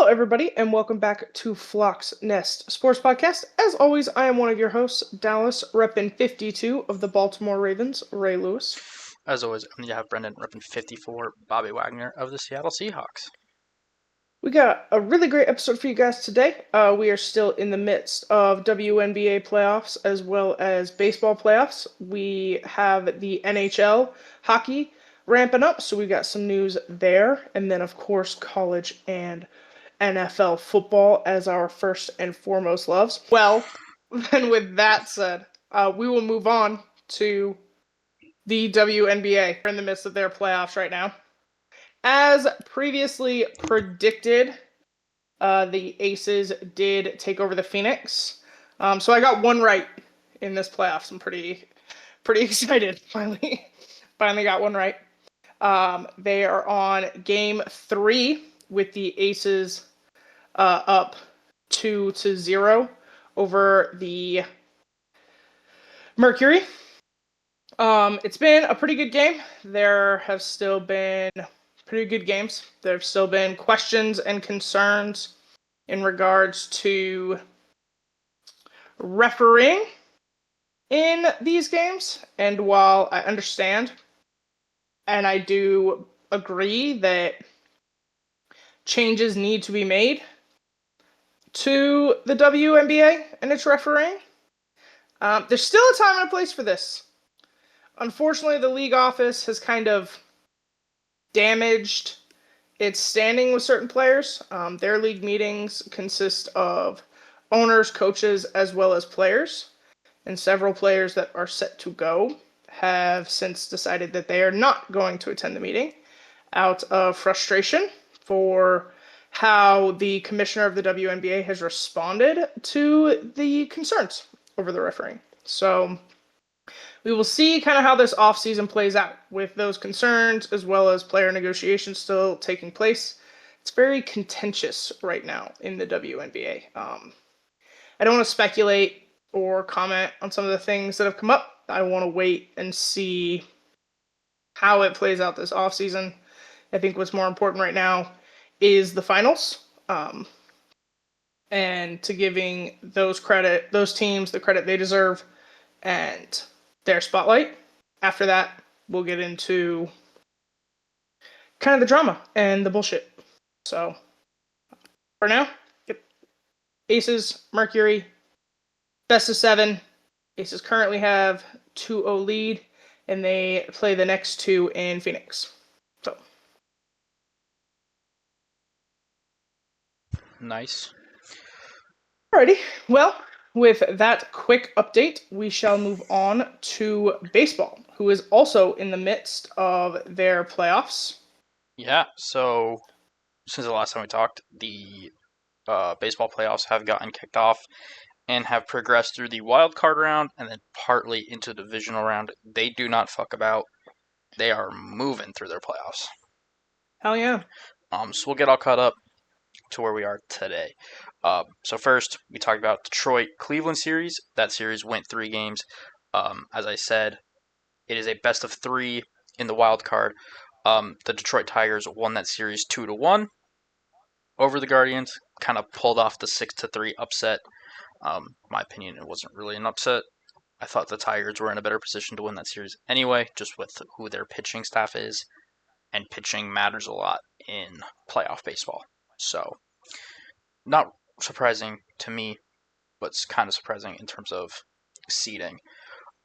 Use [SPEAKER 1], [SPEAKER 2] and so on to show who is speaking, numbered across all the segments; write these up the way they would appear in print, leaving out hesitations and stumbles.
[SPEAKER 1] everybody, and welcome back to Flock's Nest Sports Podcast. As always, I am one of your hosts, Dallas, reppin' 52 of the Baltimore Ravens, Ray Lewis.
[SPEAKER 2] As always, you have Brendan repping 54, Bobby Wagner of the Seattle Seahawks.
[SPEAKER 1] We got a really great episode for you guys today. We are still in the midst of WNBA playoffs as well as baseball playoffs. We have the NHL hockey ramping up, so we got some news there. And then, of course, college and NFL football as our first and foremost loves. Well, then with that said, we will move on to the WNBA. We're in the midst of their playoffs right now. As previously predicted, the Aces did take over the Phoenix. So I got one right in this playoffs. I'm pretty excited. Finally got one right. They are on game 3 with the Aces up 2-0 over the Mercury. It's been a pretty good game. There have still been pretty good games. There have still been questions and concerns in regards to refereeing in these games. And while I understand, and I do agree that changes need to be made to the WNBA and its refereeing, there's still a time and a place for this. Unfortunately, the league office has kind of damaged its standing with certain players. Their league meetings consist of owners, coaches, as well as players. And several players that are set to go have since decided that they are not going to attend the meeting out of frustration for how the commissioner of the WNBA has responded to the concerns over the refereeing. So we will see kind of how this offseason plays out with those concerns as well as player negotiations still taking place. It's very contentious right now in the WNBA. I don't want to speculate or comment on some of the things that have come up. I want to wait and see how it plays out this offseason. I think what's more important right now is the finals, and to giving those teams the credit they deserve and their spotlight. After that, we'll get into kind of the drama and the bullshit. So, for now, Aces, Mercury, best of 7. Aces currently have 2-0 lead, and they play the next 2 in Phoenix. So,
[SPEAKER 2] Nice.
[SPEAKER 1] alrighty. Well, with that quick update, we shall move on to baseball, who is also in the midst of their playoffs.
[SPEAKER 2] Yeah, so since the last time we talked, the baseball playoffs have gotten kicked off and have progressed through the wild card round and then partly into the divisional round. They do not fuck about. They are moving through their playoffs.
[SPEAKER 1] Hell yeah.
[SPEAKER 2] So we'll get all caught up to where we are today. So first, we talked about Detroit-Cleveland series. That series went 3 games. As I said, it is a best of 3 in the wild card. The Detroit Tigers won that series 2-1 over the Guardians. Kind of pulled off the 6-3 upset. My opinion, it wasn't really an upset. I thought the Tigers were in a better position to win that series anyway, just with who their pitching staff is. And pitching matters a lot in playoff baseball. So, not surprising to me, but it's kind of surprising in terms of seeding.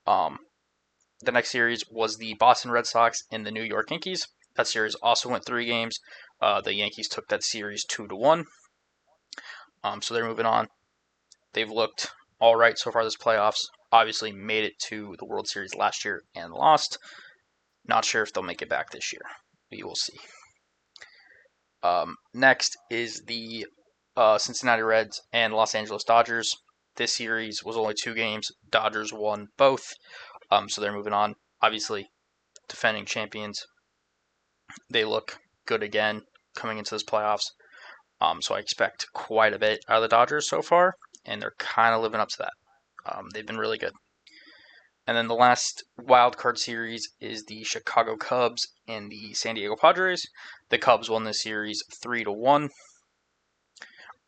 [SPEAKER 2] The next series was the Boston Red Sox and the New York Yankees. That series also went 3 games. The Yankees took that series 2-1. So they're moving on. They've looked all right so far this playoffs. Obviously made it to the World Series last year and lost. Not sure if they'll make it back this year. We will see. Next is the Cincinnati Reds and Los Angeles Dodgers. This series was only 2 games. Dodgers won both. So they're moving on. Obviously, defending champions. They look good again coming into this playoffs. So I expect quite a bit out of the Dodgers so far, and they're kind of living up to that. They've been really good. And then the last wild card series is the Chicago Cubs and the San Diego Padres. The Cubs won this series 3-1.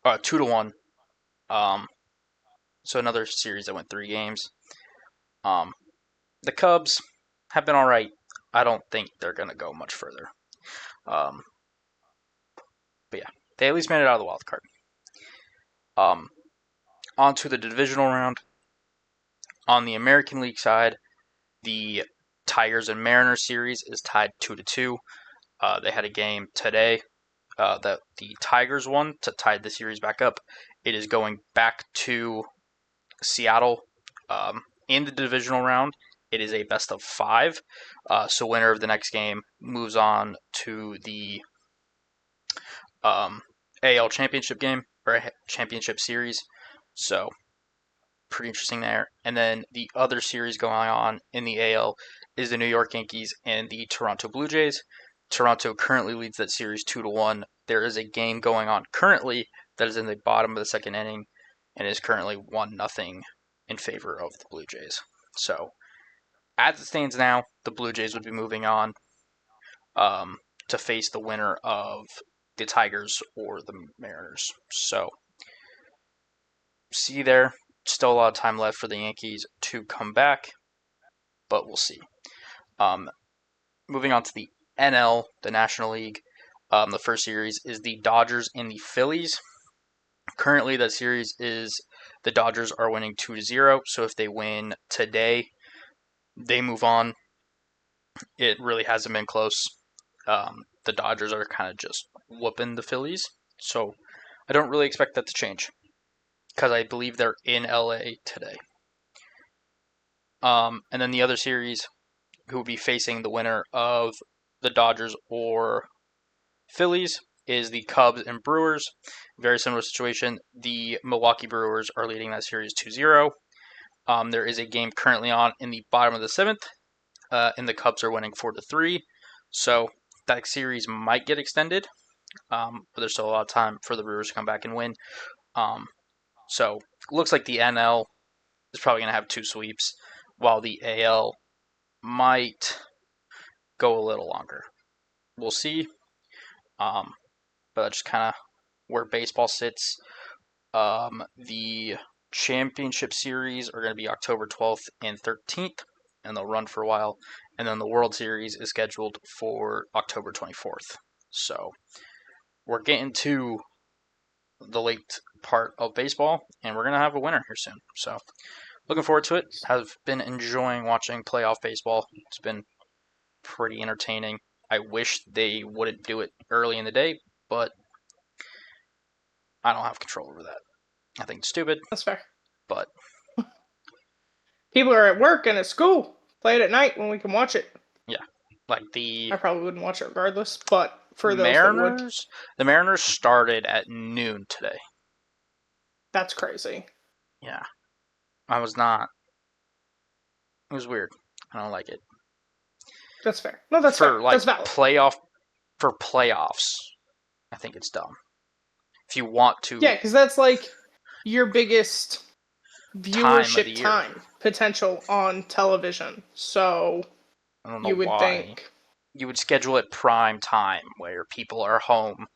[SPEAKER 2] 2-1. So another series that went 3 games. The Cubs have been all right. I don't think they're going to go much further. But yeah, they at least made it out of the wild card. On to the divisional round. On the American League side, the Tigers and Mariners series is tied 2-2. They had a game today that the Tigers won to tie the series back up. It is going back to Seattle in the divisional round. It is a best of 5. So winner of the next game moves on to the AL championship game or championship series. So pretty interesting there. And then the other series going on in the AL is the New York Yankees and the Toronto Blue Jays. Toronto currently leads that series 2-1. There is a game going on currently that is in the bottom of the second inning and is currently 1-0 in favor of the Blue Jays. So, as it stands now, the Blue Jays would be moving on to face the winner of the Tigers or the Mariners. So, see there. Still a lot of time left for the Yankees to come back, but we'll see. Moving on to the NL, the National League. The first series is the Dodgers and the Phillies. Currently, that series is the Dodgers are winning 2-0. So if they win today, they move on. It really hasn't been close. The Dodgers are kind of just whooping the Phillies. So I don't really expect that to change because I believe they're in LA today. And then the other series, who will be facing the winner of the Dodgers or Phillies, is the Cubs and Brewers. Very similar situation. The Milwaukee Brewers are leading that series 2-0. There is a game currently on in the bottom of the 7th, and the Cubs are winning 4-3. So that series might get extended, but there's still a lot of time for the Brewers to come back and win. So it looks like the NL is probably going to have 2 sweeps, while the AL might go a little longer. We'll see. But that's just kind of where baseball sits. The championship series are going to be October 12th and 13th, and they'll run for a while. And then the World Series is scheduled for October 24th. So we're getting to the late part of baseball, and we're going to have a winner here soon. So looking forward to it. Have been enjoying watching playoff baseball. It's been pretty entertaining. I wish they wouldn't do it early in the day, but I don't have control over that. I think it's stupid.
[SPEAKER 1] That's fair.
[SPEAKER 2] But
[SPEAKER 1] people are at work and at school. Play it at night when we can watch it.
[SPEAKER 2] Yeah, like the
[SPEAKER 1] I probably wouldn't watch it regardless, but for those
[SPEAKER 2] Mariners,
[SPEAKER 1] that would,
[SPEAKER 2] the Mariners started at noon today.
[SPEAKER 1] That's crazy.
[SPEAKER 2] Yeah, I was not. It was weird. I don't like it.
[SPEAKER 1] That's fair. No, that's
[SPEAKER 2] for
[SPEAKER 1] fair.
[SPEAKER 2] Like
[SPEAKER 1] that's valid.
[SPEAKER 2] playoffs, I think it's dumb. If you want to,
[SPEAKER 1] yeah, because that's like your biggest viewership time potential on television. So
[SPEAKER 2] I don't know
[SPEAKER 1] you would
[SPEAKER 2] why.
[SPEAKER 1] think
[SPEAKER 2] You would schedule it prime time where people are home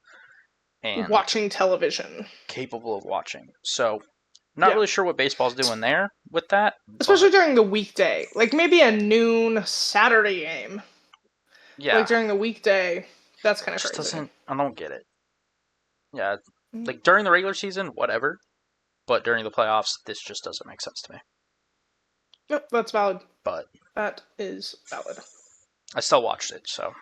[SPEAKER 2] and
[SPEAKER 1] watching television,
[SPEAKER 2] capable of watching. So, not really sure what baseball's doing there with that.
[SPEAKER 1] Especially during the weekday. Like maybe a noon Saturday game.
[SPEAKER 2] Yeah.
[SPEAKER 1] Like during the weekday, that's kind of crazy.
[SPEAKER 2] I don't get it. Yeah. Like during the regular season, whatever. But during the playoffs, this just doesn't make sense to me.
[SPEAKER 1] Yep, that's valid.
[SPEAKER 2] But
[SPEAKER 1] that is valid.
[SPEAKER 2] I still watched it, so.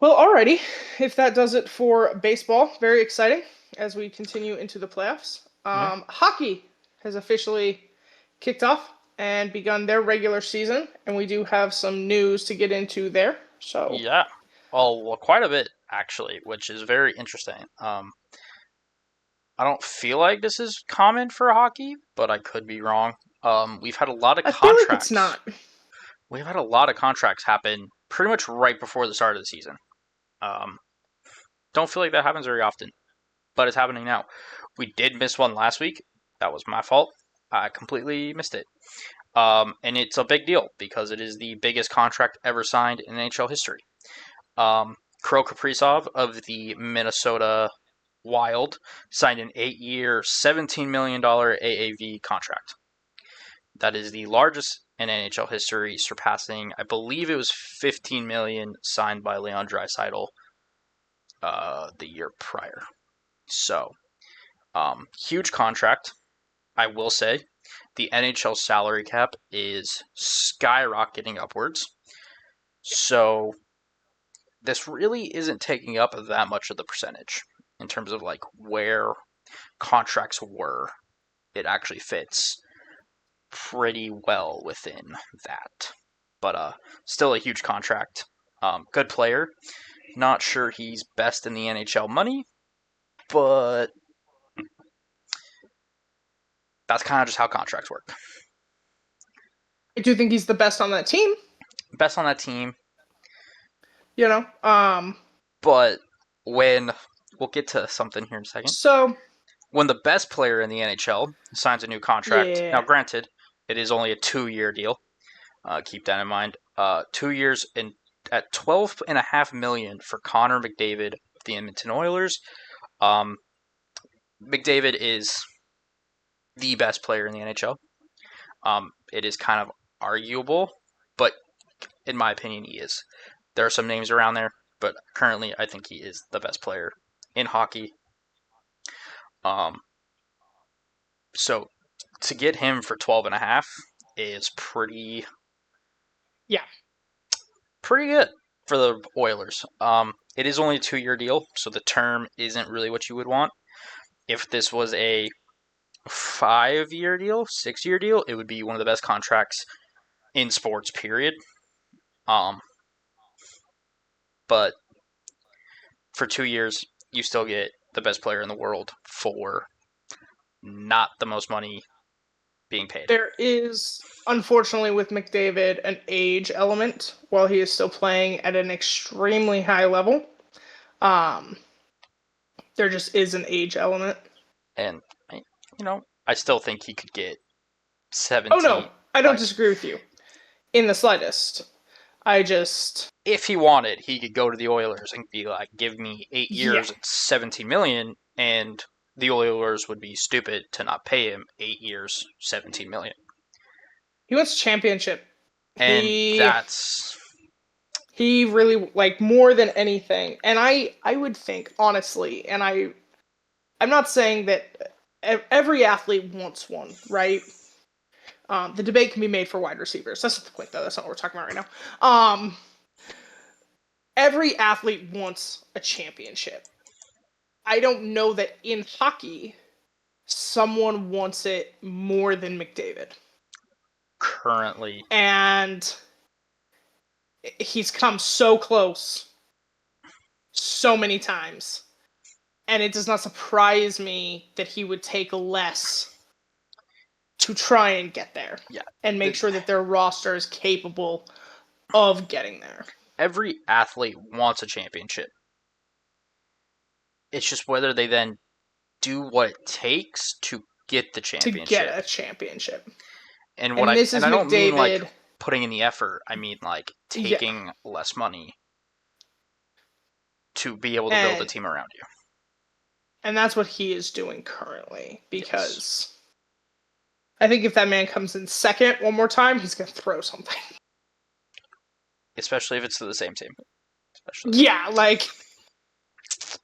[SPEAKER 1] Well, alrighty. If that does it for baseball, very exciting as we continue into the playoffs. Hockey has officially kicked off and begun their regular season, and we do have some news to get into there. So
[SPEAKER 2] yeah, well, quite a bit actually, which is very interesting. I don't feel like this is common for hockey, but I could be wrong. We've had a lot of contracts.
[SPEAKER 1] I feel like it's not.
[SPEAKER 2] We've had a lot of contracts happen pretty much right before the start of the season. Don't feel like that happens very often, but it's happening now. We did miss one last week. That was my fault. I completely missed it. And it's a big deal because it is the biggest contract ever signed in NHL history. Kirill Kaprizov of the Minnesota Wild signed an 8-year, $17 million AAV contract. That is the largest in NHL history, surpassing, I believe it was $15 million signed by Leon Draisaitl the year prior. So, huge contract. I will say, the NHL salary cap is skyrocketing upwards. So, this really isn't taking up that much of the percentage in terms of like where contracts were. It actually fits pretty well within that. But still a huge contract. Good player. Not sure he's best in the NHL money, but that's kind of just how contracts work.
[SPEAKER 1] I do think he's the best on that team.
[SPEAKER 2] Best on that team.
[SPEAKER 1] You know,
[SPEAKER 2] But when we'll get to something here in a second.
[SPEAKER 1] So
[SPEAKER 2] when the best player in the NHL signs a new contract,
[SPEAKER 1] Yeah.
[SPEAKER 2] now granted, it is only a 2-year deal. Keep that in mind. 2 years at $12.5 million for Connor McDavid of the Edmonton Oilers. McDavid is the best player in the NHL. It is kind of arguable, but in my opinion, he is. There are some names around there, but currently, I think he is the best player in hockey. So to get him for 12.5 is pretty good for the Oilers. It is only a 2-year deal, so the term isn't really what you would want. If this was a 5-year deal, 6-year deal, it would be one of the best contracts in sports, period. But for 2 years, you still get the best player in the world for not the most money being paid.
[SPEAKER 1] There is, unfortunately, with McDavid, an age element while he is still playing at an extremely high level. There just is an age element.
[SPEAKER 2] And, I still think he could get 17.
[SPEAKER 1] Oh, no, I don't disagree with you in the slightest.
[SPEAKER 2] If he wanted, he could go to the Oilers and be like, give me 8 years at $17 million, and the Oilers would be stupid to not pay him 8 years, $17 million.
[SPEAKER 1] He wants championship.
[SPEAKER 2] And
[SPEAKER 1] he really, like, more than anything. And I would think, honestly, and I'm not saying that every athlete wants one, right? The debate can be made for wide receivers. That's not the point, though. That's not what we're talking about right now. Every athlete wants a championship. I don't know that in hockey, someone wants it more than McDavid.
[SPEAKER 2] Currently.
[SPEAKER 1] And he's come so close so many times. And it does not surprise me that he would take less to try and get there.
[SPEAKER 2] Yeah.
[SPEAKER 1] And make sure that their roster is capable of getting there.
[SPEAKER 2] Every athlete wants a championship. It's just whether they then do what it takes to get the championship.
[SPEAKER 1] To get a championship.
[SPEAKER 2] And I don't mean like putting in the effort. I mean like taking less money to be able to build a team around you.
[SPEAKER 1] And that's what he is doing currently. Because I think if that man comes in second one more time, he's going to throw something.
[SPEAKER 2] Especially if it's to the same team.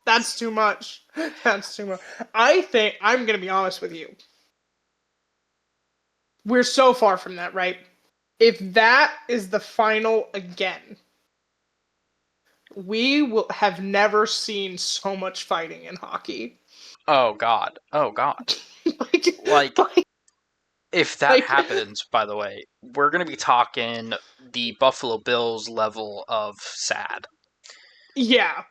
[SPEAKER 1] That's too much. That's too much. I think, I'm going to be honest with you. We're so far from that, right? If that is the final again, we will have never seen so much fighting in hockey.
[SPEAKER 2] Oh, God. If that happens, by the way, we're going to be talking the Buffalo Bills level of sad.
[SPEAKER 1] Yeah.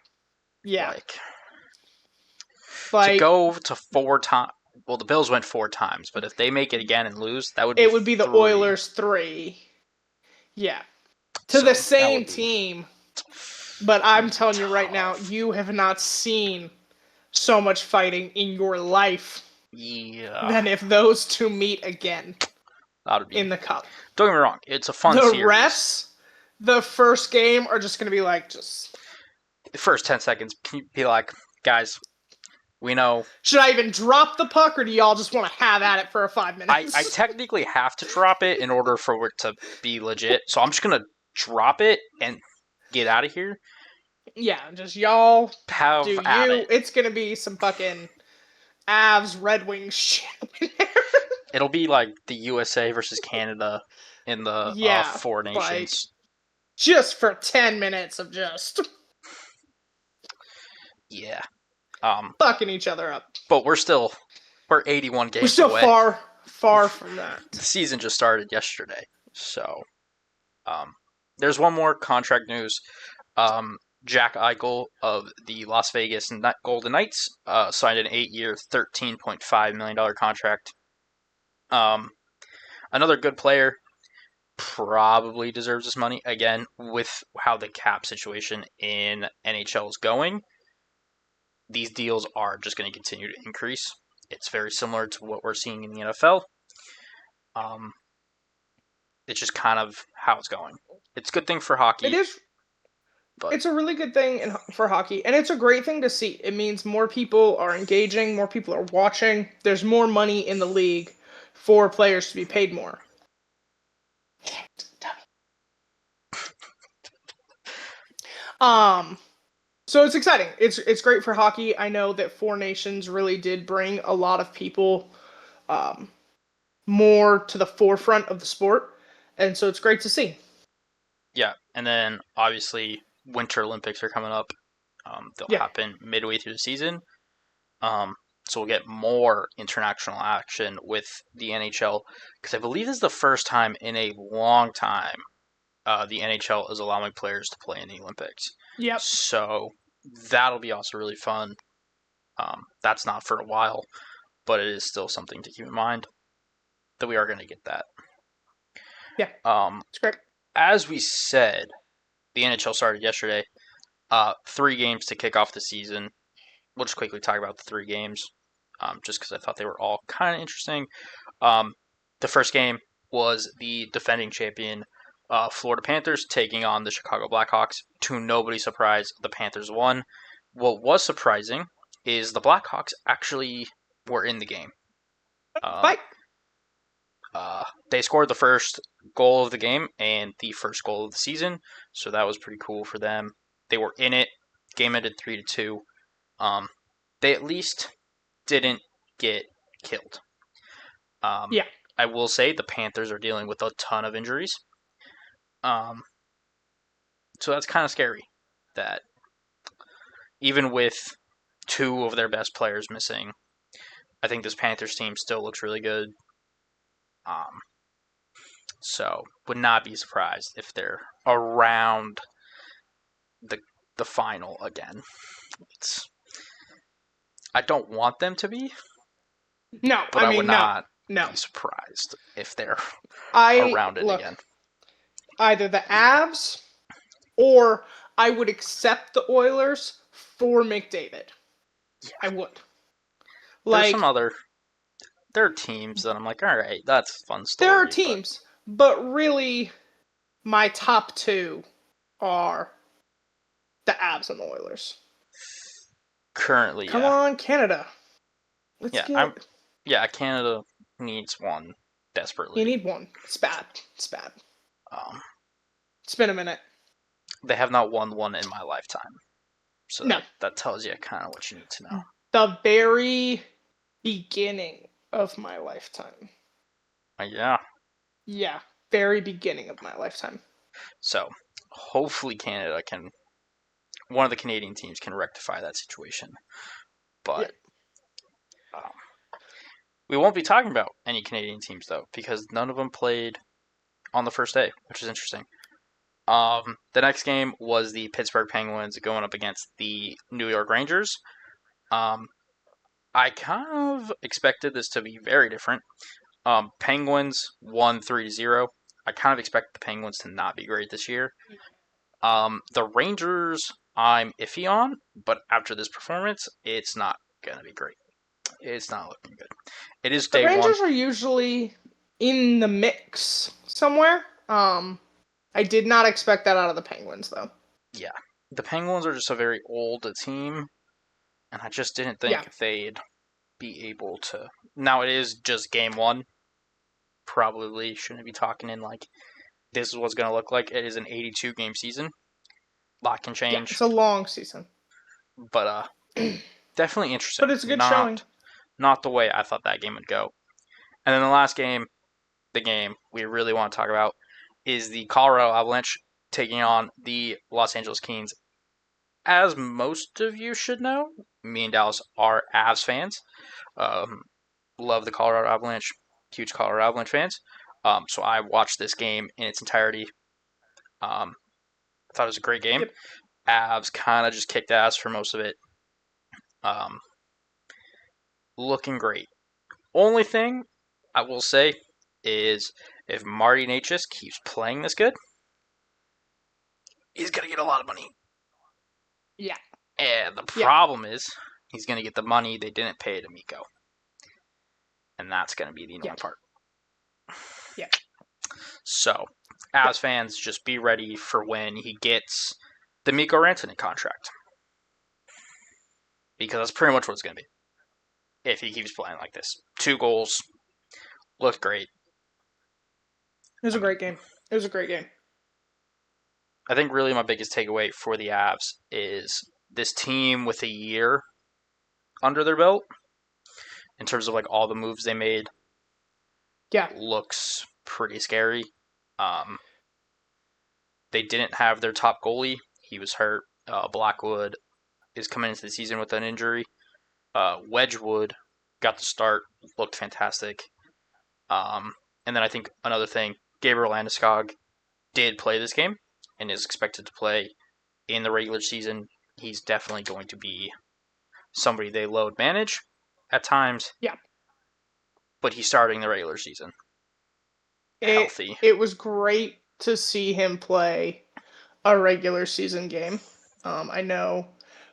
[SPEAKER 2] To go to 4 times. Well, the Bills went 4 times, but if they make it again and lose, that would be
[SPEAKER 1] It would be
[SPEAKER 2] 3.
[SPEAKER 1] The Oilers 3. Yeah. To the same team. But I'm telling you right now, you have not seen so much fighting in your life than if those two meet again in the Cup.
[SPEAKER 2] Don't get me wrong, it's a fun series.
[SPEAKER 1] The refs, the first game, are just going to be like,
[SPEAKER 2] the first 10 seconds, can you be like, guys, we know.
[SPEAKER 1] Should I even drop the puck, or do y'all just want to have at it for 5 minutes?
[SPEAKER 2] I technically have to drop it in order for it to be legit, so I'm just going to drop it and get out of here.
[SPEAKER 1] Yeah, just y'all
[SPEAKER 2] Have
[SPEAKER 1] do
[SPEAKER 2] at
[SPEAKER 1] you.
[SPEAKER 2] it.
[SPEAKER 1] It's going to be some fucking Avs Red Wings shit in there.
[SPEAKER 2] It'll be like the USA versus Canada in the
[SPEAKER 1] Yeah,
[SPEAKER 2] Four Nations.
[SPEAKER 1] just for 10 minutes of just
[SPEAKER 2] Yeah.
[SPEAKER 1] fucking each other up.
[SPEAKER 2] But we're 81 games
[SPEAKER 1] We're still
[SPEAKER 2] away.
[SPEAKER 1] far from that.
[SPEAKER 2] The season just started yesterday, so there's one more contract news. Jack Eichel of the Las Vegas Golden Knights signed an 8-year, $13.5 million contract. Another good player, probably deserves this money. Again, with how the cap situation in NHL is going, these deals are just going to continue to increase. It's very similar to what we're seeing in the NFL. It's just kind of how it's going. It's a good thing for hockey.
[SPEAKER 1] It is.
[SPEAKER 2] But
[SPEAKER 1] it's a really good thing for hockey, and it's a great thing to see. It means more people are engaging, more people are watching. There's more money in the league for players to be paid more. So it's exciting. It's great for hockey. I know that Four Nations really did bring a lot of people more to the forefront of the sport, and so it's great to see.
[SPEAKER 2] Yeah, and then obviously Winter Olympics are coming up. They'll happen midway through the season. So we'll get more international action with the NHL, because I believe this is the first time in a long time the NHL is allowing players to play in the Olympics.
[SPEAKER 1] Yep.
[SPEAKER 2] So that'll be also really fun. That's not for a while, but it is still something to keep in mind that we are going to get that.
[SPEAKER 1] Yeah. It's great.
[SPEAKER 2] As we said, the NHL started yesterday. 3 games to kick off the season. We'll just quickly talk about the 3 games, just because I thought they were all kind of interesting. The first game was the defending champion Florida Panthers taking on the Chicago Blackhawks. To nobody's surprise, the Panthers won. What was surprising is the Blackhawks actually were in the game. They scored the first goal of the game and the first goal of the season, so that was pretty cool for them. They were in it. Game ended 3-2. They at least didn't get killed. I will say the Panthers are dealing with a ton of injuries. So that's kind of scary that even with 2 of their best players missing, I think this Panthers team still looks really good. So would not be surprised if they're around the final again. I don't want them to be.
[SPEAKER 1] No,
[SPEAKER 2] but I would not
[SPEAKER 1] be
[SPEAKER 2] surprised if they're around it again.
[SPEAKER 1] Either the Avs or I would accept the Oilers for McDavid. Yeah. I would.
[SPEAKER 2] There's some other. There are teams that I'm like, all right, that's a fun story.
[SPEAKER 1] There are teams, but really, my top 2 are the Avs and the Oilers.
[SPEAKER 2] Currently,
[SPEAKER 1] Come on, Canada.
[SPEAKER 2] Canada needs one desperately.
[SPEAKER 1] You need one. It's bad. It's bad. It's been a minute.
[SPEAKER 2] They have not won one in my lifetime. So that tells you kind of what you need to know.
[SPEAKER 1] The very beginning of my lifetime.
[SPEAKER 2] Yeah.
[SPEAKER 1] Yeah, very beginning of my lifetime.
[SPEAKER 2] So, hopefully one of the Canadian teams can rectify that situation. But we won't be talking about any Canadian teams, though, because none of them played on the first day, which is interesting. The next game was the Pittsburgh Penguins going up against the New York Rangers. I kind of expected this to be very different. Penguins won 3-0. I kind of expect the Penguins to not be great this year. The Rangers, I'm iffy on, but after this performance, it's not going to be great. It's not looking good. It is day 1.
[SPEAKER 1] The Rangers are usually in the mix somewhere. I did not expect that out of the Penguins, though.
[SPEAKER 2] Yeah. the Penguins are just a very old team, and I just didn't
[SPEAKER 1] Yeah.
[SPEAKER 2] think they'd be able to. Now it is just game one. Probably shouldn't be talking in like this is what's going to look like. It is an 82 game season. A lot can
[SPEAKER 1] Yeah,
[SPEAKER 2] change,
[SPEAKER 1] it's a long season.
[SPEAKER 2] but definitely interesting.
[SPEAKER 1] But it's a good showing.
[SPEAKER 2] Not the way I thought that game would go. And then the last game, the game we really want to talk about is the Colorado Avalanche taking on the Los Angeles Kings. As most of you should know, me and Dallas are Avs fans. Love the Colorado Avalanche, huge Colorado Avalanche fans. So I watched this game in its entirety. I thought it was a great game.
[SPEAKER 1] Yep.
[SPEAKER 2] Avs kind of just kicked ass for most of it. Um, Looking great. Only thing I will say is if Marty Necas keeps playing this good, he's going to get a lot of money.
[SPEAKER 1] Yeah.
[SPEAKER 2] And the problem is he's going to get the money they didn't pay to Miko. And that's going to be the annoying part.
[SPEAKER 1] Yeah.
[SPEAKER 2] So, as fans, just be ready for when he gets the Mikko Rantanen contract. Because that's pretty much what it's going to be. If he keeps playing like this. 2 goals. Looked great.
[SPEAKER 1] It was a great game.
[SPEAKER 2] I think really my biggest takeaway for the Avs is this team with a year under their belt, in terms of like all the moves they made, looks pretty scary. They didn't have their top goalie. He was hurt. Blackwood is coming into the season with an injury. Wedgwood got the start, looked fantastic. And then I think another thing, Gabriel Landeskog did play this game and is expected to play in the regular season. He's definitely going to be somebody they load manage at times.
[SPEAKER 1] Yeah.
[SPEAKER 2] But he's starting the regular season. Healthy.
[SPEAKER 1] It was great to see him play a regular season game. I know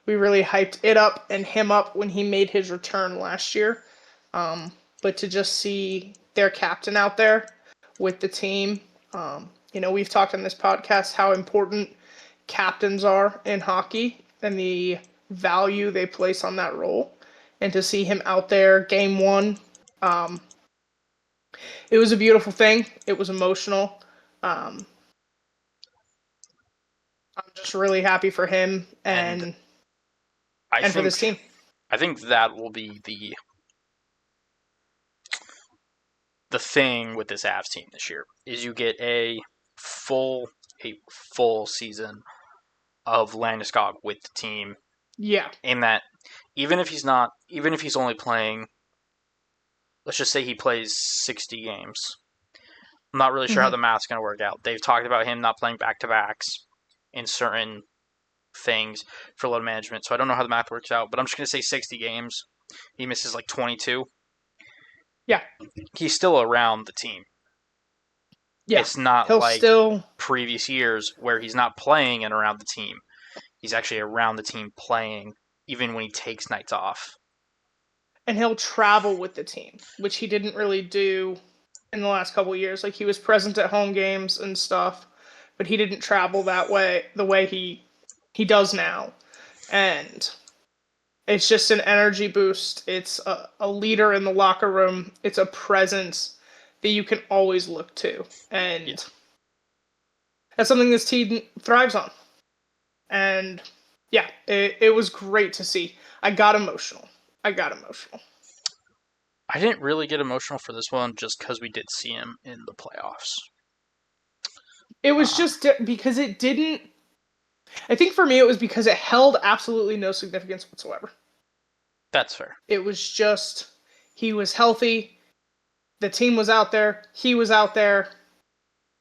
[SPEAKER 1] we really hyped it up and him up when he made his return last year. But to just see their captain out there with the team, we've talked on this podcast how important captains are in hockey and the value they place on that role. And to see him out there game one, it was a beautiful thing. It was emotional. I'm just really happy for him and for this team.
[SPEAKER 2] I think that will be the thing with this Avs team this year is you get a full season of Landeskog with the team.
[SPEAKER 1] Yeah.
[SPEAKER 2] In that, even if he's only playing, let's just say he plays 60 games. I'm not really sure how the math's going to work out. They've talked about him not playing back-to-backs in certain things for load management, so I don't know how the math works out, but I'm just going to say 60 games. He misses like 22.
[SPEAKER 1] Yeah.
[SPEAKER 2] He's still around the team.
[SPEAKER 1] Yeah.
[SPEAKER 2] It's not previous years where he's not playing and around the team. He's actually around the team playing even when he takes nights off.
[SPEAKER 1] And he'll travel with the team, which he didn't really do in the last couple of years. Like, he was present at home games and stuff, but he didn't travel that way, the way he does now. And it's just an energy boost. It's a leader in the locker room. It's a presence that you can always look to. And that's something this team thrives on. And yeah, it was great to see. I got emotional. I
[SPEAKER 2] didn't really get emotional for this one just because we did see him in the playoffs.
[SPEAKER 1] It was just because it didn't... I think for me it was because it held absolutely no significance whatsoever.
[SPEAKER 2] That's fair.
[SPEAKER 1] It was just, he was healthy, the team was out there, he was out there.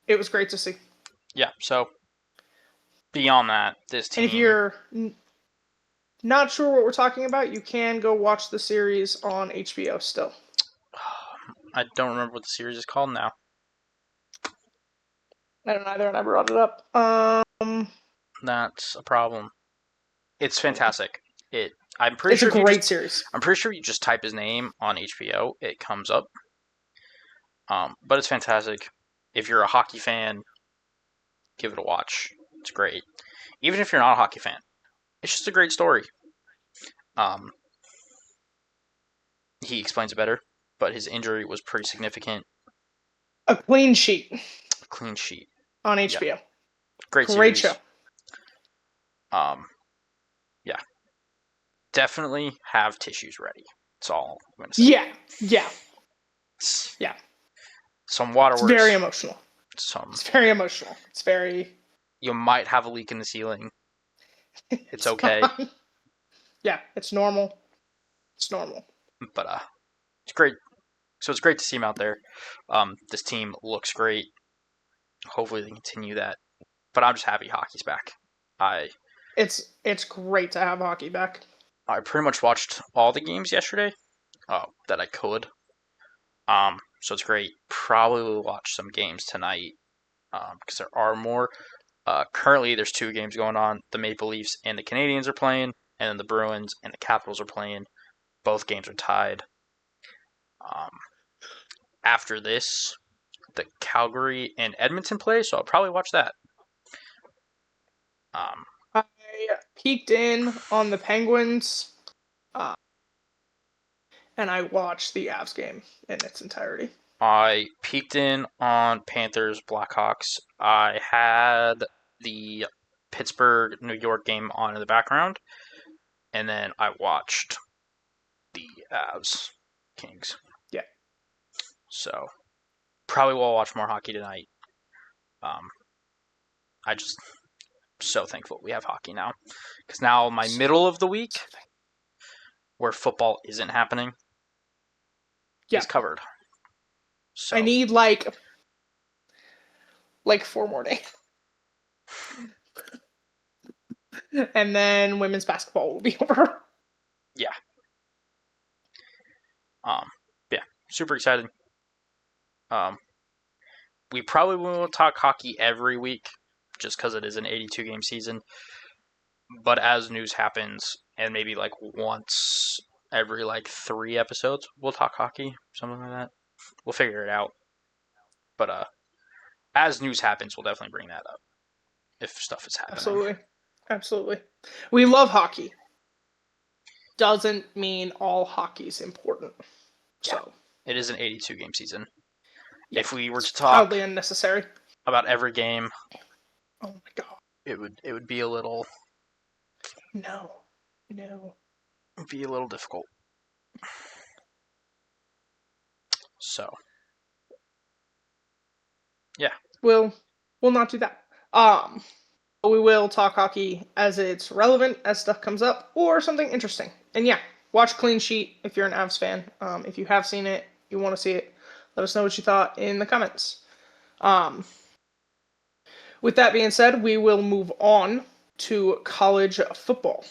[SPEAKER 1] It was great to see.
[SPEAKER 2] Yeah, so beyond that, this team...
[SPEAKER 1] And if you're not sure what we're talking about, you can go watch the series on HBO still.
[SPEAKER 2] I don't remember what the series is called now.
[SPEAKER 1] I don't either, and I brought it up.
[SPEAKER 2] That's a problem. It's fantastic. It's
[SPEAKER 1] a great series.
[SPEAKER 2] I'm pretty sure you just type his name on HBO, it comes up. But it's fantastic. If you're a hockey fan, give it a watch. It's great. even if you're not a hockey fan. It's just a great story. He explains it better, but his injury was pretty significant.
[SPEAKER 1] A clean sheet
[SPEAKER 2] Clean sheet.
[SPEAKER 1] on
[SPEAKER 2] Yeah.
[SPEAKER 1] HBO.
[SPEAKER 2] Great
[SPEAKER 1] Great
[SPEAKER 2] series.
[SPEAKER 1] show.
[SPEAKER 2] Yeah. Definitely have tissues ready. That's all I'm going to say.
[SPEAKER 1] Yeah.
[SPEAKER 2] Some waterworks.
[SPEAKER 1] It's very emotional.
[SPEAKER 2] Some.
[SPEAKER 1] It's very emotional. It's very.
[SPEAKER 2] You might have a leak in the ceiling. It's okay.
[SPEAKER 1] Fine. Yeah, it's normal. It's normal.
[SPEAKER 2] But it's great. So it's great to see him out there. This team looks great. Hopefully they continue that. But I'm just happy hockey's back.
[SPEAKER 1] It's great to have hockey back.
[SPEAKER 2] I pretty much watched all the games yesterday that I could. So it's great. Probably will watch some games tonight because there are more. Currently, there's 2 games going on. The Maple Leafs and the Canadiens are playing, and then the Bruins and the Capitals are playing. Both games are tied. After this, the Calgary and Edmonton play, so I'll probably watch that.
[SPEAKER 1] I peeked in on the Penguins, and I watched the Avs game in its entirety.
[SPEAKER 2] I peeked in on Panthers, Blackhawks. I had the Pittsburgh, New York game on in the background, and then I watched the Avs, Kings.
[SPEAKER 1] Yeah.
[SPEAKER 2] So probably will watch more hockey tonight. I just so thankful we have hockey now, because now my middle of the week, where football isn't happening, is covered. So
[SPEAKER 1] I need like 4 more days. And then women's basketball will be over.
[SPEAKER 2] Yeah. Yeah, super excited. We probably won't talk hockey every week, just because it is an 82 game season. But as news happens, and maybe like once every 3 episodes, we'll talk hockey, something like that. We'll figure it out. But as news happens, we'll definitely bring that up if stuff is happening.
[SPEAKER 1] Absolutely. We love hockey. Doesn't mean all hockey's important. So
[SPEAKER 2] it is an 82 game season.
[SPEAKER 1] Yeah,
[SPEAKER 2] if we were to talk
[SPEAKER 1] totally unnecessary
[SPEAKER 2] about every game,
[SPEAKER 1] oh my god,
[SPEAKER 2] it would be a little
[SPEAKER 1] no,
[SPEAKER 2] it'd be a little difficult. So yeah,
[SPEAKER 1] we'll not do that. We will talk hockey as it's relevant, as stuff comes up, or something interesting. And yeah, watch Clean Sheet if you're an Avs fan. If you have seen it, you want to see it, let us know what you thought in the comments. With that being said, we will move on to college football.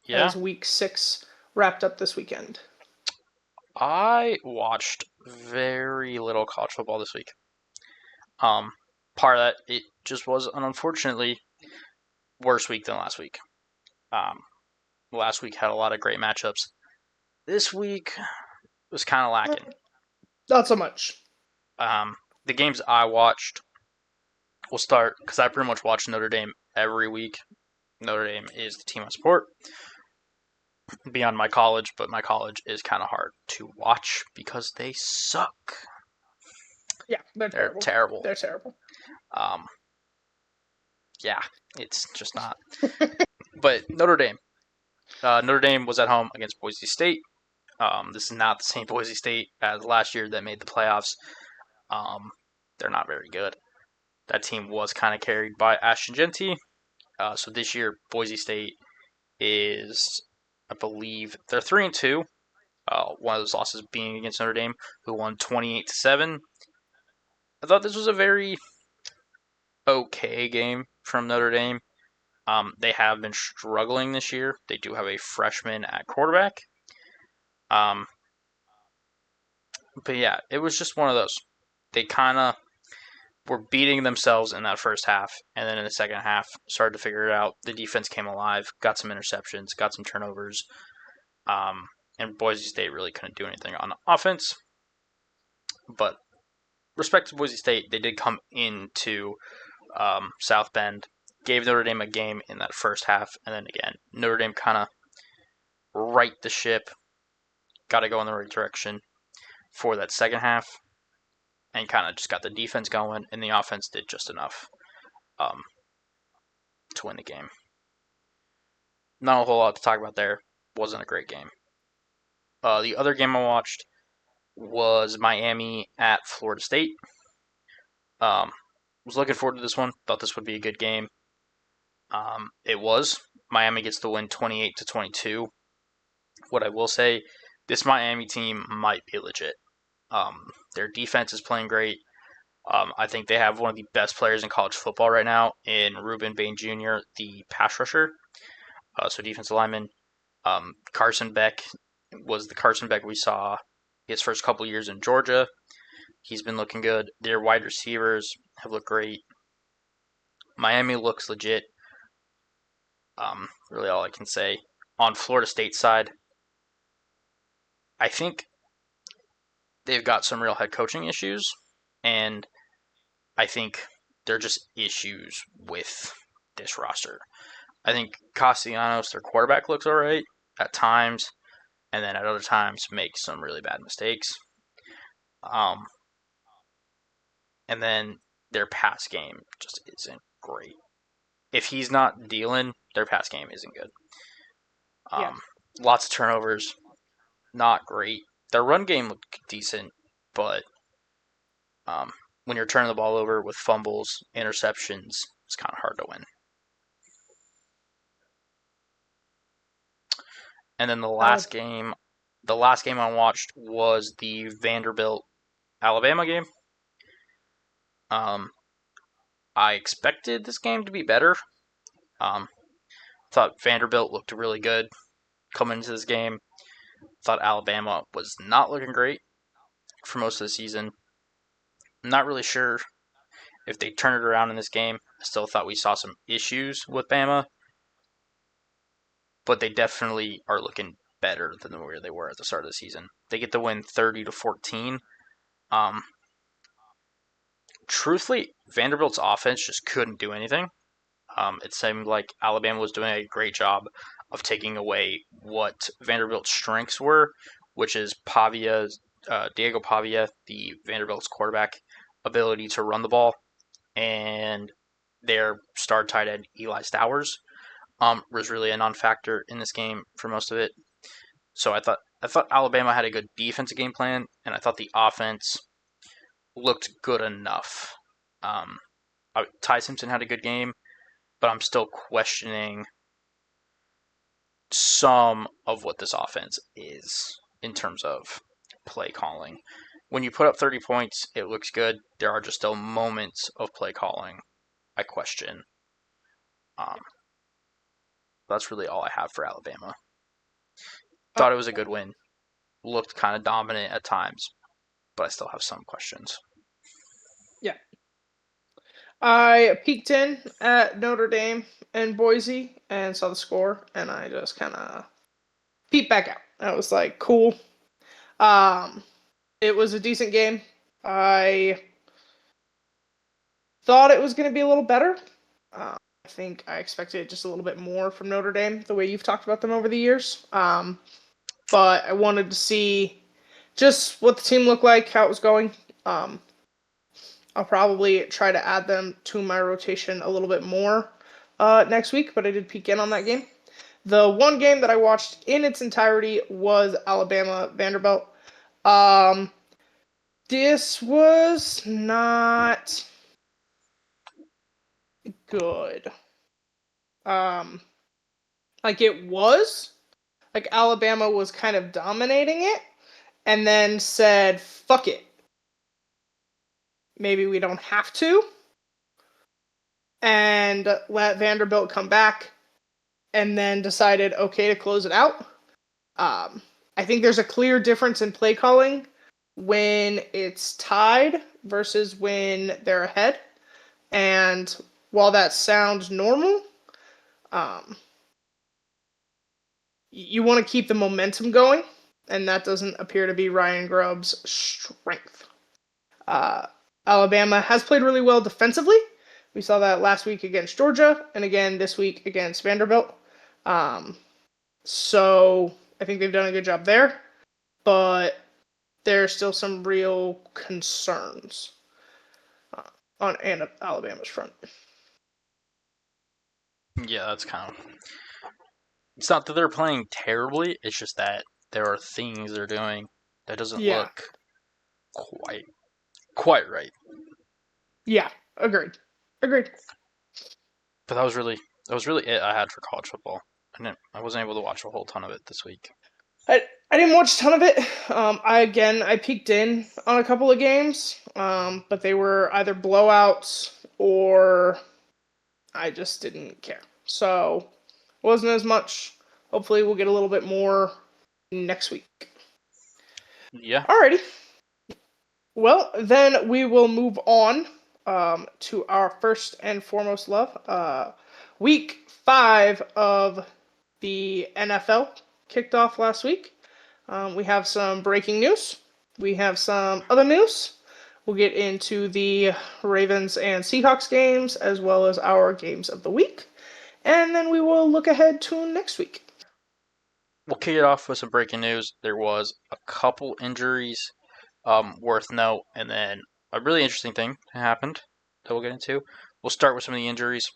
[SPEAKER 2] Yeah.
[SPEAKER 1] As week 6 wrapped up this weekend.
[SPEAKER 2] I watched very little college football this week. Part of that, it just was an unfortunately worse week than last week. Last week had a lot of great matchups. This week was kind of lacking.
[SPEAKER 1] Not so much.
[SPEAKER 2] The games I watched, we'll start, because I pretty much watch Notre Dame every week. Notre Dame is the team I support. Beyond my college, but my college is kind of hard to watch because they suck.
[SPEAKER 1] Yeah, they're terrible. They're terrible.
[SPEAKER 2] Yeah, it's just not. But Notre Dame. Notre Dame was at home against Boise State. This is not the same Boise State as last year that made the playoffs. They're not very good. That team was kind of carried by Ashton Genty. So this year, Boise State is, I believe, they're 3-2. One of those losses being against Notre Dame, who won 28-7. I thought this was a very okay game from Notre Dame. They have been struggling this year. They do have a freshman at quarterback. But yeah, it was just one of those. They kind of were beating themselves in that first half, and then in the second half started to figure it out. The defense came alive, got some interceptions, got some turnovers, and Boise State really couldn't do anything on offense. But respect to Boise State, they did come into South Bend, gave Notre Dame a game in that first half, and then again, Notre Dame kind of right the ship, got to go in the right direction for that second half, and kind of just got the defense going, and the offense did just enough to win the game. Not a whole lot to talk about there. Wasn't a great game. The other game I watched was Miami at Florida State. Was looking forward to this one. Thought this would be a good game. It was. Miami gets the win 28-22. What I will say, this Miami team might be legit. Their defense is playing great. I think they have one of the best players in college football right now in Reuben Bain Jr., the pass rusher. So defensive lineman. Carson Beck was the Carson Beck we saw his first couple years in Georgia. He's been looking good. Their wide receivers have looked great. Miami looks legit. Really all I can say. On Florida State side, I think they've got some real head coaching issues, and I think they're just issues with this roster. I think Castellanos, their quarterback, looks all right at times, and then at other times makes some really bad mistakes. And then their pass game just isn't great. If he's not dealing, their pass game isn't good. Lots of turnovers, not great. Their run game looked decent, but when you're turning the ball over with fumbles, interceptions, it's kind of hard to win. And then the last game I watched was the Vanderbilt Alabama game. I expected this game to be better. Thought Vanderbilt looked really good coming into this game. Thought Alabama was not looking great for most of the season. I'm not really sure if they turned it around in this game. I still thought we saw some issues with Bama, but they definitely are looking better than where they were at the start of the season. They get the win 30-14. Truthfully, Vanderbilt's offense just couldn't do anything. It seemed like Alabama was doing a great job of taking away what Vanderbilt's strengths were, which is Diego Pavia, the Vanderbilt's quarterback, ability to run the ball, and their star tight end Eli Stowers was really a non-factor in this game for most of it. So I thought Alabama had a good defensive game plan, and I thought the offense looked good enough. Ty Simpson had a good game, but I'm still questioning some of what this offense is in terms of play calling. When you put up 30 points, it looks good. There are just still moments of play calling I question. That's really all I have for Alabama. Thought it was a good win. Looked kind of dominant at times, but I still have some questions.
[SPEAKER 1] Yeah. I peeked in at Notre Dame and Boise and saw the score, and I just kind of peeped back out. I was like, cool. It was a decent game. I thought it was going to be a little better. I think I expected just a little bit more from Notre Dame, the way you've talked about them over the years. But I wanted to see just what the team looked like, how it was going. I'll probably try to add them to my rotation a little bit more next week, but I did peek in on that game. The one game that I watched in its entirety was Alabama-Vanderbilt. This was not good. It was. Alabama was kind of dominating it, and then said, fuck it. Maybe we don't have to. And let Vanderbilt come back, and then decided, okay, to close it out. I think there's a clear difference in play calling when it's tied versus when they're ahead. And while that sounds normal, you want to keep the momentum going, and that doesn't appear to be Ryan Grubb's strength. Alabama has played really well defensively. We saw that last week against Georgia, and again this week against Vanderbilt. So I think they've done a good job there, but there are still some real concerns on Alabama's front.
[SPEAKER 2] Yeah, that's kind of. It's not that they're playing terribly. It's just that there are things they're doing that doesn't
[SPEAKER 1] Yeah,
[SPEAKER 2] look quite right.
[SPEAKER 1] yeah, agreed.
[SPEAKER 2] But that was really it I had for college football. I wasn't able to watch a whole ton of it this week.
[SPEAKER 1] I didn't watch a ton of it. I peeked in on a couple of games, but they were either blowouts or I just didn't care. So wasn't as much. Hopefully, we'll get a little bit more next week.
[SPEAKER 2] Yeah.
[SPEAKER 1] Alrighty. Well, then we will move on to our first and foremost love. Week 5 of the NFL kicked off last week. We have some breaking news. We have some other news. We'll get into the Ravens and Seahawks games as well as our games of the week. And then we will look ahead to next week.
[SPEAKER 2] We'll kick it off with some breaking news. There was a couple injuries worth note, and then a really interesting thing happened that we'll get into. We'll start with some of the injuries.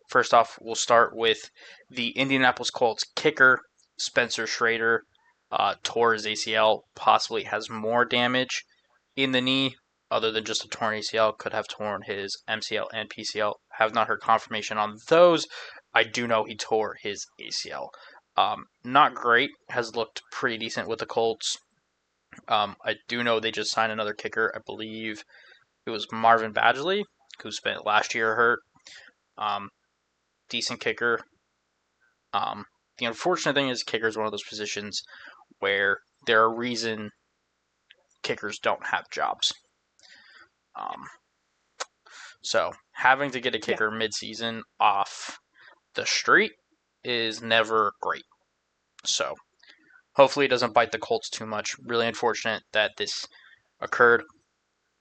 [SPEAKER 2] First off, we'll start with the Indianapolis Colts kicker, Spencer Schrader, tore his ACL, possibly has more damage in the knee other than just a torn ACL, could have torn his MCL and PCL. Have not heard confirmation on those. I do know he tore his ACL. Not great, has looked pretty decent with the Colts. I do know they just signed another kicker. I believe it was Marvin Badgley, who spent last year hurt. Decent kicker. The unfortunate thing is kicker is one of those positions where there are reason kickers don't have jobs. So having to get a kicker mid-season off the street is never great. So hopefully it doesn't bite the Colts too much. Really unfortunate that this occurred.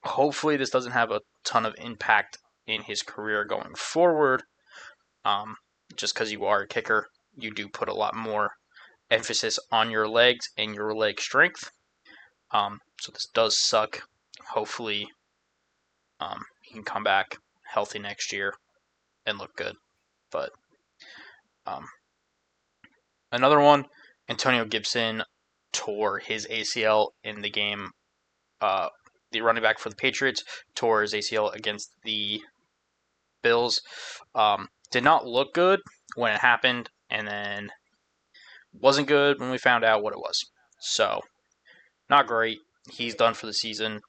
[SPEAKER 2] Hopefully this doesn't have a ton of impact in his career going forward. Just because you are a kicker, you do put a lot more emphasis on your legs and your leg strength. So this does suck. Hopefully he can come back healthy next year and look good. But another one, Antonio Gibson tore his ACL in the game. The running back for the Patriots tore his ACL against the Bills. Did not look good when it happened, and then wasn't good when we found out what it was. So, not great. He's done for the season.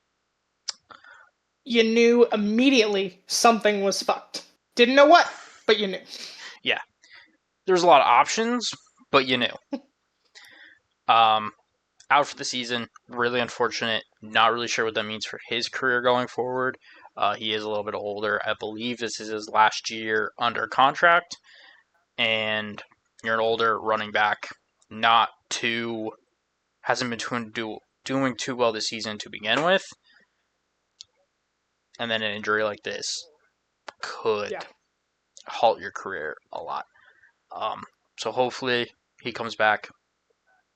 [SPEAKER 1] You knew immediately something was fucked. Didn't know what, but you knew.
[SPEAKER 2] Yeah. There's a lot of options, but you knew. Out for the season. Really unfortunate. Not really sure what that means for his career going forward. He is a little bit older. I believe this is his last year under contract. And you're an older running back. Hasn't been doing too well this season to begin with. And then an injury like this could halt your career a lot. So hopefully he comes back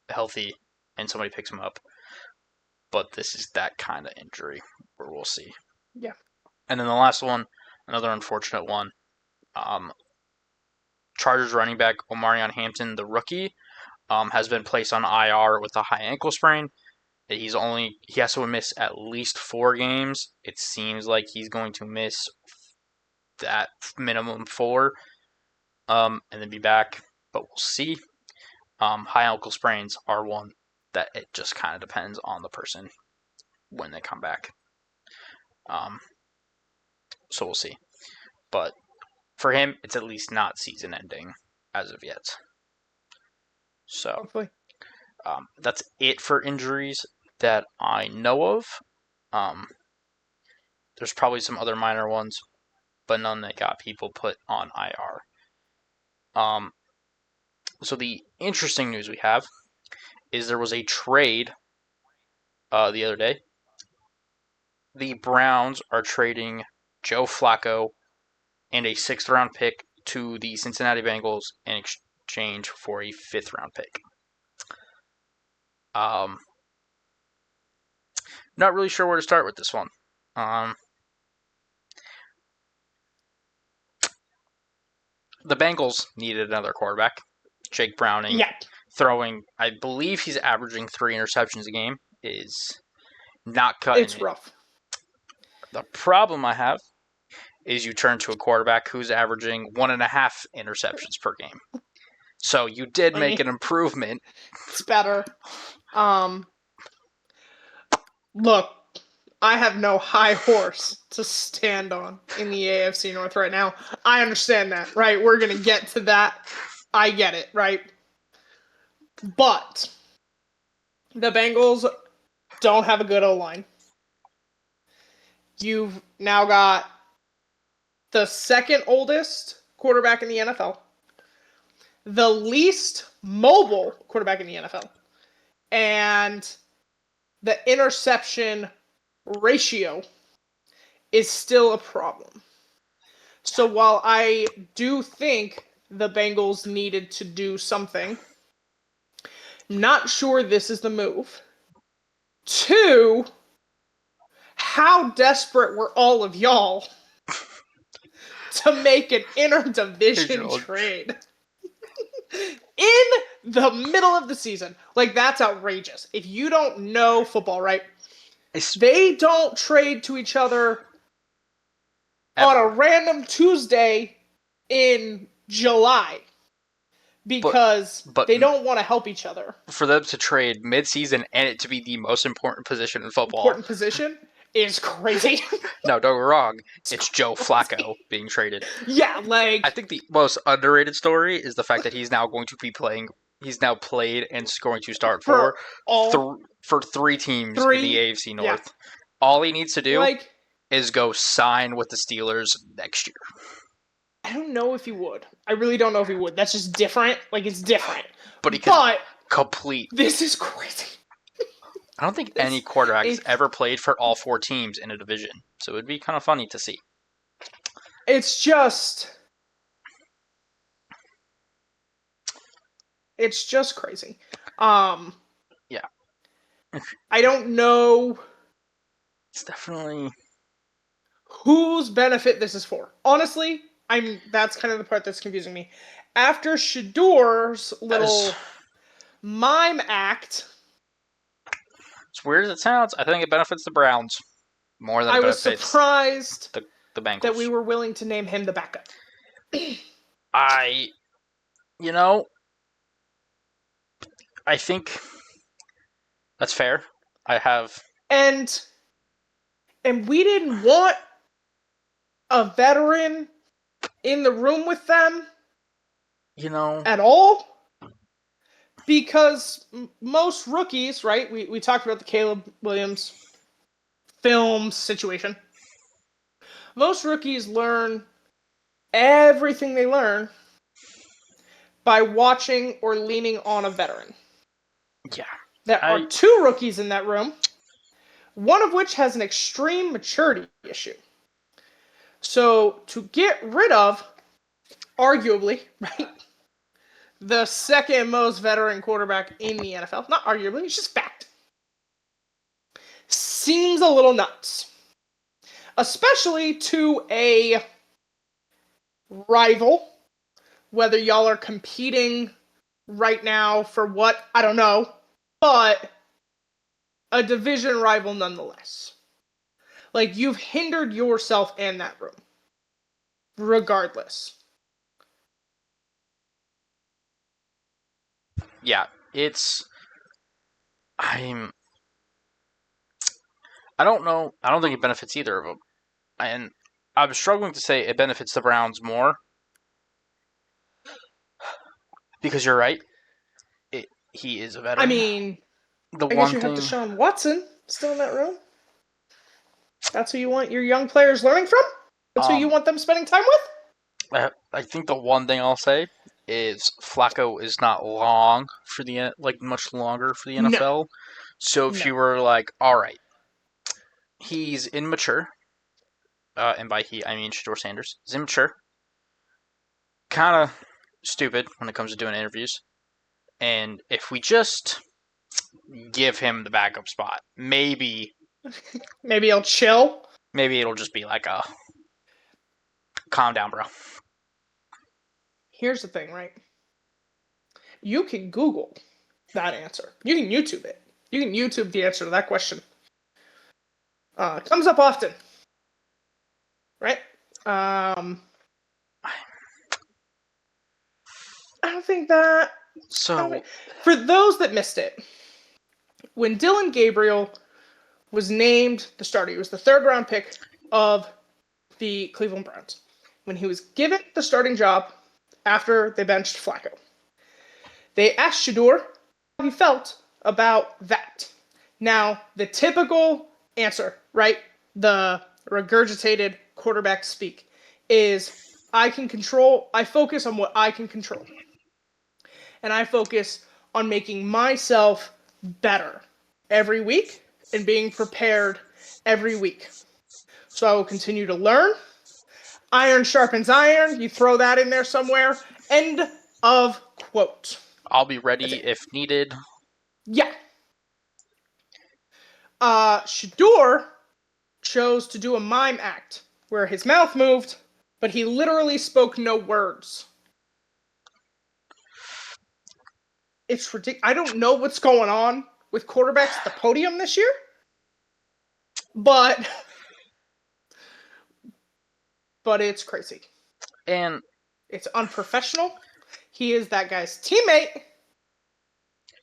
[SPEAKER 2] healthy and somebody picks him up. But this is that kind of injury where we'll see.
[SPEAKER 1] Yeah.
[SPEAKER 2] And then the last one, another unfortunate one. Chargers running back Omarion Hampton, the rookie, has been placed on IR with a high ankle sprain. He has to miss at least 4 games. It seems like he's going to miss that minimum 4, and then be back. But we'll see. High ankle sprains are one that it just kind of depends on the person when they come back. So we'll see. But for him, it's at least not season ending as of yet. So
[SPEAKER 1] hopefully.
[SPEAKER 2] That's it for injuries that I know of. There's probably some other minor ones, but none that got people put on IR. So the interesting news we have is there was a trade the other day. The Browns are trading Joe Flacco and a 6th-round pick to the Cincinnati Bengals in exchange for a 5th-round pick. Not really sure where to start with this one. The Bengals needed another quarterback. Jake Browning,
[SPEAKER 1] Yeah.
[SPEAKER 2] throwing, I believe he's averaging 3 interceptions a game, is not cutting
[SPEAKER 1] It's
[SPEAKER 2] it.
[SPEAKER 1] rough.
[SPEAKER 2] The problem I have is you turn to a quarterback who's averaging 1.5 interceptions per game. So you did make an improvement.
[SPEAKER 1] It's better. Look, I have no high horse to stand on in the AFC North right now. I understand that, right? We're going to get to that. I get it, right? But the Bengals don't have a good O-line. You've now got the second oldest quarterback in the NFL, the least mobile quarterback in the NFL, and the interception ratio is still a problem. So while I do think the Bengals needed to do something, not sure this is the move. 2, how desperate were all of y'all to make an interdivision trade in the middle of the season? Like, that's outrageous. If you don't know football, right? They don't trade to each other on a random Tuesday in July because they don't want to help each other.
[SPEAKER 2] For them to trade mid-season and it to be the most important position in football.
[SPEAKER 1] Important position is crazy.
[SPEAKER 2] No, don't get wrong. It's Joe Flacco being traded.
[SPEAKER 1] Yeah, like...
[SPEAKER 2] I think the most underrated story is the fact that he's now going to be playing... He's now played and is going to start for 3 teams in the AFC North. Yeah. All he needs to do is go sign with the Steelers next year.
[SPEAKER 1] I don't know if he would. I really don't know if he would. That's just different. Like, it's different.
[SPEAKER 2] But he could complete.
[SPEAKER 1] This is crazy.
[SPEAKER 2] I don't think any quarterback has ever played for all 4 teams in a division. So it would be kind of funny to see.
[SPEAKER 1] It's just crazy.
[SPEAKER 2] Yeah.
[SPEAKER 1] I don't know.
[SPEAKER 2] It's definitely
[SPEAKER 1] whose benefit this is for. Honestly, that's kind of the part that's confusing me. After Shador's little mime act,
[SPEAKER 2] as weird as it sounds, I think it benefits the Browns more than it benefits
[SPEAKER 1] I was surprised
[SPEAKER 2] the Bengals.
[SPEAKER 1] That we were willing to name him the backup.
[SPEAKER 2] I think that's fair.
[SPEAKER 1] And we didn't want a veteran in the room with them, at all. Because most rookies, right? We talked about the Caleb Williams film situation. Most rookies learn everything they learn by watching or leaning on a veteran.
[SPEAKER 2] Yeah.
[SPEAKER 1] There are 2 rookies in that room, one of which has an extreme maturity issue. So, to get rid of, arguably, right, the second most veteran quarterback in the NFL, not arguably, it's just fact, seems a little nuts. Especially to a rival, whether y'all are competing right now for what, I don't know, but a division rival nonetheless. Like, you've hindered yourself in that room, regardless.
[SPEAKER 2] Yeah, I don't know. I don't think it benefits either of them. And I'm struggling to say it benefits the Browns more. Because you're right. He is a veteran.
[SPEAKER 1] I mean, I guess you have Deshaun Watson still in that room. That's who you want your young players learning from? That's who you want them spending time with?
[SPEAKER 2] I think the one thing I'll say is Flacco is not long for much longer for the NFL. No. So if you were like, all right, he's immature. and by he I mean Shador Sanders, is immature, kind of stupid when it comes to doing interviews. And if we just give him the backup spot, maybe
[SPEAKER 1] Maybe he'll chill.
[SPEAKER 2] it'll just be like a calm down, bro.
[SPEAKER 1] Here's the thing, right? You can Google that answer. You can YouTube it. You can YouTube the answer to that question. It comes up often, right? I don't think that.
[SPEAKER 2] So
[SPEAKER 1] For those that missed it, when Dylan Gabriel was named the starter, he was the 3rd round pick of the Cleveland Browns. When he was given the starting job after they benched Flacco, they asked Shador how he felt about that. Now, the typical answer, right? The regurgitated quarterback speak is I focus on what I can control. And I focus on making myself better every week and being prepared every week. So I will continue to learn. Iron sharpens iron. You throw that in there somewhere. End of quote.
[SPEAKER 2] I'll be ready if needed.
[SPEAKER 1] Yeah. Shador chose to do a mime act where his mouth moved, but he literally spoke no words. It's ridiculous. I don't know what's going on with quarterbacks at the podium this year, but it's crazy.
[SPEAKER 2] And
[SPEAKER 1] it's unprofessional. He is that guy's teammate.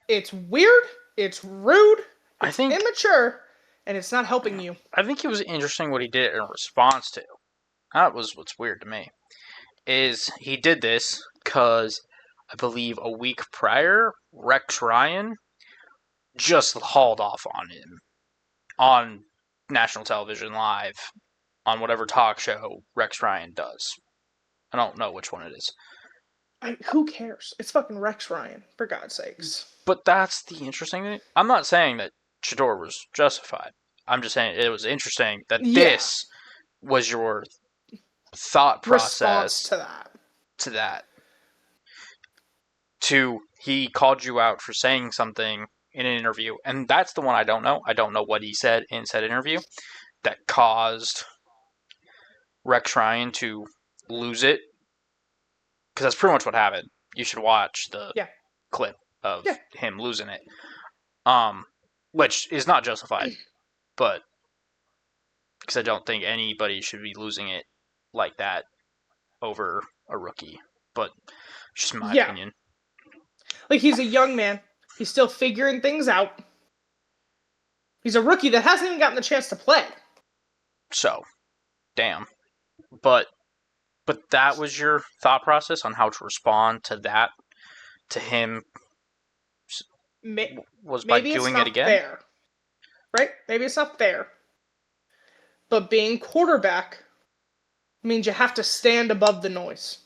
[SPEAKER 1] It's weird. It's rude. It's immature, and it's not helping you.
[SPEAKER 2] I think it was interesting what he did in response to. That was what's weird to me. Is he did this because I believe a week prior, Rex Ryan just hauled off on him on national television live on whatever talk show Rex Ryan does. I don't know which one it is.
[SPEAKER 1] Who cares? It's fucking Rex Ryan, for God's sakes.
[SPEAKER 2] But that's the interesting thing. I'm not saying that Shador was justified. I'm just saying it was interesting that this was your thought process
[SPEAKER 1] to that.
[SPEAKER 2] He called you out for saying something in an interview, and that's the one I don't know. I don't know what he said in said interview that caused Rex Ryan to lose it, because that's pretty much what happened. You should watch the clip of him losing it, which is not justified, but because I don't think anybody should be losing it like that over a rookie, but it's just my opinion.
[SPEAKER 1] Like, he's a young man. He's still figuring things out. He's a rookie that hasn't even gotten the chance to play.
[SPEAKER 2] So, damn. But that was your thought process on how to respond to that, to him, was by doing it again?
[SPEAKER 1] Fair, right? Maybe it's not fair. But being quarterback means you have to stand above the noise.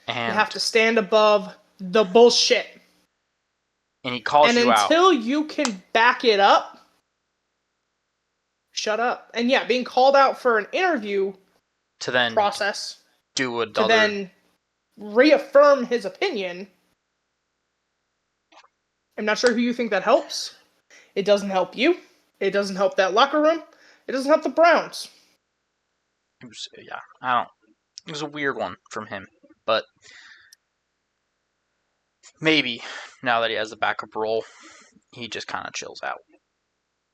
[SPEAKER 1] And you have to stand above the bullshit.
[SPEAKER 2] And he calls you out.
[SPEAKER 1] And until you can back it up, shut up. And being called out for an interview
[SPEAKER 2] to then
[SPEAKER 1] process,
[SPEAKER 2] to
[SPEAKER 1] then reaffirm his opinion. I'm not sure who you think that helps. It doesn't help you. It doesn't help that locker room. It doesn't help the Browns.
[SPEAKER 2] It was a weird one from him, but maybe now that he has the backup role, he just kind of chills out.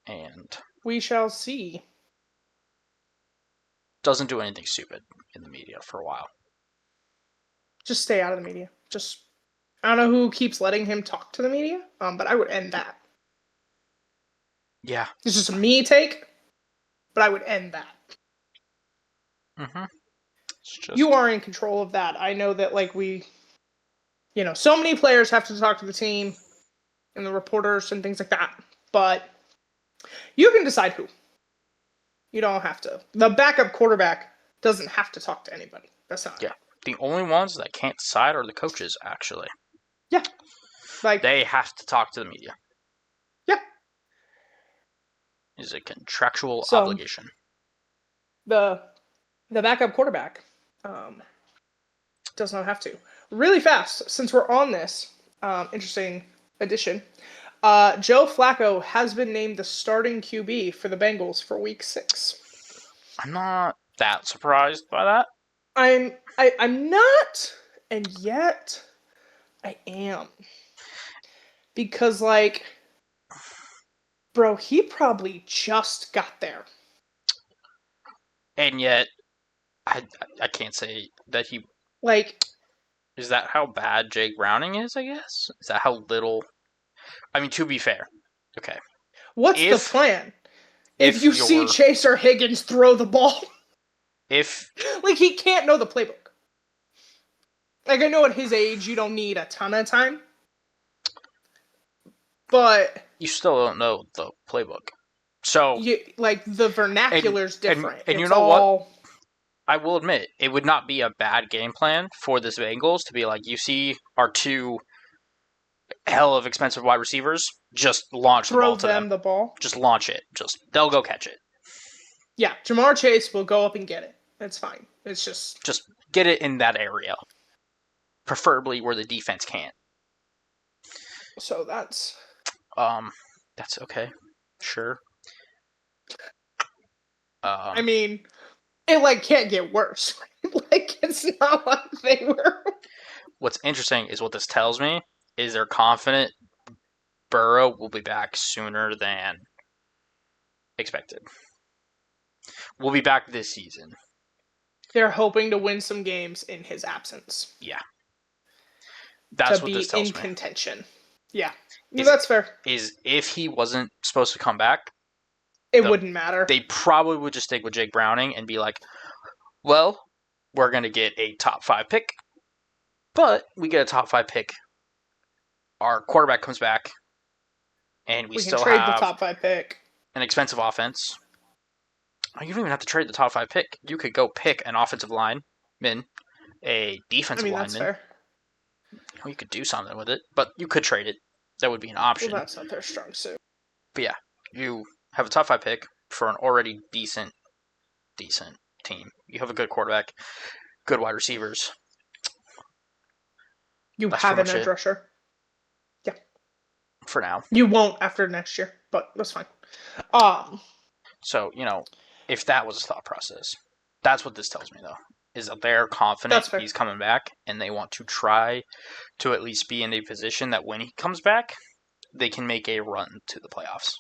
[SPEAKER 2] And
[SPEAKER 1] we shall see.
[SPEAKER 2] Doesn't do anything stupid in the media for a while.
[SPEAKER 1] Just stay out of the media. I don't know who keeps letting him talk to the media, but I would end that.
[SPEAKER 2] Yeah.
[SPEAKER 1] It's just a me take, but I would end that.
[SPEAKER 2] Mm-hmm.
[SPEAKER 1] You are in control of that. I know that, so many players have to talk to the team and the reporters and things like that, but you can decide who. You don't have to. The backup quarterback doesn't have to talk to anybody. That's not.
[SPEAKER 2] Yeah. The only ones that can't decide are the coaches, actually.
[SPEAKER 1] Yeah.
[SPEAKER 2] They have to talk to the media.
[SPEAKER 1] Yeah.
[SPEAKER 2] It's a contractual obligation.
[SPEAKER 1] The the backup quarterback does not have to. Really fast, since we're on this interesting addition, Joe Flacco has been named the starting QB for the Bengals for Week 6.
[SPEAKER 2] I'm not that surprised by that.
[SPEAKER 1] I'm not, and yet I am. Because, like, bro, he probably just got there.
[SPEAKER 2] And yet, I can't say that he...
[SPEAKER 1] Like...
[SPEAKER 2] Is that how bad Jake Browning is, I guess? Is that how little... I mean, to be fair. Okay.
[SPEAKER 1] What's the plan? If you see Chase or Higgins throw the ball... Like, he can't know the playbook. Like, I know at his age you don't need a ton of time. But...
[SPEAKER 2] You still don't know the playbook. So...
[SPEAKER 1] the vernacular's different.
[SPEAKER 2] And you know what? I will admit, it would not be a bad game plan for this Bengals to be like, you see our two hell of expensive wide receivers, just launch the ball to them.
[SPEAKER 1] The ball.
[SPEAKER 2] Just launch it. They'll go catch it.
[SPEAKER 1] Yeah, Jamar Chase will go up and get it. That's fine. It's just
[SPEAKER 2] get it in that area. Preferably where the defense can't.
[SPEAKER 1] So that's
[SPEAKER 2] okay. Sure.
[SPEAKER 1] I mean, it can't get worse. It's not like they were.
[SPEAKER 2] What's interesting is what this tells me is they're confident Burrow will be back sooner than expected. We'll be back this season.
[SPEAKER 1] They're hoping to win some games in his absence.
[SPEAKER 2] Yeah. That's what this tells me.
[SPEAKER 1] To be in contention. Yeah. That's fair.
[SPEAKER 2] Is if he wasn't supposed to come back,
[SPEAKER 1] it wouldn't matter.
[SPEAKER 2] They probably would just stick with Jake Browning and be like, well, we're going to get a top 5 pick, but we get a top 5 pick. Our quarterback comes back, and we still
[SPEAKER 1] trade
[SPEAKER 2] have
[SPEAKER 1] the top 5 pick.
[SPEAKER 2] An expensive offense. You don't even have to trade the top 5 pick. You could go pick an offensive lineman, a defensive lineman.
[SPEAKER 1] That's fair.
[SPEAKER 2] Well, you could do something with it, but you could trade it. That would be an option.
[SPEAKER 1] Well, that's not their strong suit.
[SPEAKER 2] But yeah, you have a top 5 pick for an already decent team. You have a good quarterback, good wide receivers.
[SPEAKER 1] You have an edge rusher. Yeah.
[SPEAKER 2] For now.
[SPEAKER 1] You won't after next year, but that's fine.
[SPEAKER 2] So, if that was a thought process, that's what this tells me, though, is that they're confident he's coming back, and they want to try to at least be in a position that when he comes back, they can make a run to the playoffs.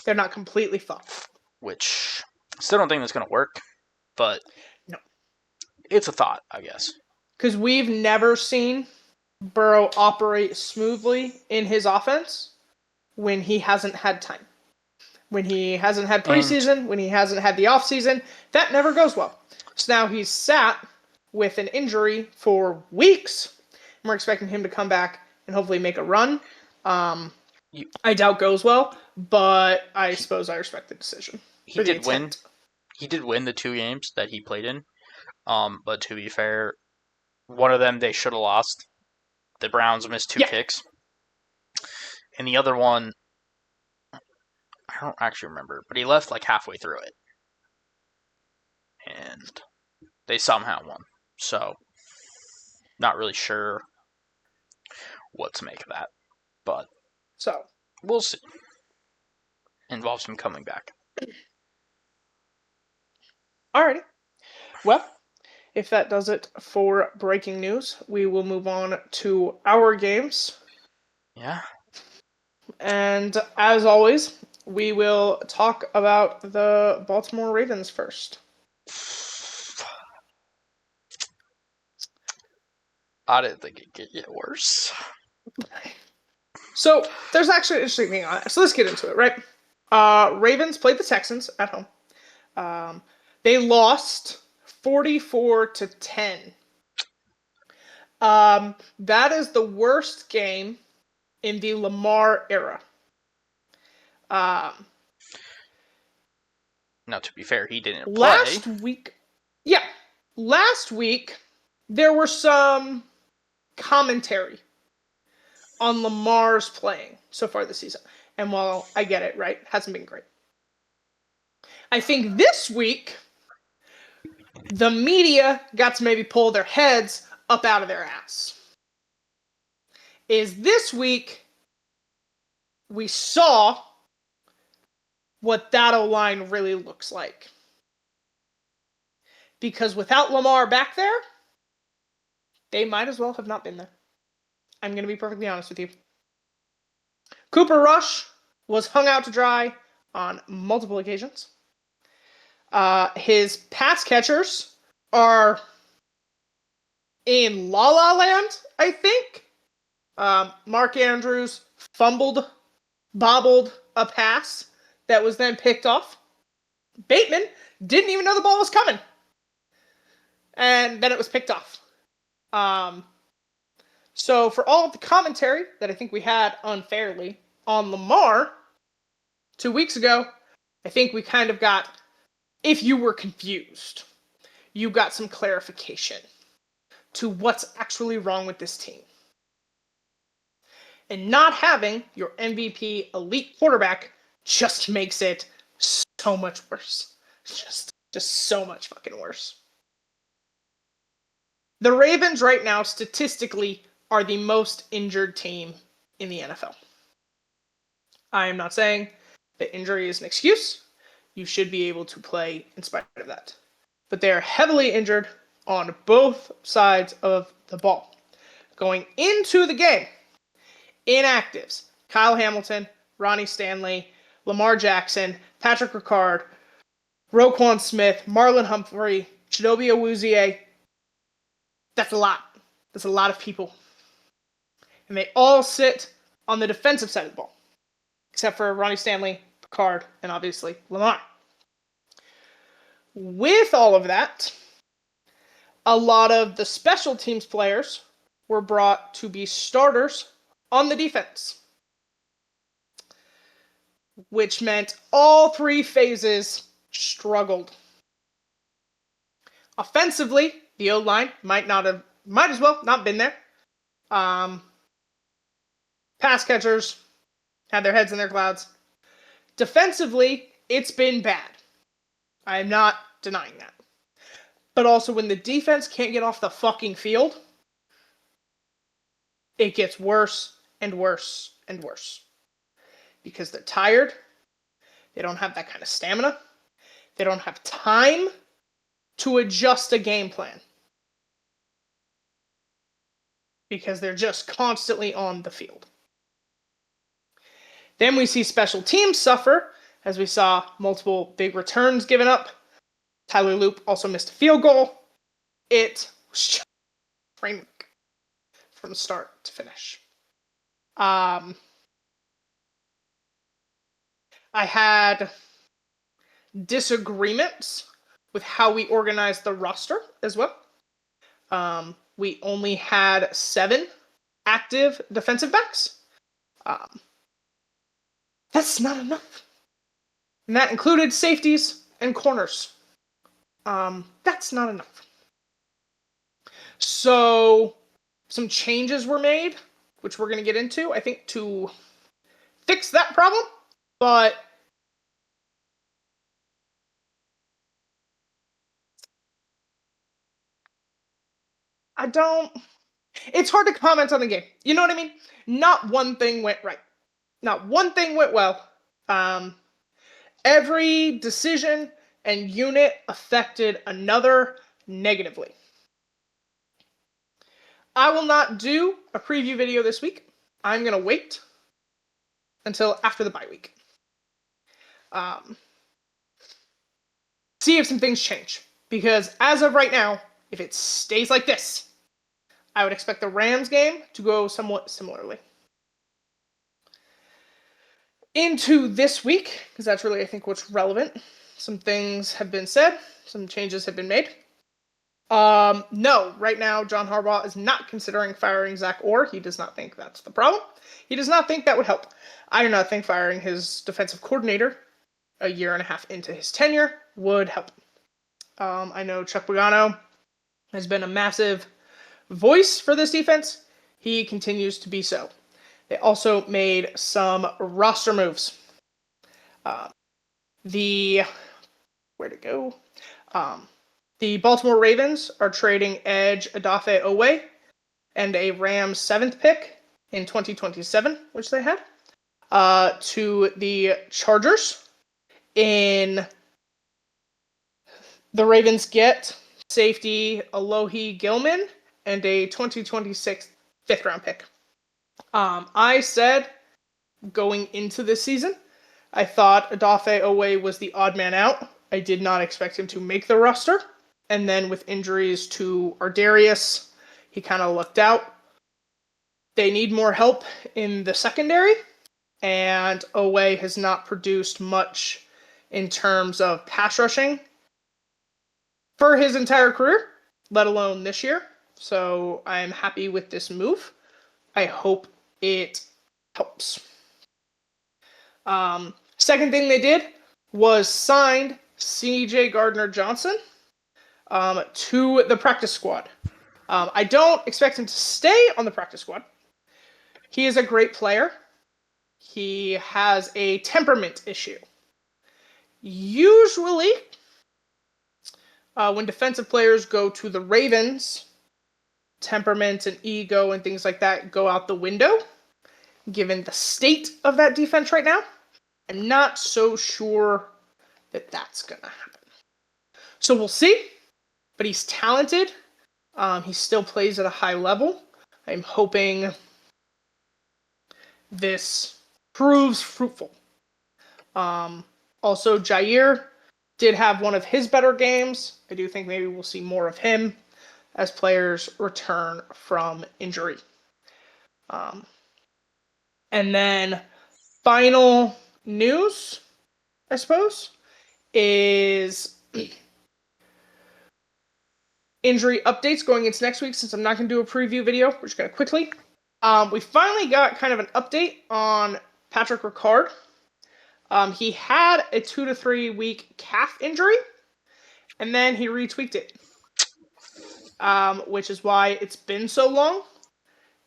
[SPEAKER 1] They're not completely fucked.
[SPEAKER 2] Which, I still don't think that's going to work, but
[SPEAKER 1] no,
[SPEAKER 2] it's a thought, I guess.
[SPEAKER 1] Because we've never seen Burrow operate smoothly in his offense when he hasn't had time. When he hasn't had preseason, when he hasn't had the offseason, that never goes well. So now he's sat with an injury for weeks. And we're expecting him to come back and hopefully make a run. I doubt goes well, but I suppose I respect the decision.
[SPEAKER 2] He did win. He did win the 2 games that he played in. But to be fair, one of them they should have lost. The Browns missed 2 kicks. And the other one, I don't actually remember, but he left halfway through it. And they somehow won. So, not really sure what to make of that. But, we'll see. Involves him coming back.
[SPEAKER 1] Alrighty. Well, if that does it for breaking news, we will move on to our games.
[SPEAKER 2] Yeah.
[SPEAKER 1] And as always, we will talk about the Baltimore Ravens first.
[SPEAKER 2] I didn't think it could get worse.
[SPEAKER 1] So, there's actually an interesting thing on it. So let's get into it, right? Ravens played the Texans at home. They lost 44-10. That is the worst game in the Lamar era.
[SPEAKER 2] Now, to be fair, he didn't play.
[SPEAKER 1] Last week, there were some commentary on Lamar's playing so far this season. And while I get it, right, hasn't been great. I think this week, the media got to maybe pull their heads up out of their ass. Is this week we saw what that O-line really looks like. Because without Lamar back there, they might as well have not been there. I'm going to be perfectly honest with you. Cooper Rush was hung out to dry on multiple occasions. His pass catchers are in La La Land, I think. Mark Andrews bobbled a pass that was then picked off. Bateman didn't even know the ball was coming. And then it was picked off. So for all of the commentary that I think we had unfairly on Lamar 2 weeks ago, I think we kind of got, if you were confused, you got some clarification to what's actually wrong with this team. And not having your MVP elite quarterback just makes it so much worse. Just so much fucking worse. The Ravens right now statistically are the most injured team in the NFL. I am not saying that injury is an excuse. You should be able to play in spite of that. But they are heavily injured on both sides of the ball. Going into the game, inactives: Kyle Hamilton, Ronnie Stanley, Lamar Jackson, Patrick Ricard, Roquan Smith, Marlon Humphrey, Chidobe Awuzie. That's a lot. That's a lot of people. And they all sit on the defensive side of the ball, except for Ronnie Stanley, Picard, and obviously Lamar. With all of that, a lot of the special teams players were brought to be starters on the defense, which meant all three phases struggled. Offensively, the O-line might as well not been there. Pass catchers had their heads in their clouds. Defensively, it's been bad. I am not denying that. But also, when the defense can't get off the fucking field, it gets worse and worse and worse. Because they're tired. They don't have that kind of stamina. They don't have time to adjust a game plan. Because they're just constantly on the field. Then we see special teams suffer, as we saw multiple big returns given up. Tyler Loop also missed a field goal. It was just a train wreck from start to finish. I had disagreements with how we organized the roster as well. We only had 7 active defensive backs. That's not enough. And that included safeties and corners. That's not enough. So some changes were made, which we're going to get into, I think, to fix that problem. But it's hard to comment on the game. You know what I mean? Not one thing went right. Not one thing went well. Every decision and unit affected another negatively. I will not do a preview video this week. I'm going to wait until after the bye week. See if some things change. Because as of right now, if it stays like this, I would expect the Rams game to go somewhat similarly. Into this week, because that's really, I think, what's relevant. Some things have been said. Some changes have been made. No, right now, John Harbaugh is not considering firing Zach Orr. He does not think that's the problem. He does not think that would help. I do not think firing his defensive coordinator a year and a half into his tenure would help. I know Chuck Pagano has been a massive voice for this defense. He continues to be so. They also made some roster moves. Where'd it go? The Baltimore Ravens are trading edge Odafe Oweh and a Rams 7th pick in 2027, which they had, to the Chargers. In the Ravens get safety Alohi Gilman and a 2026 5th-round pick. I said going into this season, I thought Odafe Oweh was the odd man out. I did not expect him to make the roster. And then with injuries to Ardarius, he kind of lucked out. They need more help in the secondary, and Oweh has not produced much in terms of pass rushing for his entire career, let alone this year. So I'm happy with this move. I hope it helps. Second thing they did was signed C.J. Gardner-Johnson to the practice squad. I don't expect him to stay on the practice squad. He is a great player. He has a temperament issue. Usually, when defensive players go to the Ravens, temperament and ego and things like that go out the window. Given the state of that defense right now, I'm not so sure that that's going to happen. So we'll see, but he's talented. He still plays at a high level. I'm hoping this proves fruitful. Also, Jair did have one of his better games. I do think maybe we'll see more of him as players return from injury. And then final news, I suppose, is injury updates going into next week. Since I'm not going to do a preview video, we're just going to quickly. We finally got kind of an update on Patrick Ricard. He had a 2 to 3 week calf injury, and then he retweaked it, which is why it's been so long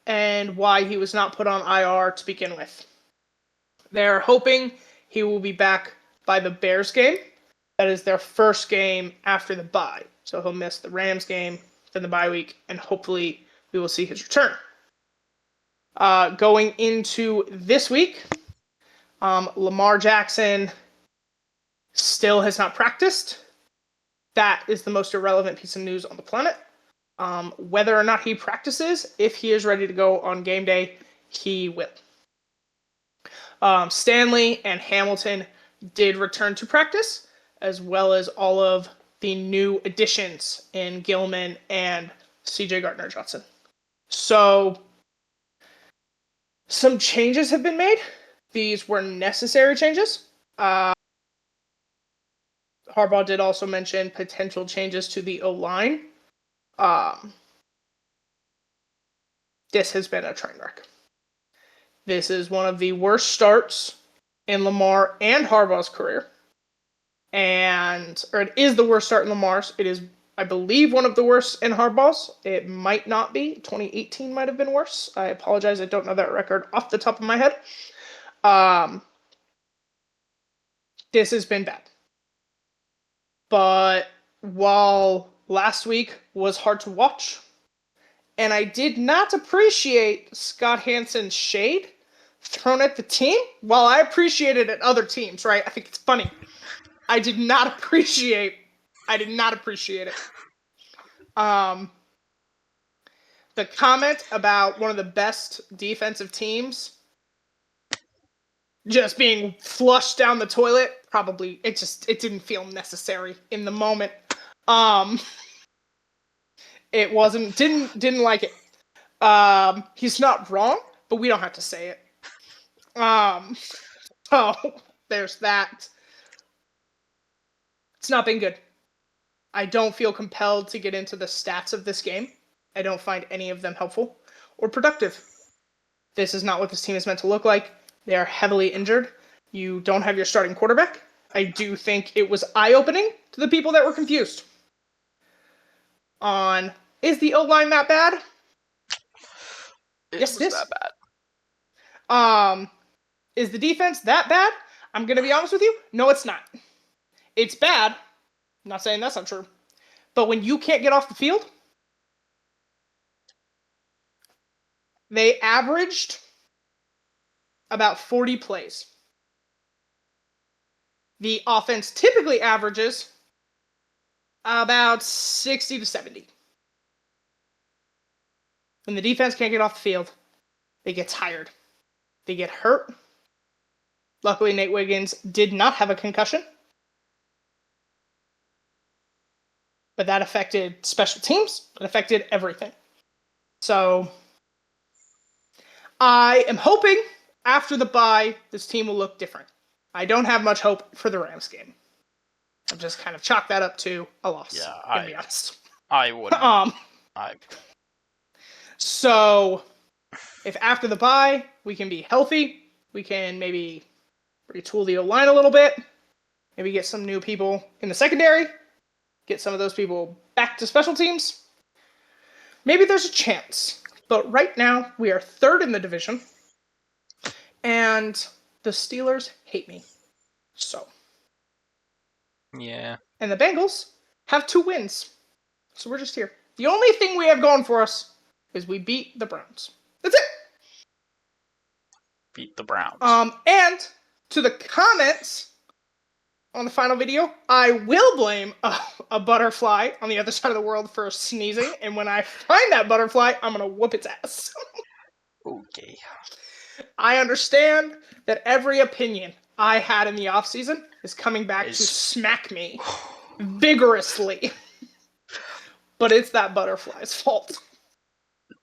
[SPEAKER 1] and why he was not put on IR to begin with. They're hoping he will be back by the Bears game. That is their first game after the bye. So he'll miss the Rams game, then the bye week, and hopefully we will see his return. Going into this week, Lamar Jackson still has not practiced. That is the most irrelevant piece of news on the planet. Whether or not he practices, if he is ready to go on game day, he will. Stanley and Hamilton did return to practice, as well as all of the new additions in Gilman and C.J. Gardner-Johnson. So, some changes have been made. These were necessary changes. Harbaugh did also mention potential changes to the O-line. This has been a train wreck. This is one of the worst starts in Lamar and Harbaugh's career. Or it is the worst start in Lamar's. It is, I believe, one of the worst in Harbaugh's. It might not be. 2018 might have been worse. I apologize. I don't know that record off the top of my head. This has been bad. But while last week was hard to watch, and I did not appreciate Scott Hansen's shade thrown at the team, while I appreciated it at other teams, right? I think it's funny. I did not appreciate it. The comment about one of the best defensive teams just being flushed down the toilet, probably it didn't feel necessary in the moment. It didn't like it. He's not wrong, but we don't have to say it. So there's that. It's not been good. I don't feel compelled to get into the stats of this game. I don't find any of them helpful or productive. This is not what this team is meant to look like. They are heavily injured. You don't have your starting quarterback. I do think it was eye-opening to the people that were confused on, is the O-line that bad?
[SPEAKER 2] Yes, it is. That
[SPEAKER 1] bad. Is the defense that bad? I'm going to be honest with you. No, it's not. It's bad. I'm not saying that's not true. But when you can't get off the field, they averaged about 40 plays. The offense typically averages about 60 to 70. When the defense can't get off the field, they get tired. They get hurt. Luckily, Nate Wiggins did not have a concussion. But that affected special teams. It affected everything. So I am hoping after the bye, this team will look different. I don't have much hope for the Rams game. I've just kind of chalked that up to a loss, to be honest.
[SPEAKER 2] I wouldn't.
[SPEAKER 1] So if after the bye we can be healthy, we can maybe retool the O-line a little bit, maybe get some new people in the secondary, get some of those people back to special teams, maybe there's a chance. But right now, we are third in the division, and the Steelers hate me. So.
[SPEAKER 2] Yeah.
[SPEAKER 1] And the Bengals have 2 wins. So we're just here. The only thing we have going for us is we beat the Browns. That's it.
[SPEAKER 2] Beat the Browns.
[SPEAKER 1] And to the comments on the final video, I will blame a butterfly on the other side of the world for sneezing. And when I find that butterfly, I'm going to whoop its ass.
[SPEAKER 2] Okay.
[SPEAKER 1] I understand that every opinion I had in the offseason is coming back to smack me vigorously. But it's that butterfly's fault.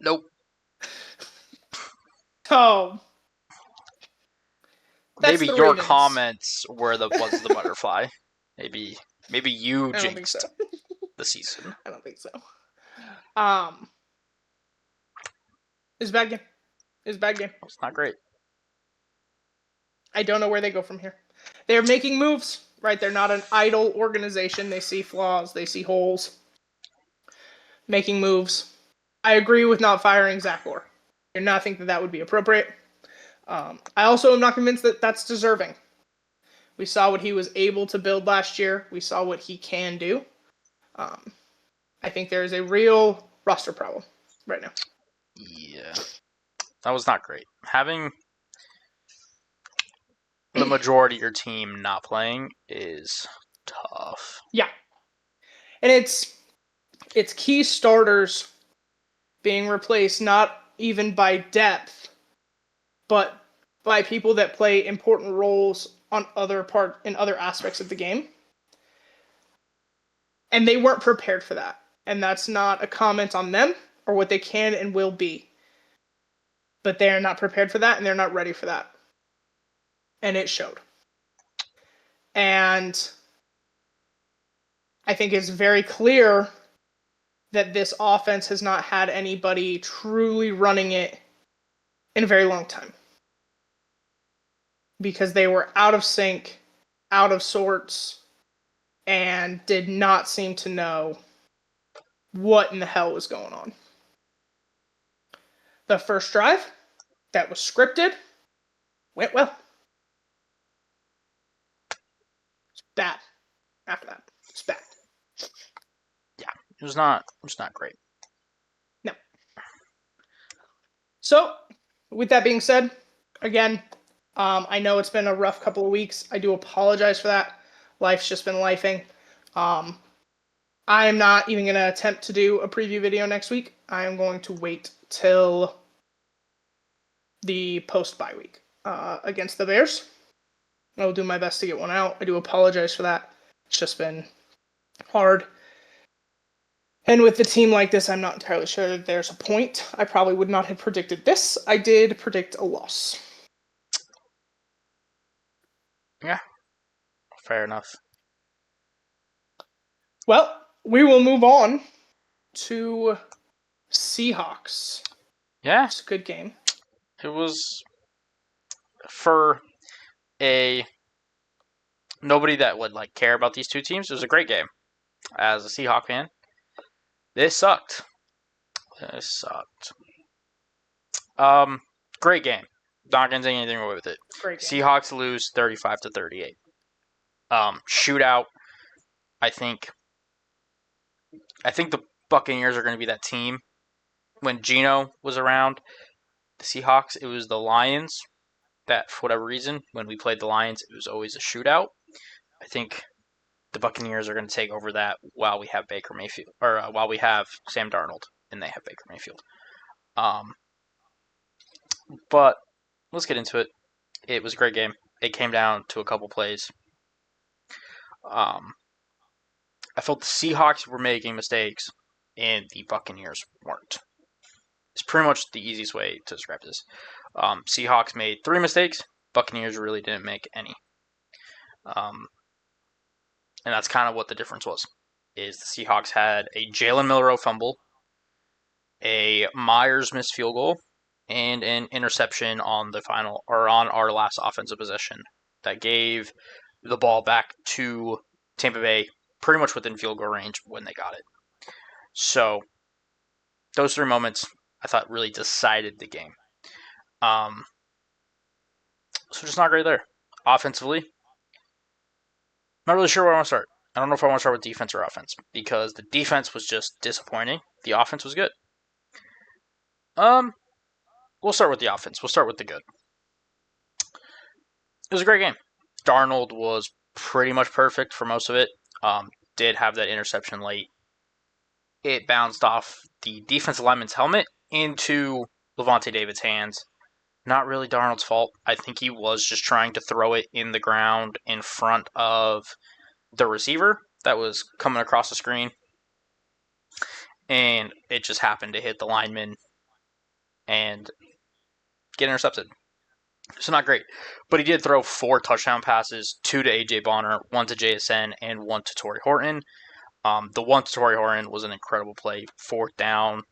[SPEAKER 2] Nope.
[SPEAKER 1] So
[SPEAKER 2] maybe your comments was the butterfly. Maybe you jinxed the season.
[SPEAKER 1] I don't think so. It's a bad game. It's
[SPEAKER 2] not great.
[SPEAKER 1] I don't know where they go from here. They're making moves, right? They're not an idle organization. They see flaws. They see holes. Making moves. I agree with not firing Zach Orr. I do not think that would be appropriate. I also am not convinced that that's deserving. We saw what he was able to build last year. We saw what he can do. I think there is a real roster problem right now.
[SPEAKER 2] Yeah. That was not great. Having the majority of your team not playing is tough.
[SPEAKER 1] Yeah. And it's key starters being replaced not even by depth, but by people that play important roles in other aspects of the game. And they weren't prepared for that. And that's not a comment on them or what they can and will be. But they're not prepared for that, and they're not ready for that. And it showed. And I think it's very clear that this offense has not had anybody truly running it in a very long time. Because they were out of sync, out of sorts, and did not seem to know what in the hell was going on. The first drive that was scripted went well. It's bad. After that, it's bad.
[SPEAKER 2] Yeah, it was not great.
[SPEAKER 1] No. So, with that being said, again, I know it's been a rough couple of weeks. I do apologize for that. Life's just been lifing. I am not even going to attempt to do a preview video next week. I am going to wait till the post-bye week against the Bears. I will do my best to get one out. I do apologize for that. It's just been hard. And with a team like this, I'm not entirely sure that there's a point. I probably would not have predicted this. I did predict a loss.
[SPEAKER 2] Yeah. Fair enough.
[SPEAKER 1] Well, we will move on to Seahawks.
[SPEAKER 2] Yeah.
[SPEAKER 1] It's a good game.
[SPEAKER 2] It was for nobody that would care about these two teams. It was a great game. As a Seahawk fan, this sucked. Great game. Not gonna say anything wrong with it.
[SPEAKER 1] Great game.
[SPEAKER 2] Seahawks lose 35-38. Shootout. I think I think the Buccaneers are going to be that team. When Geno was around, the Seahawks, it was the Lions that, for whatever reason, when we played the Lions, it was always a shootout. I think the Buccaneers are going to take over that while we have Baker Mayfield, or while we have Sam Darnold and they have Baker Mayfield. Um, but let's get into it. It was a great game. It came down to a couple plays. Um, I felt the Seahawks were making mistakes and the Buccaneers weren't. It's pretty much the easiest way to describe this. Seahawks made 3 mistakes. Buccaneers really didn't make any. Um, and that's kind of what the difference was. Is the Seahawks had a Jalen Milroe fumble, a Myers missed field goal, and an interception on the final or on our last offensive possession that gave the ball back to Tampa Bay pretty much within field goal range when they got it. So those 3 moments I thought really decided the game. So just not great there. Offensively, not really sure where I want to start. I don't know if I want to start with defense or offense because the defense was just disappointing. The offense was good. We'll start with the offense. We'll start with the good. It was a great game. Darnold was pretty much perfect for most of it. Did have that interception late. It bounced off the defensive lineman's helmet into Levante David's hands. Not really Darnold's fault. I think he was just trying to throw it in the ground in front of the receiver that was coming across the screen. And it just happened to hit the lineman and get intercepted. So not great. But he did throw 4 touchdown passes, 2 to A.J. Bonner, 1 to JSN, and 1 to Torrey Horton. The 1 to Torrey Horton was an incredible play. 4th down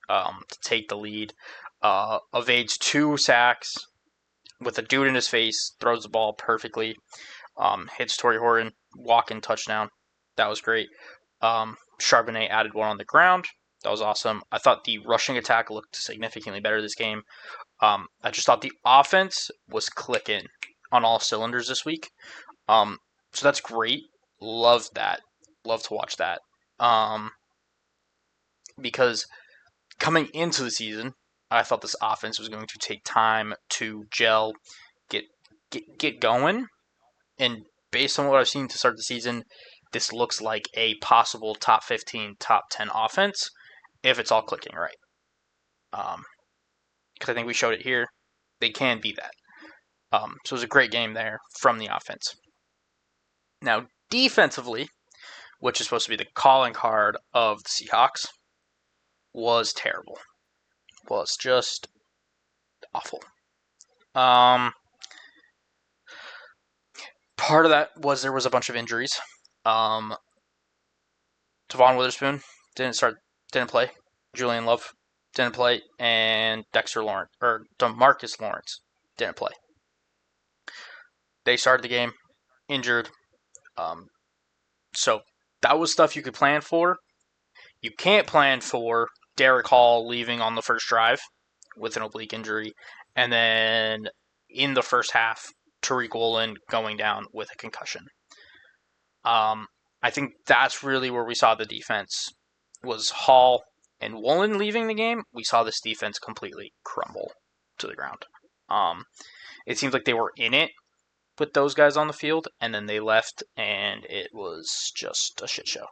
[SPEAKER 2] to take the lead. Evades 2 sacks with a dude in his face, throws the ball perfectly. Hits Torrey Horton, walk-in touchdown. That was great. Charbonnet added 1 on the ground. That was awesome. I thought the rushing attack looked significantly better this game. I just thought the offense was clicking on all cylinders this week. So that's great. Love that. Love to watch that. Because coming into the season, I thought this offense was going to take time to gel, get going. And based on what I've seen to start the season, this looks like a possible top 15, top 10 offense if it's all clicking right. Because I think we showed it here. They can be that. So it was a great game there from the offense. Now, defensively, which is supposed to be the calling card of the Seahawks, was terrible. Was just awful. Part of that was there was a bunch of injuries. Devon Witherspoon didn't play. Julian Love didn't play, and DeMarcus Lawrence didn't play. They started the game injured. So that was stuff you could plan for. You can't plan for Derek Hall leaving on the first drive with an oblique injury, and then in the first half, Tariq Woolen going down with a concussion. I think that's really where we saw the defense was Hall and Woolen leaving the game. We saw this defense completely crumble to the ground. It seems like they were in it with those guys on the field, and then they left, and it was just a shit show.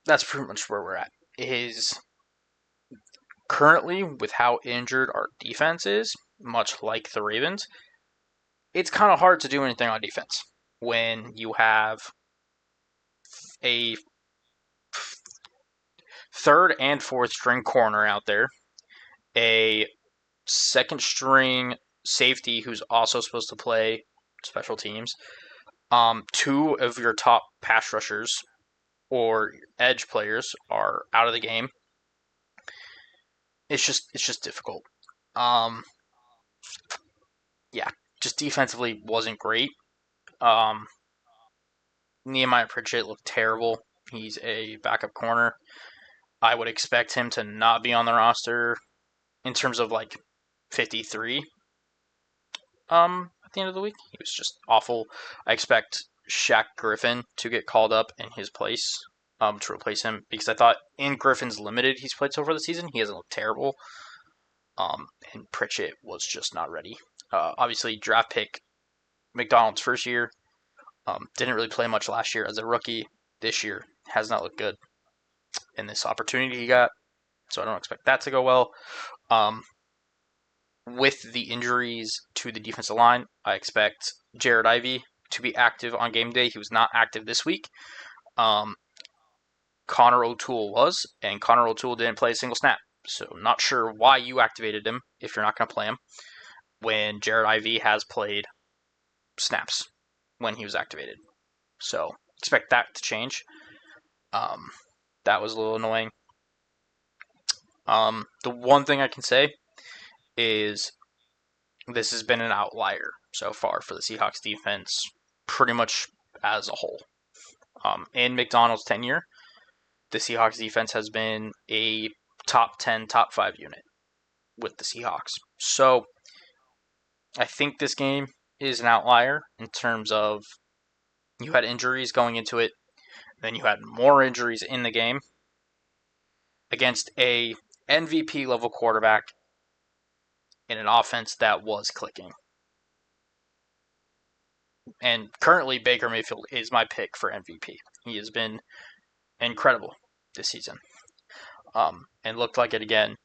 [SPEAKER 2] That's pretty much where we're at. Is currently, with how injured our defense is, much like the Ravens, it's kind of hard to do anything on defense when you have a 3rd and 4th string corner out there, a 2nd string safety who's also supposed to play special teams, 2 of your top pass rushers or edge players are out of the game. It's just difficult. Just defensively wasn't great. Nehemiah Pritchett looked terrible. He's a backup corner. I would expect him to not be on the roster in terms of 53 at the end of the week. He was just awful. I expect Shaq Griffin to get called up in his place to replace him because I thought in Griffin's limited he's played so far this season, he hasn't looked terrible. And Pritchett was just not ready. Obviously, draft pick McDonald's first year. Didn't really play much last year as a rookie. This year has not looked good in this opportunity he got, so I don't expect that to go well. With the injuries to the defensive line, I expect Jared Ivey to be active on game day. He was not active this week. Connor O'Toole was, and Connor O'Toole didn't play a single snap. So not sure why you activated him if you're not going to play him when Jared Ivey has played snaps when he was activated. So expect that to change. That was a little annoying. The one thing I can say is this has been an outlier so far for the Seahawks defense, pretty much as a whole. In McDonald's tenure, the Seahawks defense has been a top 10, top 5 unit with the Seahawks. So I think this game is an outlier in terms of you had injuries going into it, then you had more injuries in the game against a MVP level quarterback in an offense that was clicking. And currently Baker Mayfield is my pick for MVP. He has been incredible this season. And looked like it again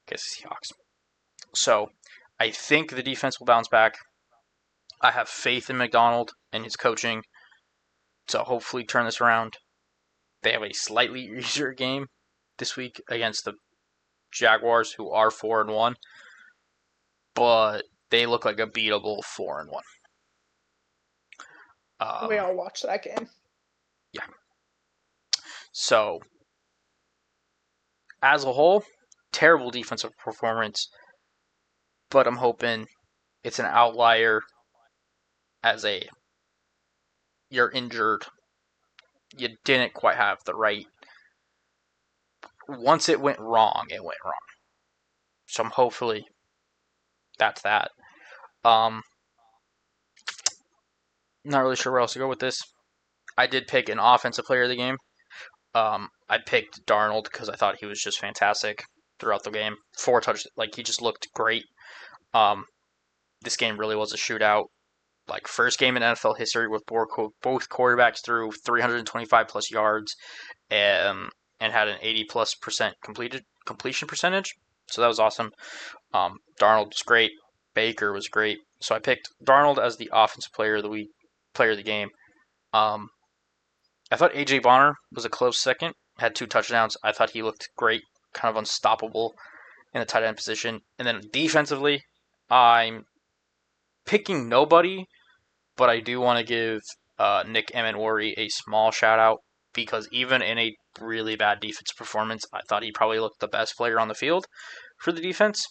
[SPEAKER 2] against the Seahawks. So I think the defense will bounce back. I have faith in McDonald and his coaching to hopefully turn this around. They have a slightly easier game this week against the Jaguars, who are 4-1, but they look like a beatable 4-1.
[SPEAKER 1] We all watched that game.
[SPEAKER 2] Yeah. So, as a whole, terrible defensive performance, but I'm hoping it's an outlier as you're injured. You didn't quite have the right. Once it went wrong, it went wrong. So hopefully that's that. Not really sure where else to go with this. I did pick an offensive player of the game. I picked Darnold because I thought he was just fantastic throughout the game. 4 touchdowns, he just looked great. This game really was a shootout. First game in NFL history with both quarterbacks threw 325 plus yards and had an 80+% completion percentage. So that was awesome. Darnold was great. Baker was great. So I picked Darnold as the offensive player of the game. I thought A.J. Bonner was a close second. Had 2 touchdowns. I thought he looked great, kind of unstoppable in the tight end position. And then defensively, I'm picking nobody, but I do want to give Nick Amenwori a small shout out because even in a really bad defense performance, I thought he probably looked the best player on the field for the defense,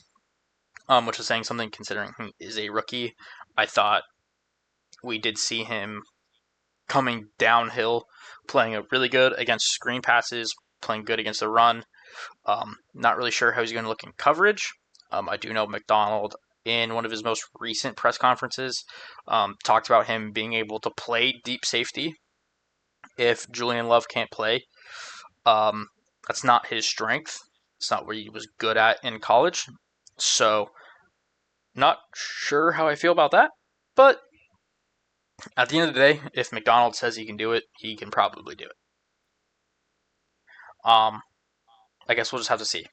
[SPEAKER 2] which is saying something considering he is a rookie. I thought we did see him coming downhill, playing really good against screen passes, playing good against the run. Not really sure how he's going to look in coverage. I do know McDonald, in one of his most recent press conferences, talked about him being able to play deep safety if Julian Love can't play. That's not his strength. It's not where he was good at in college. So, not sure how I feel about that. But at the end of the day, if McDonald says he can do it, he can probably do it. I guess we'll just have to see.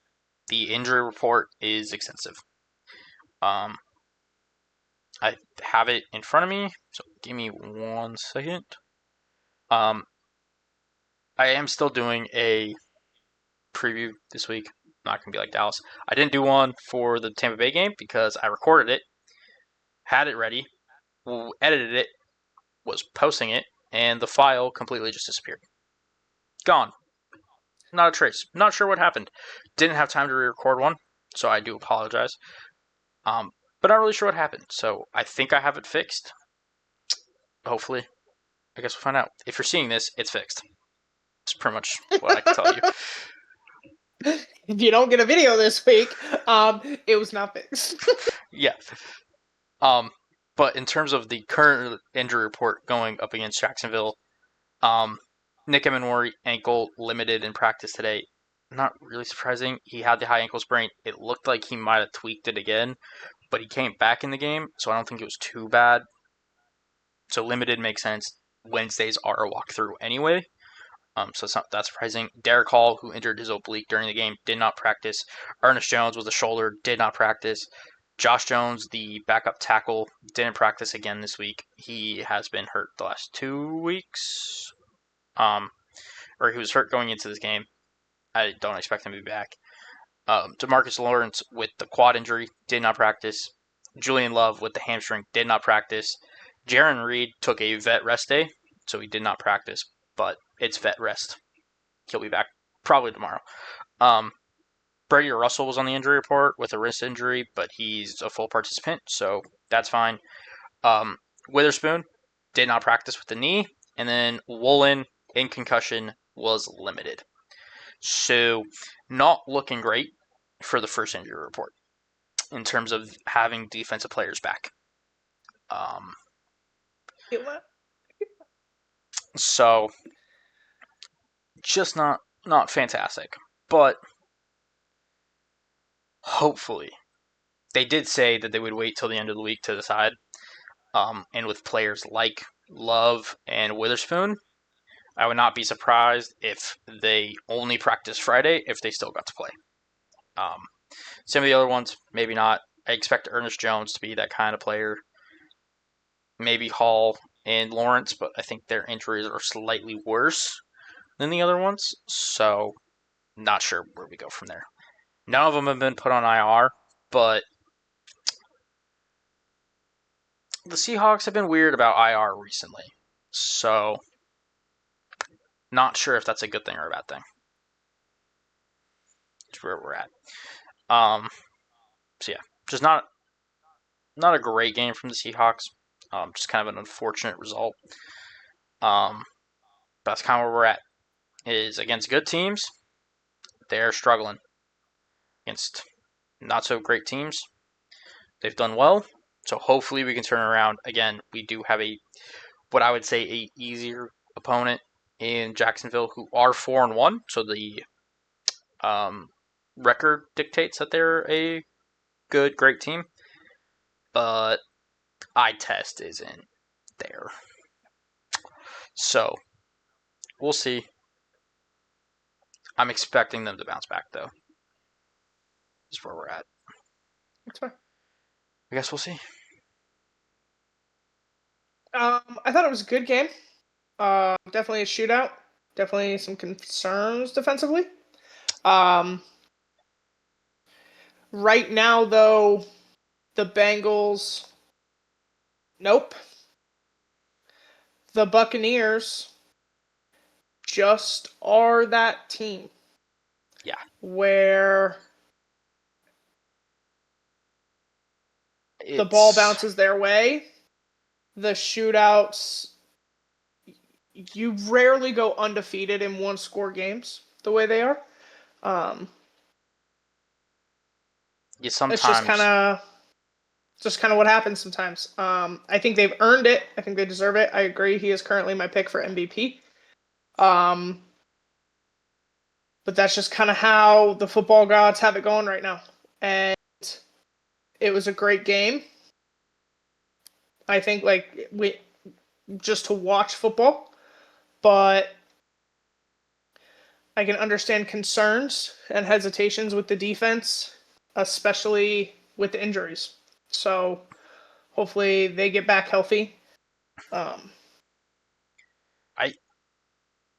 [SPEAKER 2] The injury report is extensive. I have it in front of me, so give me 1 second. I am still doing a preview this week. I'm not going to be like Dallas. I didn't do one for the Tampa Bay game because I recorded it, had it ready, edited it, was posting it, and the file completely just disappeared. Gone. Not a trace. Not sure what happened. Didn't have time to re-record one, so I do apologize. But not really sure what happened. So I think I have it fixed. Hopefully. I guess we'll find out. If you're seeing this, it's fixed. That's pretty much what I can tell you.
[SPEAKER 1] If you don't get a video this week, it was not fixed.
[SPEAKER 2] Yeah. But in terms of the current injury report going up against Jacksonville, Nick Emenwari, ankle limited in practice today. Not really surprising. He had the high ankle sprain. It looked like he might have tweaked it again, but he came back in the game, so I don't think it was too bad. So limited makes sense. Wednesdays are a walkthrough anyway, so it's not that surprising. Derek Hall, who injured his oblique during the game, did not practice. Ernest Jones with a shoulder did not practice. Josh Jones, the backup tackle, didn't practice again this week. He has been hurt the last 2 weeks, or he was hurt going into this game. I don't expect him to be back. DeMarcus Lawrence with the quad injury did not practice. Julian Love with the hamstring did not practice. Jaron Reed took a vet rest day, so he did not practice, but it's vet rest. He'll be back probably tomorrow. Brady Russell was on the injury report with a wrist injury, but he's a full participant, so that's fine. Witherspoon did not practice with the knee, and then Woolen in concussion was limited. So not looking great for the first injury report in terms of having defensive players back. So just not fantastic, but hopefully they did say that they would wait till the end of the week to decide. And with players like Love and Witherspoon, I would not be surprised if they only practice Friday if they still got to play. Some of the other ones, maybe not. I expect Ernest Jones to be that kind of player. Maybe Hall and Lawrence, but I think their injuries are slightly worse than the other ones, so not sure where we go from there. None of them have been put on IR, but the Seahawks have been weird about IR recently, so not sure if that's a good thing or a bad thing. That's where we're at. So yeah, just not a great game from the Seahawks. Just kind of an unfortunate result. That's kind of where we're at. Is against good teams, they're struggling. Against not so great teams, they've done well. So hopefully we can turn around. Again, we do have what I would say a easier opponent in Jacksonville, who are 4-1. So the record dictates that they're a great team. But eye test isn't there. So we'll see. I'm expecting them to bounce back, though. That's where we're at.
[SPEAKER 1] That's fine.
[SPEAKER 2] I guess we'll see.
[SPEAKER 1] I thought it was a good game. Definitely a shootout. Definitely some concerns defensively. Right now, though, the Bengals. Nope. The Buccaneers just are that team.
[SPEAKER 2] Yeah.
[SPEAKER 1] Where the ball bounces their way. The shootouts, you rarely go undefeated in one-score games the way they are.
[SPEAKER 2] Sometimes
[SPEAKER 1] it's just kind of what happens sometimes. I think they've earned it. I think they deserve it. I agree. He is currently my pick for MVP. But that's just kind of how the football gods have it going right now. And it was a great game. I think just to watch football, but I can understand concerns and hesitations with the defense, especially with the injuries. So hopefully they get back healthy. But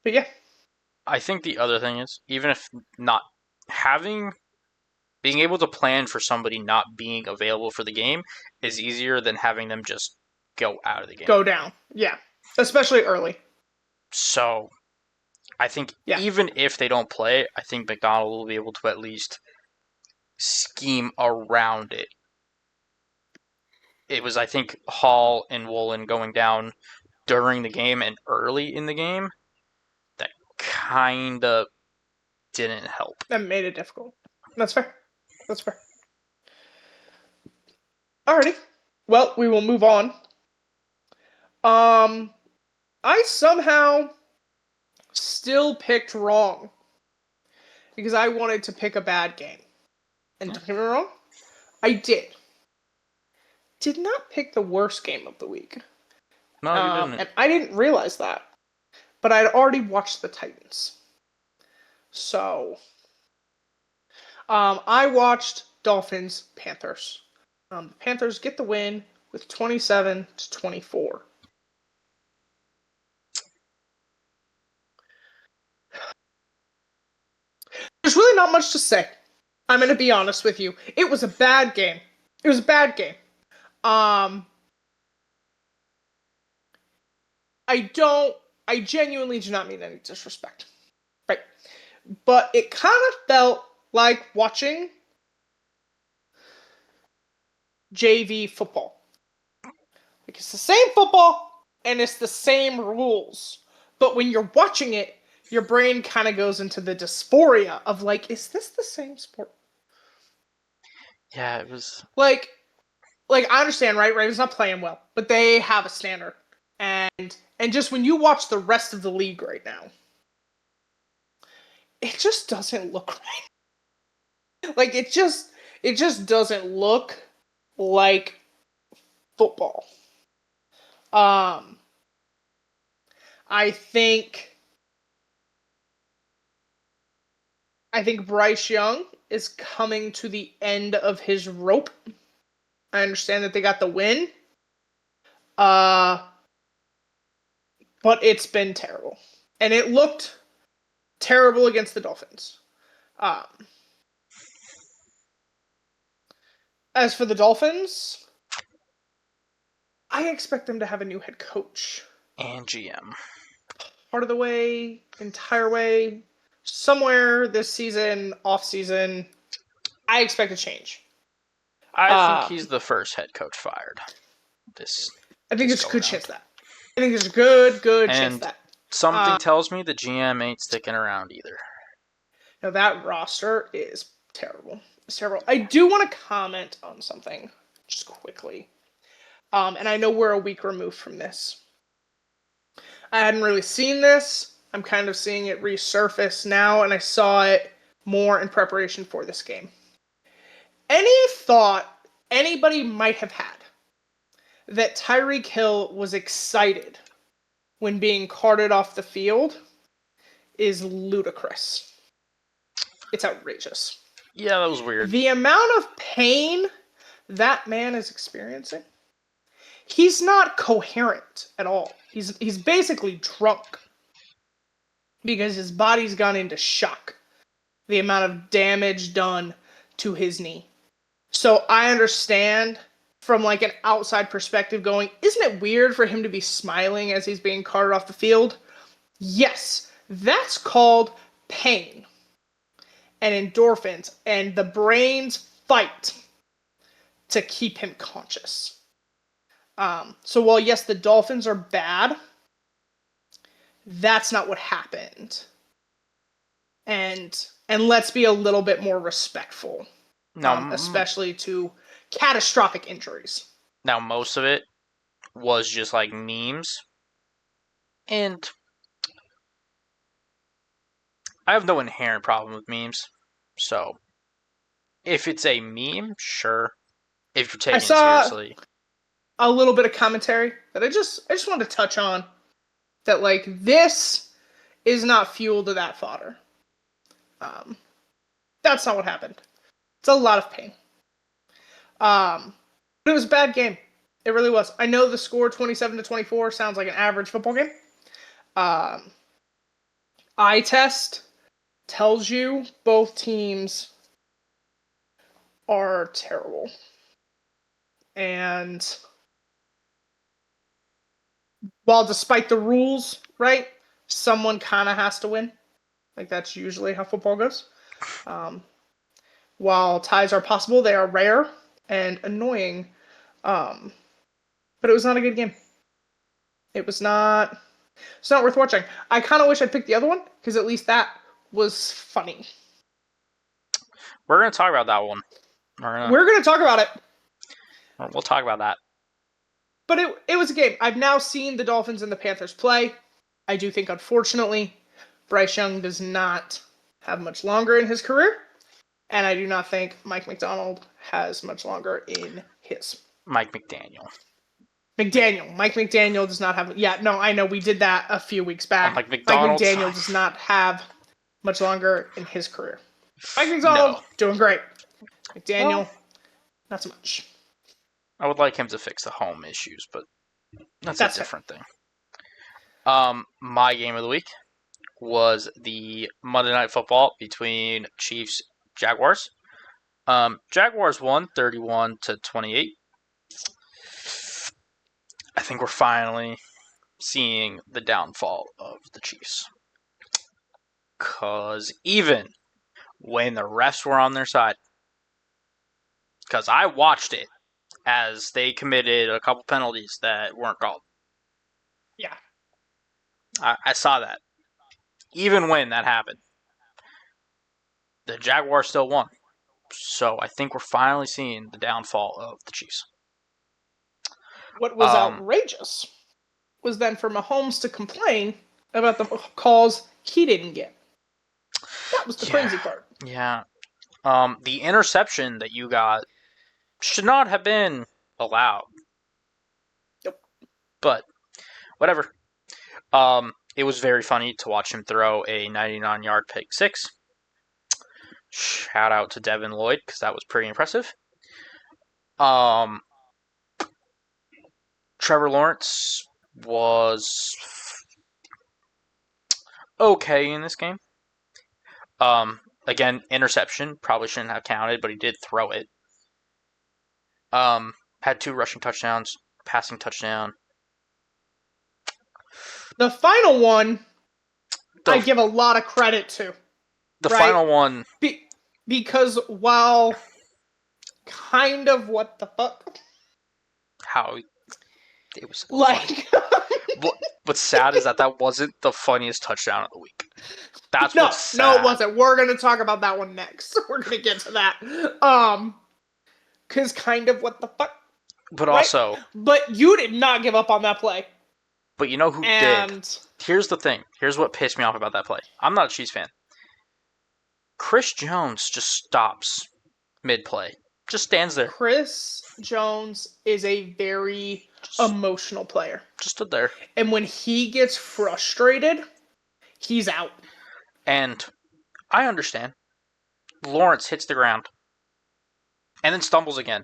[SPEAKER 1] yeah.
[SPEAKER 2] I think the other thing is, even if not being able to plan for somebody not being available for the game is easier than having them just go out of the game.
[SPEAKER 1] Go down. Yeah. Especially early.
[SPEAKER 2] So I think even if they don't play, I think McDonald will be able to at least scheme around it. It was, I think, Hall and Woolen going down during the game and early in the game that kind of didn't help.
[SPEAKER 1] That made it difficult. That's fair. Alrighty. Well, we will move on. I somehow still picked wrong because I wanted to pick a bad game. And don't get me wrong, I did. Did not pick the worst game of the week.
[SPEAKER 2] No, you didn't.
[SPEAKER 1] And I didn't realize that. But I'd already watched the Titans. So, I watched Dolphins Panthers. The Panthers get the win with 27-24. There's really not much to say. I'm going to be honest with you. It was a bad game. It was a bad game. I genuinely do not mean any disrespect. Right. But it kind of felt like watching JV football. Like, it's the same football and it's the same rules. But when you're watching it, your brain kind of goes into the dysphoria of like, is this the same sport?
[SPEAKER 2] Yeah, it was.
[SPEAKER 1] Like I understand, right? Ravens not playing well, but they have a standard. And just when you watch the rest of the league right now, it just doesn't look right. Like it just doesn't look like football. I think Bryce Young is coming to the end of his rope. I understand that they got the win. But it's been terrible. And it looked terrible against the Dolphins. As for the Dolphins, I expect them to have a new head coach.
[SPEAKER 2] And GM.
[SPEAKER 1] Part of the way, entire way, somewhere this season, off season, I expect a change.
[SPEAKER 2] I think he's the first head coach fired.
[SPEAKER 1] I think there's a good chance that. I think there's a good chance that.
[SPEAKER 2] Something tells me the GM ain't sticking around either.
[SPEAKER 1] Now that roster is terrible. It's terrible. I do want to comment on something just quickly. And I know we're a week removed from this. I hadn't really seen this. I'm kind of seeing it resurface now, and I saw it more in preparation for this game. Any thought anybody might have had that Tyreek Hill was excited when being carted off the field is ludicrous. It's outrageous.
[SPEAKER 2] Yeah, that was weird.
[SPEAKER 1] The amount of pain that man is experiencing, he's not coherent at all. He's basically drunk because his body's gone into shock. The amount of damage done to his knee. So I understand from like an outside perspective going, isn't it weird for him to be smiling as he's being carted off the field? Yes, that's called pain and endorphins, and the brain's fight to keep him conscious. So while yes, the Dolphins are bad, that's not what happened. And let's be a little bit more respectful, especially to catastrophic injuries.
[SPEAKER 2] Now, most of it was just like memes, and I have no inherent problem with memes. So, if it's a meme, sure. If you're taking it seriously,
[SPEAKER 1] a little bit of commentary that I just wanted to touch on. That like this is not fuel to that fodder. That's not what happened. It's a lot of pain. But it was a bad game. It really was. I know the score 27-24 sounds like an average football game. Eye test tells you both teams are terrible. And while despite the rules, right, someone kind of has to win. Like that's usually how football goes. While ties are possible, they are rare and annoying. But it was not a good game. It's not worth watching. I kind of wish I'd picked the other one, because at least that was funny.
[SPEAKER 2] We're going to talk about that one.
[SPEAKER 1] We're going to talk about it.
[SPEAKER 2] We'll talk about that
[SPEAKER 1] But it was a game. I've now seen the Dolphins and the Panthers play. I do think, unfortunately, Bryce Young does not have much longer in his career. And I do not think Mike McDonald has much longer in his.
[SPEAKER 2] Mike McDaniel.
[SPEAKER 1] Mike McDaniel does not have. Yeah, no, I know. We did that a few weeks back.
[SPEAKER 2] Mike
[SPEAKER 1] Mike
[SPEAKER 2] McDonald's
[SPEAKER 1] McDaniel does not have much longer in his career. Mike McDonald, doing great. McDaniel, not so much.
[SPEAKER 2] I would like him to fix the home issues, but that's a different thing. My game of the week was the Monday Night Football between Chiefs Jaguars. Jaguars won 31-28. I think we're finally seeing the downfall of the Chiefs. Because even when the refs were on their side, because I watched it as they committed a couple penalties that weren't called.
[SPEAKER 1] Yeah.
[SPEAKER 2] I saw that. Even when that happened, the Jaguars still won. So I think we're finally seeing the downfall of the Chiefs.
[SPEAKER 1] What was outrageous was then for Mahomes to complain about the calls he didn't get. That was the crazy part.
[SPEAKER 2] Yeah. The interception that you got should not have been allowed.
[SPEAKER 1] Yep.
[SPEAKER 2] But whatever. It was very funny to watch him throw a 99-yard pick six. Shout out to Devin Lloyd, because that was pretty impressive. Trevor Lawrence was okay in this game. Again, interception. Probably shouldn't have counted, but he did throw it. Had 2 rushing touchdowns, passing touchdown.
[SPEAKER 1] The final one, I give a lot of credit to.
[SPEAKER 2] The final one.
[SPEAKER 1] Because while kind of what the fuck?
[SPEAKER 2] How it was
[SPEAKER 1] like.
[SPEAKER 2] What's sad is that wasn't the funniest touchdown of the week. That's what's sad.
[SPEAKER 1] No, it wasn't. We're gonna talk about that one next. We're gonna get to that. Cause kind of what the fuck.
[SPEAKER 2] But also.
[SPEAKER 1] But you did not give up on that play.
[SPEAKER 2] But you know who did? Here's the thing. Here's what pissed me off about that play. I'm not a Chiefs fan. Chris Jones just stops mid-play. Just stands there.
[SPEAKER 1] Chris Jones is a very emotional player.
[SPEAKER 2] Just stood there.
[SPEAKER 1] And when he gets frustrated, he's out.
[SPEAKER 2] And I understand. Lawrence hits the ground. And then stumbles again.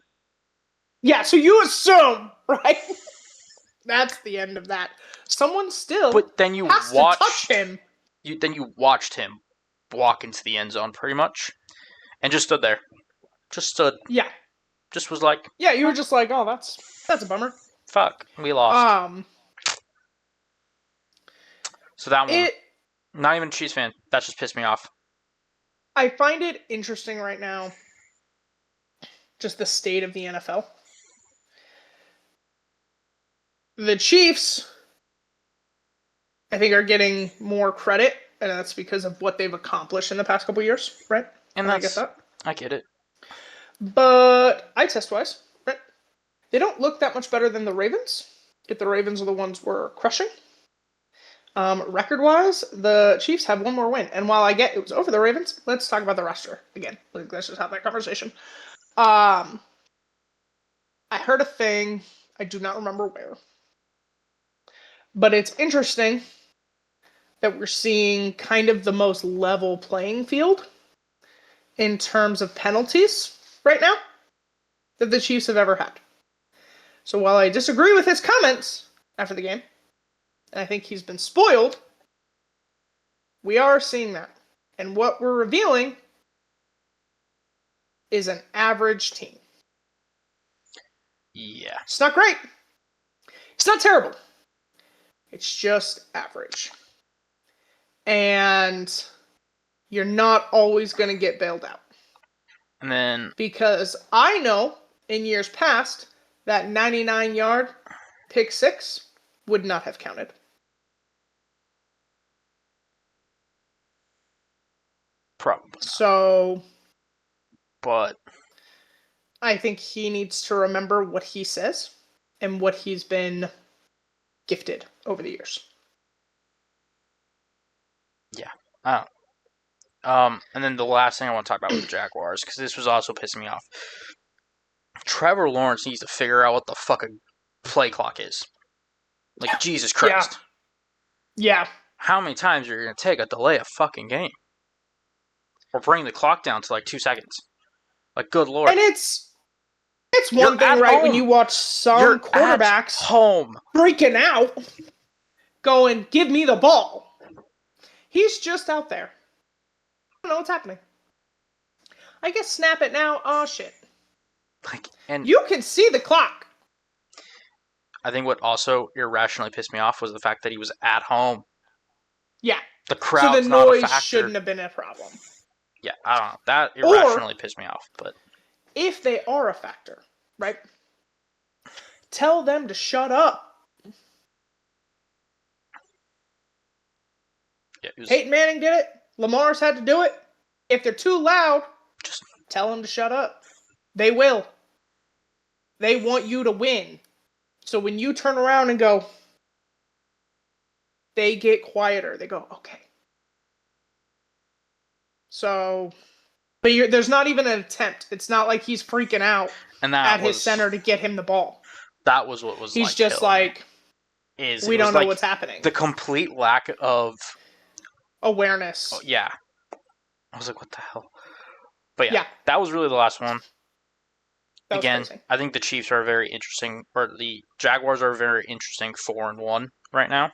[SPEAKER 1] Yeah, so you assume, right? That's the end of that. Someone still
[SPEAKER 2] but then you
[SPEAKER 1] has
[SPEAKER 2] watched,
[SPEAKER 1] to touch him.
[SPEAKER 2] You watched him walk into the end zone pretty much. And just stood there. Just stood.
[SPEAKER 1] Yeah.
[SPEAKER 2] Just was like.
[SPEAKER 1] Yeah, you were just like, oh, that's a bummer.
[SPEAKER 2] Fuck. We lost. So that one. Not even a Chiefs fan. That just pissed me off.
[SPEAKER 1] I find it interesting right now. Just the state of the NFL. The Chiefs, I think, are getting more credit, and that's because of what they've accomplished in the past couple years, right?
[SPEAKER 2] And I get that. I get it.
[SPEAKER 1] But eye test-wise, right? They don't look that much better than the Ravens. Yet the Ravens are the ones we're crushing. Record-wise, the Chiefs have one more win. And while I get it was over the Ravens, let's talk about the roster again. Let's just have that conversation. I heard a thing. I do not remember where. But it's interesting that we're seeing kind of the most level playing field in terms of penalties right now that the Chiefs have ever had. So while I disagree with his comments after the game, and I think he's been spoiled, we are seeing that. And what we're revealing is an average team.
[SPEAKER 2] Yeah.
[SPEAKER 1] It's not great. It's not terrible. It's just average. And you're not always going to get bailed out.
[SPEAKER 2] And then...
[SPEAKER 1] Because I know in years past that 99-yard pick six would not have counted.
[SPEAKER 2] Probably.
[SPEAKER 1] So...
[SPEAKER 2] But...
[SPEAKER 1] I think he needs to remember what he says and what he's been gifted over the years.
[SPEAKER 2] Yeah. And then the last thing I want to talk about with the Jaguars, because this was also pissing me off. Trevor Lawrence needs to figure out what the fuck a play clock is. Like, Jesus Christ.
[SPEAKER 1] Yeah.
[SPEAKER 2] How many times are you going to take a delay a fucking game? Or bring the clock down to like 2 seconds? Like, good lord.
[SPEAKER 1] And it's one thing, right,
[SPEAKER 2] home.
[SPEAKER 1] when you watch some
[SPEAKER 2] You're
[SPEAKER 1] quarterbacks
[SPEAKER 2] at home
[SPEAKER 1] freaking out, going, give me the ball. He's just out there. I don't know what's happening. I guess snap it now. Oh, shit.
[SPEAKER 2] Like, and
[SPEAKER 1] you can see the clock.
[SPEAKER 2] I think what also irrationally pissed me off was the fact that he was at home.
[SPEAKER 1] Yeah.
[SPEAKER 2] The crowd's
[SPEAKER 1] so the
[SPEAKER 2] not a
[SPEAKER 1] noise
[SPEAKER 2] factor.
[SPEAKER 1] shouldn't have been a problem.
[SPEAKER 2] Yeah, I don't know. That irrationally pissed me off. But
[SPEAKER 1] if they are a factor, right? Tell them to shut up.
[SPEAKER 2] yeah,
[SPEAKER 1] Peyton Manning did it. Lamar's had to do it. If they're too loud, just tell them to shut up. They will. They want you to win. So when you turn around and go, they get quieter. They go, okay. So, but there's not even an attempt. It's not like he's freaking out at his center to get him the ball.
[SPEAKER 2] That was what was.
[SPEAKER 1] He's just like, we don't know what's happening.
[SPEAKER 2] The complete lack of
[SPEAKER 1] awareness.
[SPEAKER 2] Oh, yeah. I was like, what the hell? But yeah, that was really the last one. Again, crazy. I think the Chiefs are very interesting, or the Jaguars are very interesting 4-1 right now.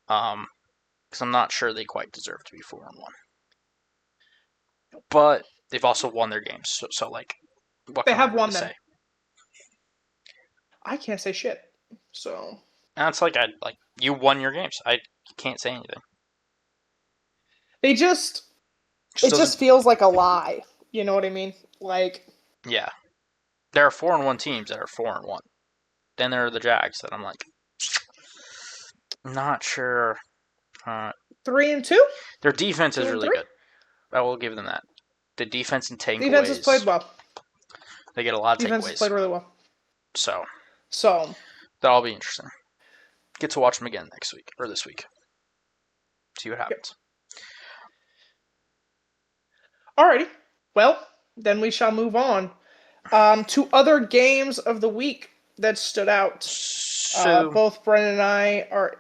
[SPEAKER 2] Because I'm not sure they quite deserve to be 4-1. But they've also won their games, so like, what
[SPEAKER 1] they
[SPEAKER 2] can
[SPEAKER 1] have
[SPEAKER 2] I really
[SPEAKER 1] won them.
[SPEAKER 2] say?
[SPEAKER 1] I can't say shit. So
[SPEAKER 2] and it's like you won your games. I can't say anything.
[SPEAKER 1] It just feels like a lie. You know what I mean? Like,
[SPEAKER 2] yeah, there are 4-1 teams that are 4-1. Then there are the Jags that I'm like, not sure.
[SPEAKER 1] 3-2.
[SPEAKER 2] Their defense is really good. I will give them that. The defense and takeaways.
[SPEAKER 1] Defense has played well.
[SPEAKER 2] They get a lot of
[SPEAKER 1] defense
[SPEAKER 2] takeaways.
[SPEAKER 1] Has played really well.
[SPEAKER 2] So that'll be interesting. Get to watch them again next week or this week. See what happens.
[SPEAKER 1] Alrighty. Well, then we shall move on to other games of the week that stood out. So, both Brennan and I are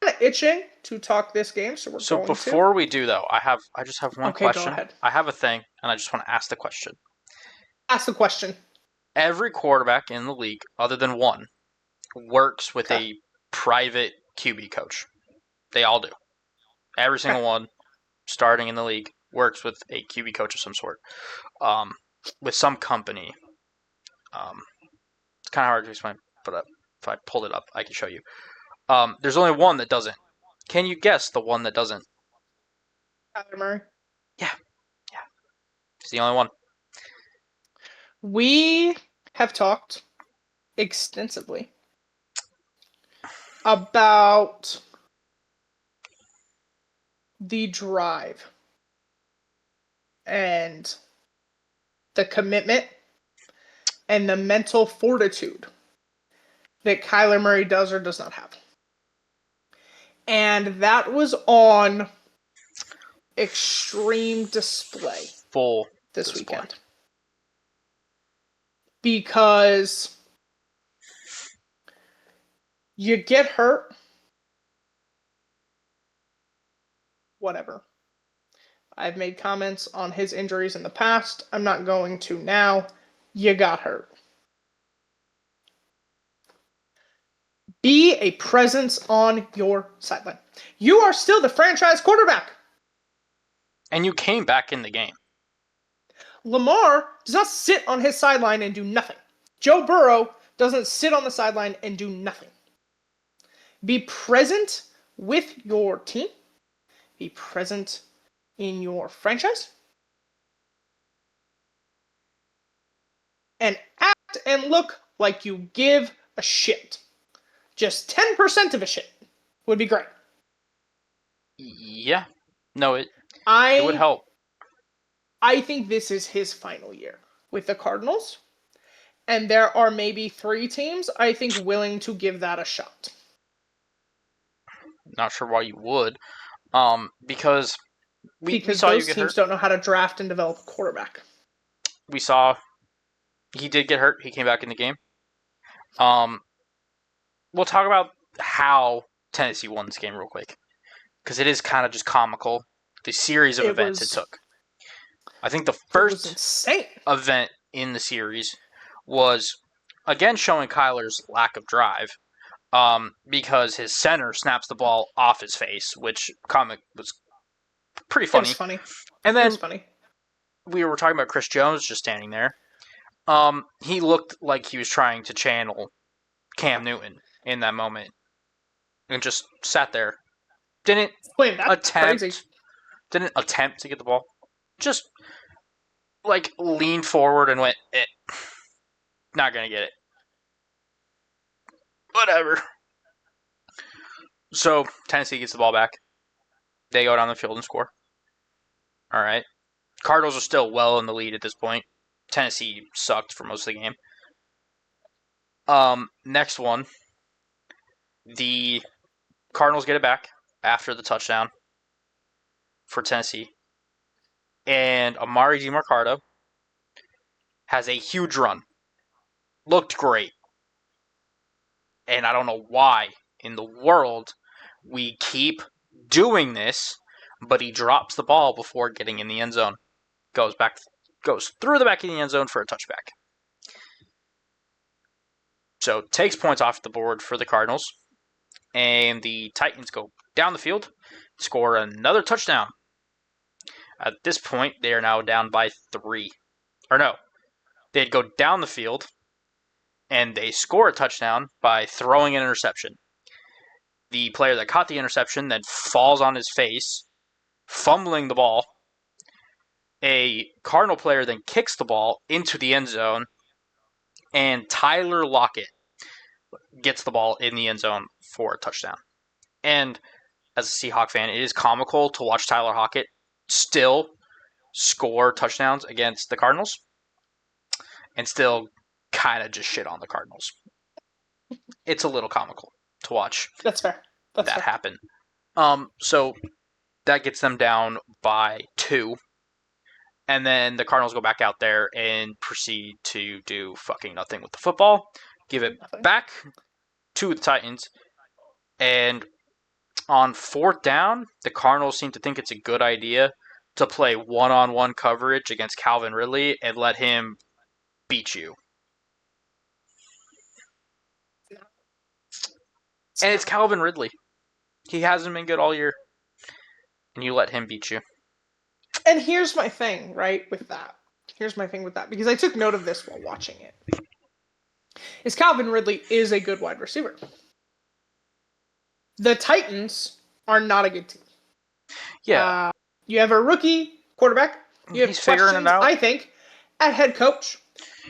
[SPEAKER 1] kind of itching to talk this game, so we're going to.
[SPEAKER 2] So before we do, though, I just have one question.
[SPEAKER 1] Go ahead.
[SPEAKER 2] I have a thing, and I just want to ask the question.
[SPEAKER 1] Ask the question.
[SPEAKER 2] Every quarterback in the league, other than one, works with a private QB coach. They all do. Every single one, starting in the league, works with a QB coach of some sort. With some company. It's kind of hard to explain, but if I pulled it up, I can show you. There's only one that doesn't. Can you guess the one that doesn't?
[SPEAKER 1] Kyler Murray.
[SPEAKER 2] Yeah. He's the only one.
[SPEAKER 1] We have talked extensively about the drive and the commitment and the mental fortitude that Kyler Murray does or does not have. And that was on extreme display.
[SPEAKER 2] Full
[SPEAKER 1] this weekend. Because you get hurt. Whatever. I've made comments on his injuries in the past. I'm not going to now. You got hurt. Be a presence on your sideline. You are still the franchise quarterback.
[SPEAKER 2] And you came back in the game.
[SPEAKER 1] Lamar does not sit on his sideline and do nothing. Joe Burrow doesn't sit on the sideline and do nothing. Be present with your team. Be present in your franchise. And act and look like you give a shit. Just 10% of a shit would be great.
[SPEAKER 2] Yeah. No, it would help.
[SPEAKER 1] I think this is his final year with the Cardinals. And there are maybe 3 teams, I think, willing to give that a shot.
[SPEAKER 2] Not sure why you would. Because we
[SPEAKER 1] Because
[SPEAKER 2] saw you
[SPEAKER 1] those
[SPEAKER 2] get
[SPEAKER 1] teams
[SPEAKER 2] hurt.
[SPEAKER 1] don't know how to draft and develop a quarterback.
[SPEAKER 2] We saw he did get hurt. He came back in the game. We'll talk about how Tennessee won this game real quick, because it is kind of just comical, the series of events it took. I think the first
[SPEAKER 1] insane
[SPEAKER 2] event in the series was, again, showing Kyler's lack of drive, because his center snaps the ball off his face, which comic was pretty funny.
[SPEAKER 1] It was funny.
[SPEAKER 2] And then
[SPEAKER 1] it was funny.
[SPEAKER 2] We were talking about Chris Jones just standing there. He looked like he was trying to channel Cam Newton in that moment, and just sat there. Didn't attempt to get the ball. Just like leaned forward and went, not gonna get it. Whatever. So Tennessee gets the ball back. They go down the field and score. All right. Cardinals are still well in the lead at this point. Tennessee sucked for most of the game. Next one. The Cardinals get it back after the touchdown for Tennessee. And Amari DiMercado has a huge run. Looked great. And I don't know why in the world we keep doing this, but he drops the ball before getting in the end zone. Goes through the back of the end zone for a touchback. So takes points off the board for the Cardinals. And the Titans go down the field, score another touchdown. At this point, they are now down by 3. Or no, they'd go down the field, and they score a touchdown by throwing an interception. The player that caught the interception then falls on his face, fumbling the ball. A Cardinal player then kicks the ball into the end zone, and Tyler Lockett gets the ball in the end zone for a touchdown. And as a Seahawk fan, it is comical to watch Tyler Lockett still score touchdowns against the Cardinals and still kind of just shit on the Cardinals. It's a little comical to watch.
[SPEAKER 1] That's fair.
[SPEAKER 2] That happen. So that gets them down by 2. And then the Cardinals go back out there and proceed to do fucking nothing with the football. Give it back to the Titans. And on 4th down, the Cardinals seem to think it's a good idea to play one-on-one coverage against Calvin Ridley and let him beat you. And it's Calvin Ridley. He hasn't been good all year. And you let him beat you.
[SPEAKER 1] And here's my thing, right, with that. Because I took note of this while watching it. Is Calvin Ridley is a good wide receiver. The Titans are not a good team.
[SPEAKER 2] Yeah.
[SPEAKER 1] You have a rookie quarterback. You have
[SPEAKER 2] He's figuring it out.
[SPEAKER 1] I think, at head coach.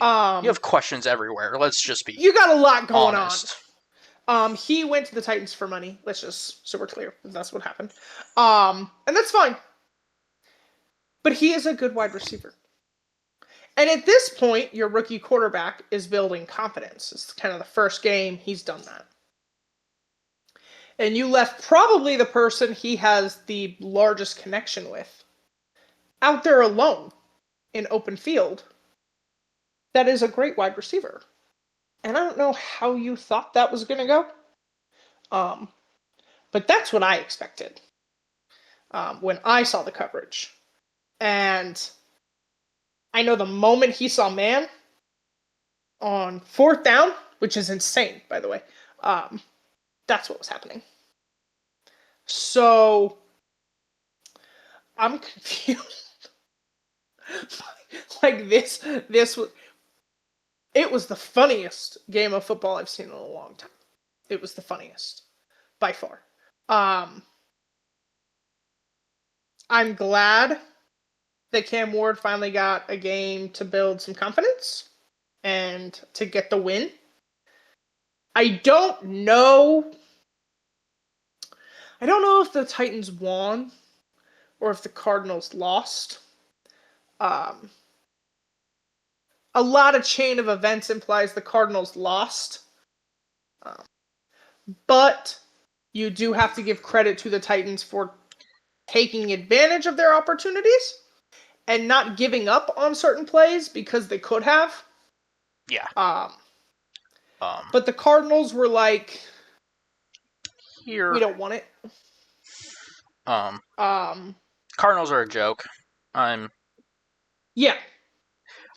[SPEAKER 2] You have questions everywhere. Let's just be
[SPEAKER 1] You got a lot going
[SPEAKER 2] honest.
[SPEAKER 1] on. He went to the Titans for money. Let's just, so we're clear, that's what happened. And that's fine. But he is a good wide receiver. And at this point, your rookie quarterback is building confidence. It's kind of the first game he's done that. And you left probably the person he has the largest connection with out there alone in open field. That is a great wide receiver. And I don't know how you thought that was going to go. But that's what I expected when I saw the coverage. And I know the moment he saw man on 4th down, which is insane, by the way, that's what was happening. So I'm confused. Like this was, it was the funniest game of football I've seen in a long time. It was the funniest by far. I'm glad that Cam Ward finally got a game to build some confidence and to get the win. I don't know if the Titans won or if the Cardinals lost. a lot of chain of events implies the Cardinals lost. But you do have to give credit to the Titans for taking advantage of their opportunities and not giving up on certain plays because they could have.
[SPEAKER 2] Yeah.
[SPEAKER 1] But the Cardinals were like,
[SPEAKER 2] here.
[SPEAKER 1] we don't want it.
[SPEAKER 2] Cardinals are a joke.
[SPEAKER 1] Yeah.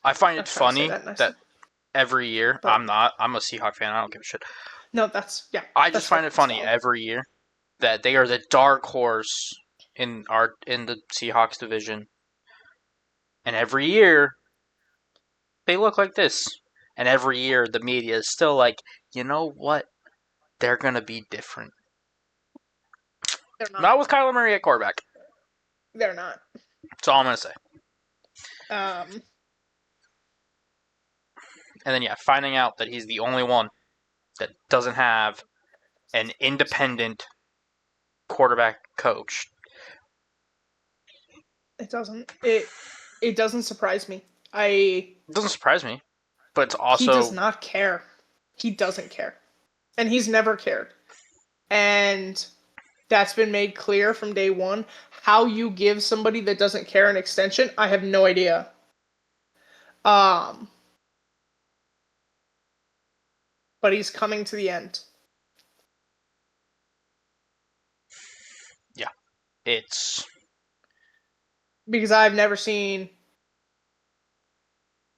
[SPEAKER 2] I find it funny
[SPEAKER 1] that
[SPEAKER 2] every year,
[SPEAKER 1] but,
[SPEAKER 2] I'm a Seahawk fan. I don't give a shit.
[SPEAKER 1] No, that's, yeah.
[SPEAKER 2] I just find it funny every year that they are the dark horse in the Seahawks division. And every year, they look like this. And every year, the media is still like, you know what? They're going to be different.
[SPEAKER 1] They're
[SPEAKER 2] not with Kyler Murray at quarterback.
[SPEAKER 1] They're not.
[SPEAKER 2] That's all I'm going to say. And then, yeah, finding out that he's the only one that doesn't have an independent quarterback coach.
[SPEAKER 1] It doesn't. It doesn't surprise me. It
[SPEAKER 2] doesn't surprise me, but it's also...
[SPEAKER 1] He does not care. He doesn't care. And he's never cared. And that's been made clear from day one. How you give somebody that doesn't care an extension, I have no idea. But he's coming to the end.
[SPEAKER 2] Yeah. It's...
[SPEAKER 1] Because I've never seen...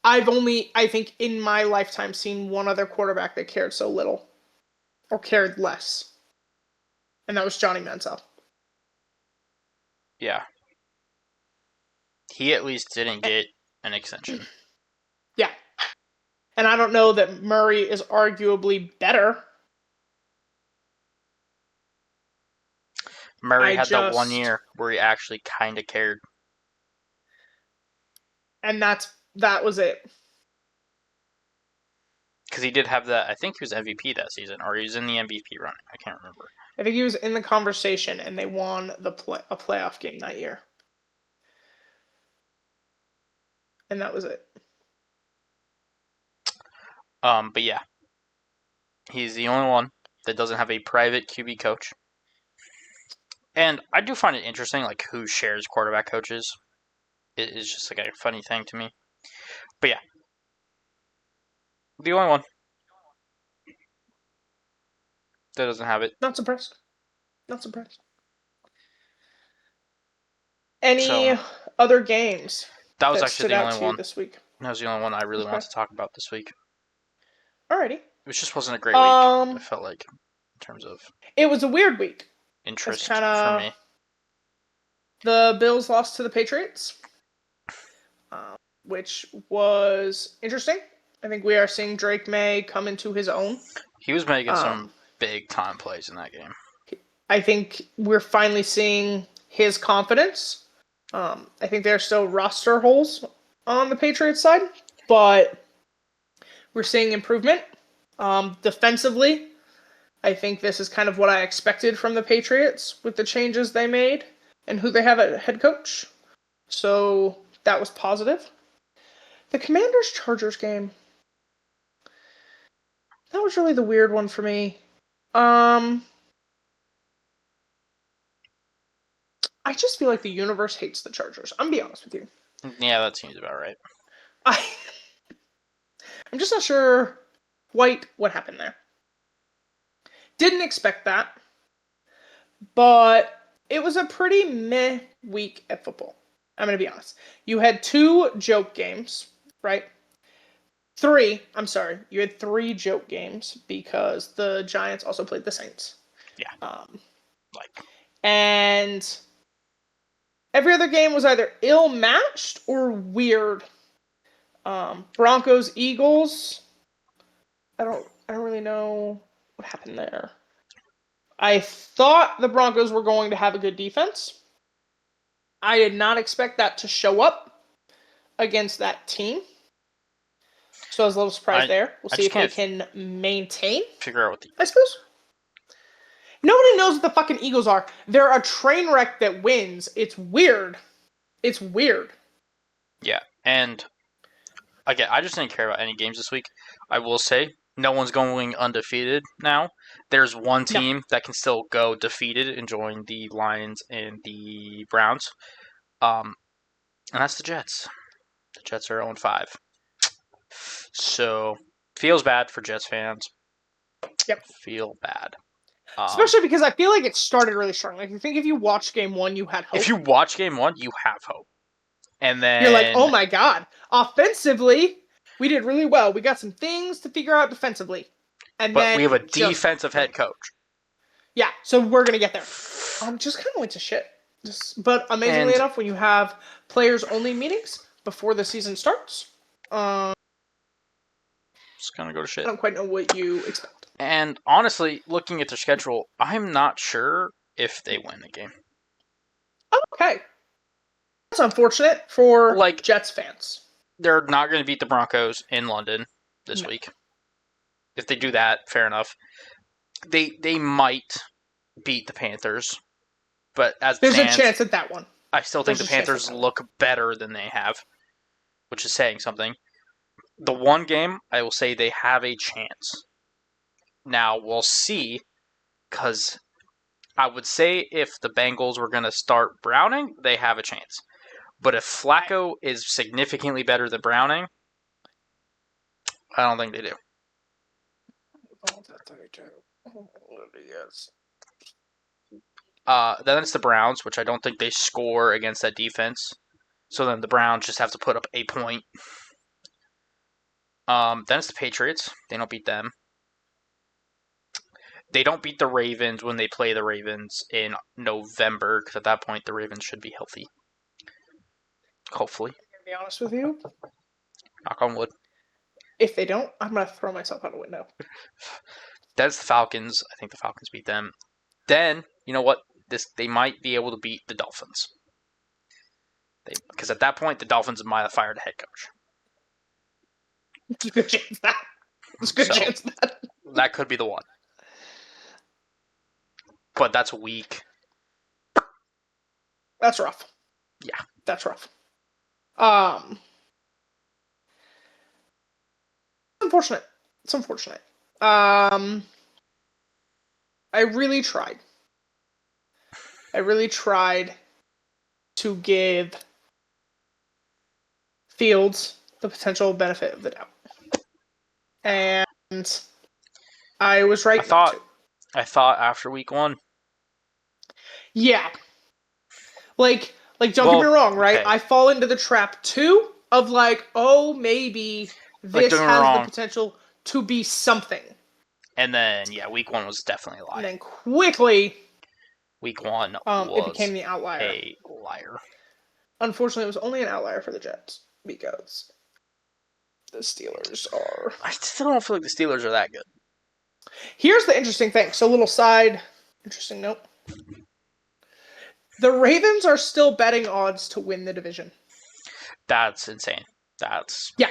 [SPEAKER 1] I've only, I think, in my lifetime, seen one other quarterback that cared so little. Or cared less. And that was Johnny Manziel.
[SPEAKER 2] Yeah. He at least didn't get an extension.
[SPEAKER 1] Yeah. And I don't know that Murray is arguably better.
[SPEAKER 2] Murray had that 1 year where he actually kind of cared.
[SPEAKER 1] And that was it.
[SPEAKER 2] Because he did have that, I think he was MVP that season, or he was in the MVP running. I can't remember.
[SPEAKER 1] I think he was in the conversation, and they won a playoff game that year. And that was it.
[SPEAKER 2] But yeah. He's the only one that doesn't have a private QB coach. And I do find it interesting, like, who shares quarterback coaches. It is just, like, a funny thing to me. But yeah. The only one that doesn't have it.
[SPEAKER 1] Not surprised. Any other games
[SPEAKER 2] that was actually the only one
[SPEAKER 1] this week?
[SPEAKER 2] That was the only one I really wanted to talk about this week.
[SPEAKER 1] Alrighty.
[SPEAKER 2] It just wasn't a great week, I felt like, in terms of...
[SPEAKER 1] It was a weird week.
[SPEAKER 2] Interest for me.
[SPEAKER 1] The Bills lost to the Patriots, which was interesting. I think we are seeing Drake May come into his own.
[SPEAKER 2] He was making some big-time plays in that game.
[SPEAKER 1] I think we're finally seeing his confidence. I think there are still roster holes on the Patriots side, but we're seeing improvement. Defensively, I think this is kind of what I expected from the Patriots with the changes they made and who they have at head coach. So that was positive. The Commanders-Chargers game, that was really the weird one for me. I just feel like the universe hates the Chargers. I'm gonna be honest with you.
[SPEAKER 2] Yeah, that seems about right.
[SPEAKER 1] I'm just not sure quite what happened there. Didn't expect that. But it was a pretty meh week at football. I'm going to be honest. You had 2 joke games, right? 3. I'm sorry. You had 3 joke games because the Giants also played the Saints.
[SPEAKER 2] Yeah.
[SPEAKER 1] And every other game was either ill-matched or weird. Broncos, Eagles. I don't really know what happened there. I thought the Broncos were going to have a good defense. I did not expect that to show up against that team. So I was a little surprised there. We'll see if they can maintain.
[SPEAKER 2] Figure out what
[SPEAKER 1] I suppose. Nobody knows what the fucking Eagles are. They're a train wreck that wins. It's weird.
[SPEAKER 2] Yeah, and again, I just didn't care about any games this week. I will say, no one's going undefeated now. There's one
[SPEAKER 1] No.
[SPEAKER 2] team that can still go defeated and join the Lions and the Browns, and that's the Jets. The Jets are 0-5. So, feels bad for Jets fans.
[SPEAKER 1] Yep.
[SPEAKER 2] Feel bad.
[SPEAKER 1] Especially because I feel like it started really strong. Like, I think if you watched game one, you had hope.
[SPEAKER 2] If you watch game one, you have hope. And then
[SPEAKER 1] you're like, oh my god. Offensively, we did really well. We got some things to figure out defensively.
[SPEAKER 2] But then we have a defensive head coach.
[SPEAKER 1] Yeah, so we're going to get there. Just kind of went to shit. But amazingly enough, when you have players-only meetings before the season starts,
[SPEAKER 2] it's going to go to shit.
[SPEAKER 1] I don't quite know what you expect.
[SPEAKER 2] And honestly, looking at their schedule, I'm not sure if they win the game.
[SPEAKER 1] Okay. That's unfortunate for Jets fans.
[SPEAKER 2] They're not going to beat the Broncos in London this week. If they do that, fair enough. They might beat the Panthers, but
[SPEAKER 1] there's a chance at that one.
[SPEAKER 2] I still think the Panthers look better than they have, which is saying something. The one game, I will say they have a chance. Now, we'll see, because I would say if the Bengals were going to start Browning, they have a chance. But if Flacco is significantly better than Browning, I don't think they do. Then it's the Browns, which I don't think they score against that defense. So then the Browns just have to put up a point. Then it's the Patriots. They don't beat them. They don't beat the Ravens when they play the Ravens in November, because at that point the Ravens should be healthy. Hopefully.
[SPEAKER 1] I'm going to be honest with you.
[SPEAKER 2] Knock on wood.
[SPEAKER 1] If they don't, I'm going to throw myself out a window.
[SPEAKER 2] That's the Falcons. I think the Falcons beat them. Then, you know what? They might be able to beat the Dolphins. Because at that point, the Dolphins might have fired a head coach.
[SPEAKER 1] There's a good chance of that. There's a good chance of that.
[SPEAKER 2] That could be the one. But that's weak.
[SPEAKER 1] That's rough.
[SPEAKER 2] Yeah.
[SPEAKER 1] That's rough. Unfortunate. It's unfortunate. I really tried. To give Fields the potential benefit of the doubt. And I was right.
[SPEAKER 2] I thought after week one.
[SPEAKER 1] Yeah. Don't get me wrong, right? Okay. I fall into the trap too of maybe this has the potential to be something.
[SPEAKER 2] And then, week one was definitely a lie.
[SPEAKER 1] And then quickly,
[SPEAKER 2] week one
[SPEAKER 1] it became the outlier.
[SPEAKER 2] A liar.
[SPEAKER 1] Unfortunately, it was only an outlier for the Jets because the Steelers are...
[SPEAKER 2] I still don't feel like the Steelers are that good.
[SPEAKER 1] Here's the interesting thing. So, little side, interesting note. The Ravens are still betting odds to win the division.
[SPEAKER 2] That's insane.
[SPEAKER 1] Yeah.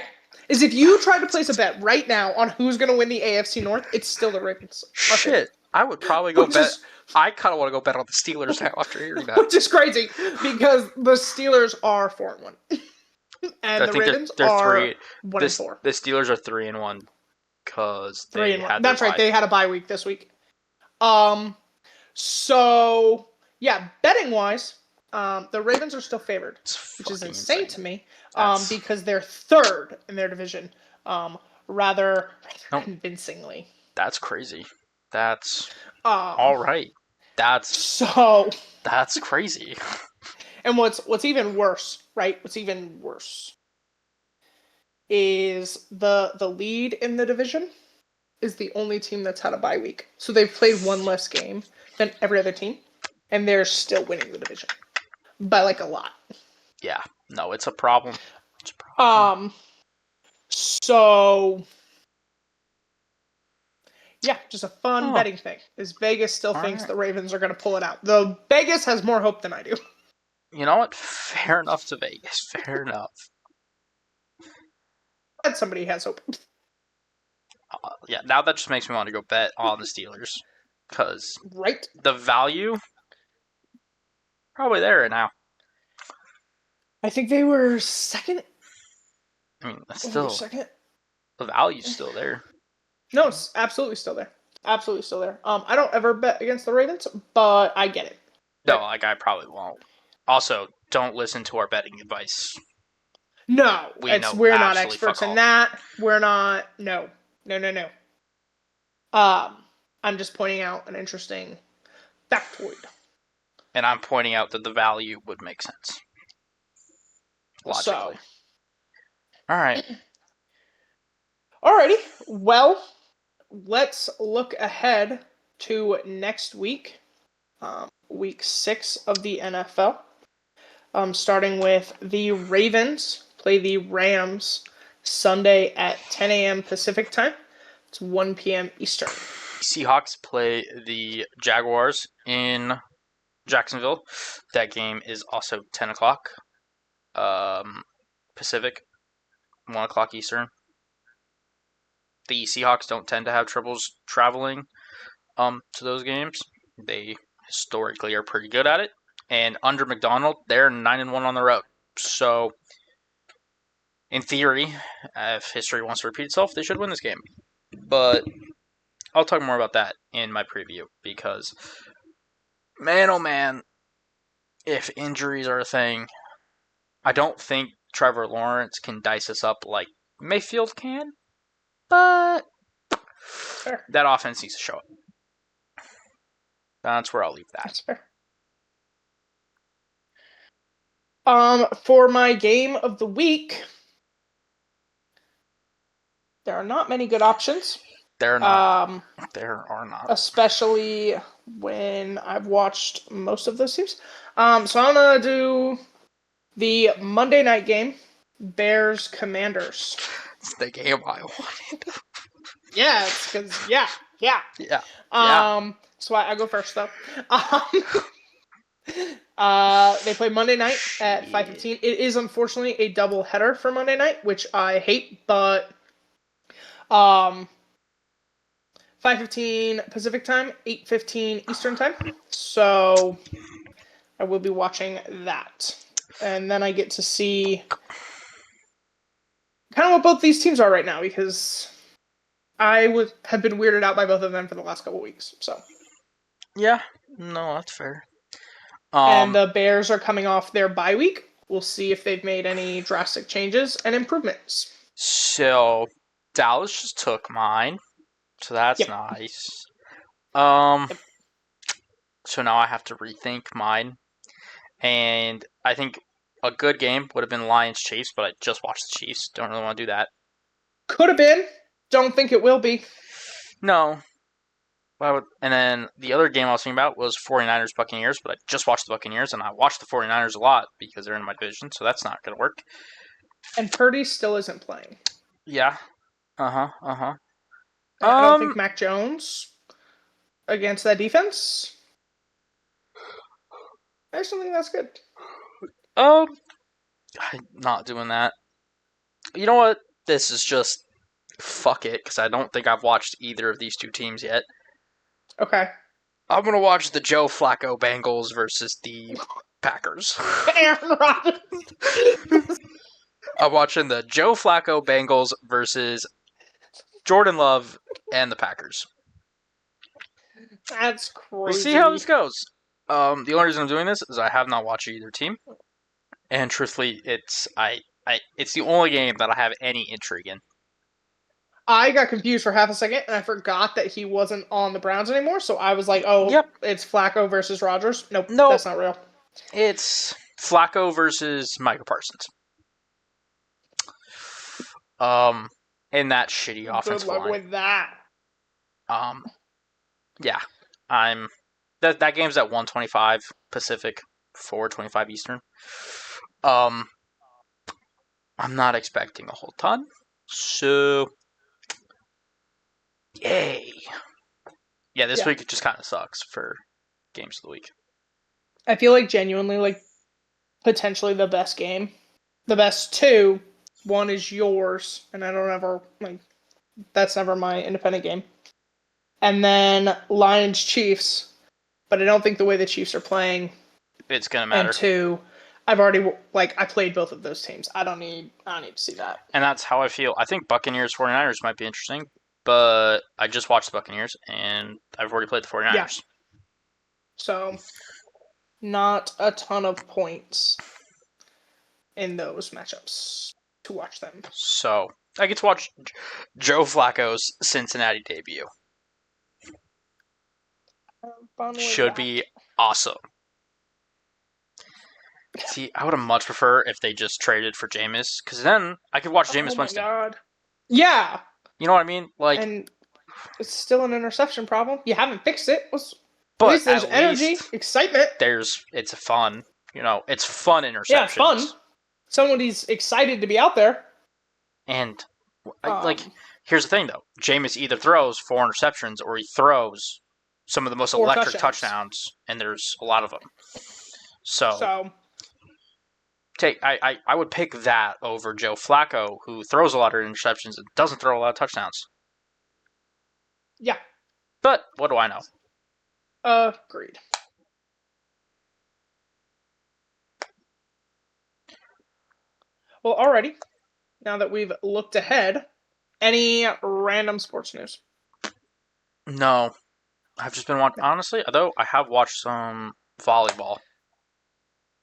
[SPEAKER 1] If you try to place a bet right now on who's going to win the AFC North, it's still the Ravens.
[SPEAKER 2] Shit. I would probably go bet. I kind of want to go bet on the Steelers now after hearing that.
[SPEAKER 1] Which is crazy, because the Steelers are 4-1. And the Ravens are 1-4.
[SPEAKER 2] The Steelers are 3-1 because they had
[SPEAKER 1] That's right. They had a bye week this week. So, yeah, betting-wise, the Ravens are still favored, which is insane to me, because they're third in their division, rather convincingly.
[SPEAKER 2] That's crazy. That's all right. That's crazy.
[SPEAKER 1] And what's even worse, right? What's even worse is the lead in the division is the only team that's had a bye week. So they've played one less game than every other team, and they're still winning the division by a lot.
[SPEAKER 2] Yeah. No, it's a problem.
[SPEAKER 1] So yeah, just a fun betting thing. Is Vegas still thinks the Ravens are going to pull it out. Though Vegas has more hope than I do.
[SPEAKER 2] You know what? Fair enough to Vegas. Fair enough.
[SPEAKER 1] But somebody has hope.
[SPEAKER 2] Now that just makes me want to go bet on the Steelers. Because
[SPEAKER 1] right?
[SPEAKER 2] The value, probably there right now.
[SPEAKER 1] I think they were second
[SPEAKER 2] I mean, that's
[SPEAKER 1] Wait a
[SPEAKER 2] still
[SPEAKER 1] second.
[SPEAKER 2] the value's still there.
[SPEAKER 1] No, it's absolutely still there. Absolutely still there. I don't ever bet against the Ravens, but I get it.
[SPEAKER 2] No, like I probably won't. Also, don't listen to our betting advice.
[SPEAKER 1] No,
[SPEAKER 2] We know
[SPEAKER 1] we're not
[SPEAKER 2] absolutely fuck
[SPEAKER 1] experts in
[SPEAKER 2] all.
[SPEAKER 1] that. We're not. No. No. I'm just pointing out an interesting factoid.
[SPEAKER 2] And I'm pointing out that the value would make sense. Logically.
[SPEAKER 1] So,
[SPEAKER 2] Alright.
[SPEAKER 1] alrighty. Well, let's look ahead to next week, week 6 of the NFL. Starting with the Ravens play the Rams Sunday at 10 a.m. Pacific time. It's 1 p.m. Eastern.
[SPEAKER 2] Seahawks play the Jaguars in Jacksonville. That game is also 10 o'clock Pacific, 1 o'clock Eastern. The Seahawks don't tend to have troubles traveling to those games. They historically are pretty good at it. And under McDonald, they're 9-1 on the road. So, in theory, if history wants to repeat itself, they should win this game. But I'll talk more about that in my preview because, man, oh man, if injuries are a thing, I don't think Trevor Lawrence can dice us up like Mayfield can, but
[SPEAKER 1] Fair.
[SPEAKER 2] that offense needs to show up. That's where I'll leave that.
[SPEAKER 1] That's fair. For my game of the week, there are not many good options.
[SPEAKER 2] There are not.
[SPEAKER 1] Especially when I've watched most of those teams. So I'm gonna do the Monday night game, Bears Commanders.
[SPEAKER 2] It's the game I wanted.
[SPEAKER 1] Yeah, it's because yeah.
[SPEAKER 2] Yeah.
[SPEAKER 1] So I go first though. They play Monday night at 5:15. It is unfortunately a double header for Monday night, which I hate, but 5:15 Pacific time, 8:15 Eastern time. So I will be watching that, and then I get to see kind of what both these teams are right now because I have been weirded out by both of them for the last couple weeks. So
[SPEAKER 2] Yeah, no, that's fair.
[SPEAKER 1] And the Bears are coming off their bye week. We'll see if they've made any drastic changes and improvements.
[SPEAKER 2] So Dallas just took mine, so that's
[SPEAKER 1] Yep.
[SPEAKER 2] nice. So now I have to rethink mine, and I think a good game would have been Lions Chiefs, but I just watched the Chiefs. Don't really want to do that.
[SPEAKER 1] Could have been. Don't think it will be.
[SPEAKER 2] No. And then the other game I was thinking about was 49ers Buccaneers, but I just watched the Buccaneers, and I watched the 49ers a lot because they're in my division, so that's not going to work.
[SPEAKER 1] And Purdy still isn't playing.
[SPEAKER 2] Yeah.
[SPEAKER 1] I don't think Mac Jones against that defense. I just don't think that's good.
[SPEAKER 2] I'm not doing that. You know what? This is just fuck it, because I don't think I've watched either of these two teams yet.
[SPEAKER 1] Okay.
[SPEAKER 2] I'm going to watch the Joe Flacco Bengals versus the Packers.
[SPEAKER 1] Aaron Rodgers.
[SPEAKER 2] I'm watching the Joe Flacco Bengals versus Jordan Love and the Packers.
[SPEAKER 1] That's crazy.
[SPEAKER 2] We'll see how this goes. The only reason I'm doing this is I have not watched either team, and truthfully, it's the only game that I have any intrigue in.
[SPEAKER 1] I got confused for half a second, and I forgot that he wasn't on the Browns anymore, so I was like, oh,
[SPEAKER 2] Yep.
[SPEAKER 1] It's Flacco versus Rodgers. Nope, that's not real.
[SPEAKER 2] It's Flacco versus Micah Parsons. In that shitty offensive line.
[SPEAKER 1] Good luck with that.
[SPEAKER 2] Yeah. That game's at 1:25 Pacific, 4:25 Eastern. I'm not expecting a whole ton. So yay. Yeah, this week it just kind of sucks for games of the week.
[SPEAKER 1] I feel like genuinely, like, potentially the best game. The best two. One is yours, and I don't ever, like, that's never my independent game. And then Lions Chiefs, but I don't think the way the Chiefs are playing.
[SPEAKER 2] It's going to matter.
[SPEAKER 1] And two, I've already I played both of those teams. I don't need to see that.
[SPEAKER 2] And that's how I feel. I think Buccaneers 49ers might be interesting, but I just watched the Buccaneers, and I've already played the 49ers.
[SPEAKER 1] Yeah. So, not a ton of points in those matchups to watch them.
[SPEAKER 2] So, I get to watch Joe Flacco's Cincinnati debut. Should be awesome. See, I would have much prefer if they just traded for Jameis, because then I could watch Jameis Winston.
[SPEAKER 1] Oh my god. Yeah.
[SPEAKER 2] You know what I mean? Like,
[SPEAKER 1] and it's still an interception problem. You haven't fixed it.
[SPEAKER 2] But
[SPEAKER 1] at least there's energy, excitement.
[SPEAKER 2] It's fun. It's fun interceptions.
[SPEAKER 1] Yeah, fun. Somebody's excited to be out there.
[SPEAKER 2] And here's the thing though: Jameis either throws 4 interceptions or he throws some of the most electric touchdowns, and there's a lot of them. So I would pick that over Joe Flacco, who throws a lot of interceptions and doesn't throw a lot of touchdowns.
[SPEAKER 1] Yeah.
[SPEAKER 2] But what do I know?
[SPEAKER 1] Agreed. Well, alrighty. Now that we've looked ahead, any random sports news?
[SPEAKER 2] No. I've just been watching, honestly, although I have watched some volleyball.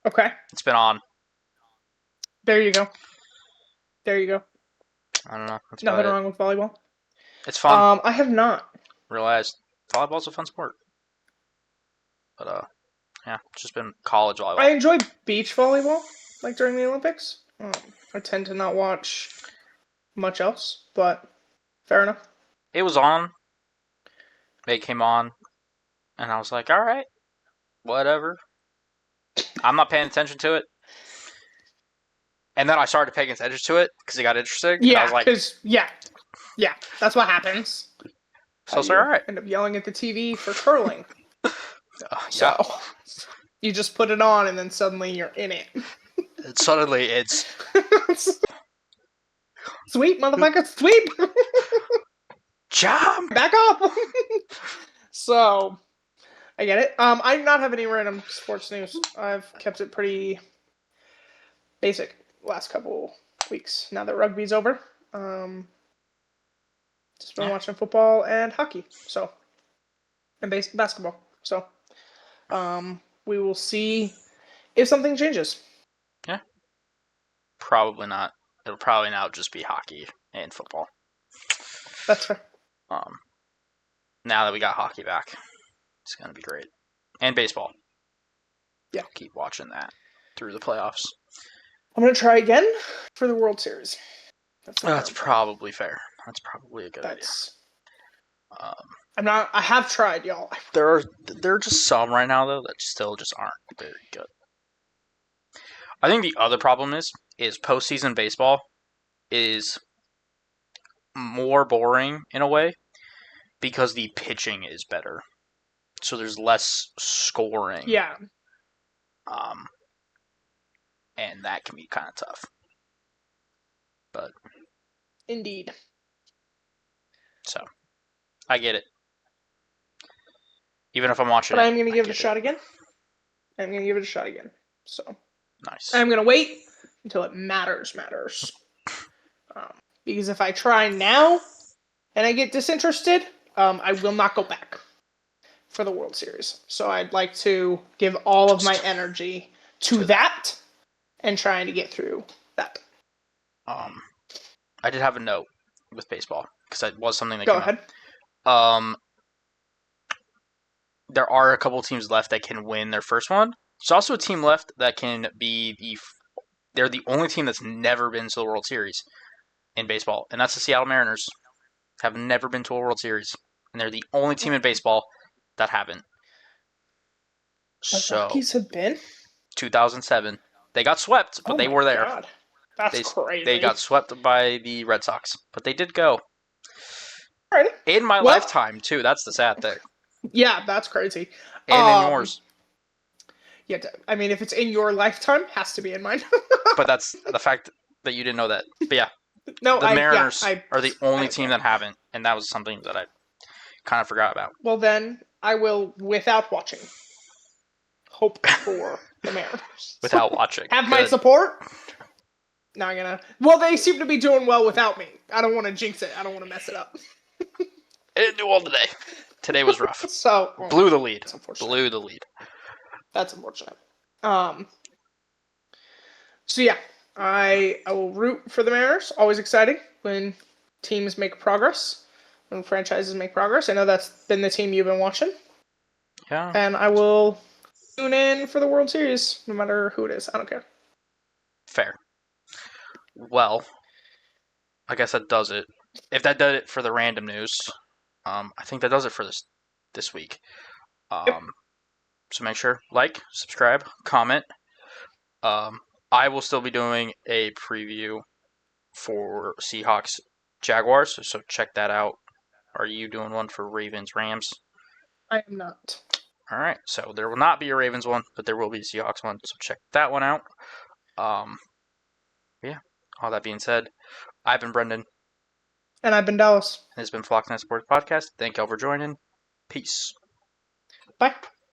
[SPEAKER 1] Okay.
[SPEAKER 2] It's been on.
[SPEAKER 1] There you go.
[SPEAKER 2] I don't know. That's
[SPEAKER 1] Nothing wrong with volleyball.
[SPEAKER 2] It's fun.
[SPEAKER 1] I have not.
[SPEAKER 2] Realized volleyball's a fun sport. But, yeah, it's just been college volleyball.
[SPEAKER 1] I enjoy beach volleyball, like during the Olympics. I tend to not watch much else, but fair enough.
[SPEAKER 2] It was on. It came on, and I was like, all right, whatever. I'm not paying attention to it. And then I started paying attention to it because it got interesting.
[SPEAKER 1] Yeah,
[SPEAKER 2] I was like,
[SPEAKER 1] yeah, that's what happens.
[SPEAKER 2] So I was like, all right.
[SPEAKER 1] End up yelling at the TV for curling.
[SPEAKER 2] Yeah.
[SPEAKER 1] So you just put it on, and then suddenly you're in it.
[SPEAKER 2] And suddenly it's
[SPEAKER 1] sweep, motherfucker, sweep.
[SPEAKER 2] Jump!
[SPEAKER 1] Back up! So, I get it. I do not have any random sports news. I've kept it pretty basic last couple weeks. Now that rugby's over, just been watching football and hockey. So, and basketball. So, we will see if something changes.
[SPEAKER 2] Yeah. Probably not. It'll probably now just be hockey and football.
[SPEAKER 1] That's fair.
[SPEAKER 2] Now that we got hockey back, it's going to be great. And baseball.
[SPEAKER 1] Yeah.
[SPEAKER 2] I'll keep watching that through the playoffs.
[SPEAKER 1] I'm going to try again for the World Series.
[SPEAKER 2] That's probably fair. That's probably a good idea.
[SPEAKER 1] I have tried, y'all.
[SPEAKER 2] There are just some right now, though, that still just aren't very good. I think the other problem is postseason baseball is more boring in a way because the pitching is better. So there's less scoring.
[SPEAKER 1] Yeah.
[SPEAKER 2] And that can be kind of tough. But
[SPEAKER 1] indeed.
[SPEAKER 2] So I get it. Even if I'm watching
[SPEAKER 1] but I'm going to give it a shot again. So
[SPEAKER 2] nice.
[SPEAKER 1] I'm going to wait until it matters. Because if I try now and I get disinterested, I will not go back for the World Series. So I'd like to give all of my energy to that and trying to get through that.
[SPEAKER 2] I did have a note with baseball because it was something that
[SPEAKER 1] Go
[SPEAKER 2] came
[SPEAKER 1] ahead.
[SPEAKER 2] up. There are a couple teams left that can win their first one. There's also a team left that can be they're the only team that's never been to the World Series in baseball, and that's the Seattle Mariners. Have never been to a World Series, and they're the only team in baseball that haven't.
[SPEAKER 1] The Rockies have been?
[SPEAKER 2] 2007. They got swept, but they were there.
[SPEAKER 1] God. That's crazy.
[SPEAKER 2] They got swept by the Red Sox, but they did go.
[SPEAKER 1] Alrighty.
[SPEAKER 2] In my lifetime, too. That's the sad thing.
[SPEAKER 1] Yeah, that's crazy.
[SPEAKER 2] And in yours.
[SPEAKER 1] Yeah, I mean, if it's in your lifetime, has to be in mine.
[SPEAKER 2] But that's the fact that you didn't know that. But yeah,
[SPEAKER 1] no,
[SPEAKER 2] the Mariners are the only team that haven't, and that was something that I kind of forgot about.
[SPEAKER 1] Well, then I will, without watching, hope for the Mariners.
[SPEAKER 2] Without watching.
[SPEAKER 1] Have my support. Not gonna. Well, they seem to be doing well without me. I don't want to jinx it. I don't want to mess it up.
[SPEAKER 2] I didn't do well today. Today was rough.
[SPEAKER 1] So
[SPEAKER 2] blew the lead.
[SPEAKER 1] That's unfortunate.
[SPEAKER 2] Blew the lead.
[SPEAKER 1] That's unfortunate. So yeah, I will root for the Mariners. Always exciting when teams make progress, when franchises make progress. I know that's been the team you've been watching.
[SPEAKER 2] Yeah.
[SPEAKER 1] And I will tune in for the World Series, no matter who it is. I don't care.
[SPEAKER 2] Fair. Well, I guess that does it. If that did it for the random news, I think that does it for this week. So make sure like, subscribe, comment. I will still be doing a preview for Seahawks Jaguars, so check that out. Are you doing one for Ravens Rams?
[SPEAKER 1] I am not.
[SPEAKER 2] All right, so there will not be a Ravens one, but there will be a Seahawks one, so check that one out. Yeah, all that being said, I've been Brendan.
[SPEAKER 1] And I've been Dallas.
[SPEAKER 2] And this has been Flocknet Sports Podcast. Thank y'all for joining. Peace.
[SPEAKER 1] Bye.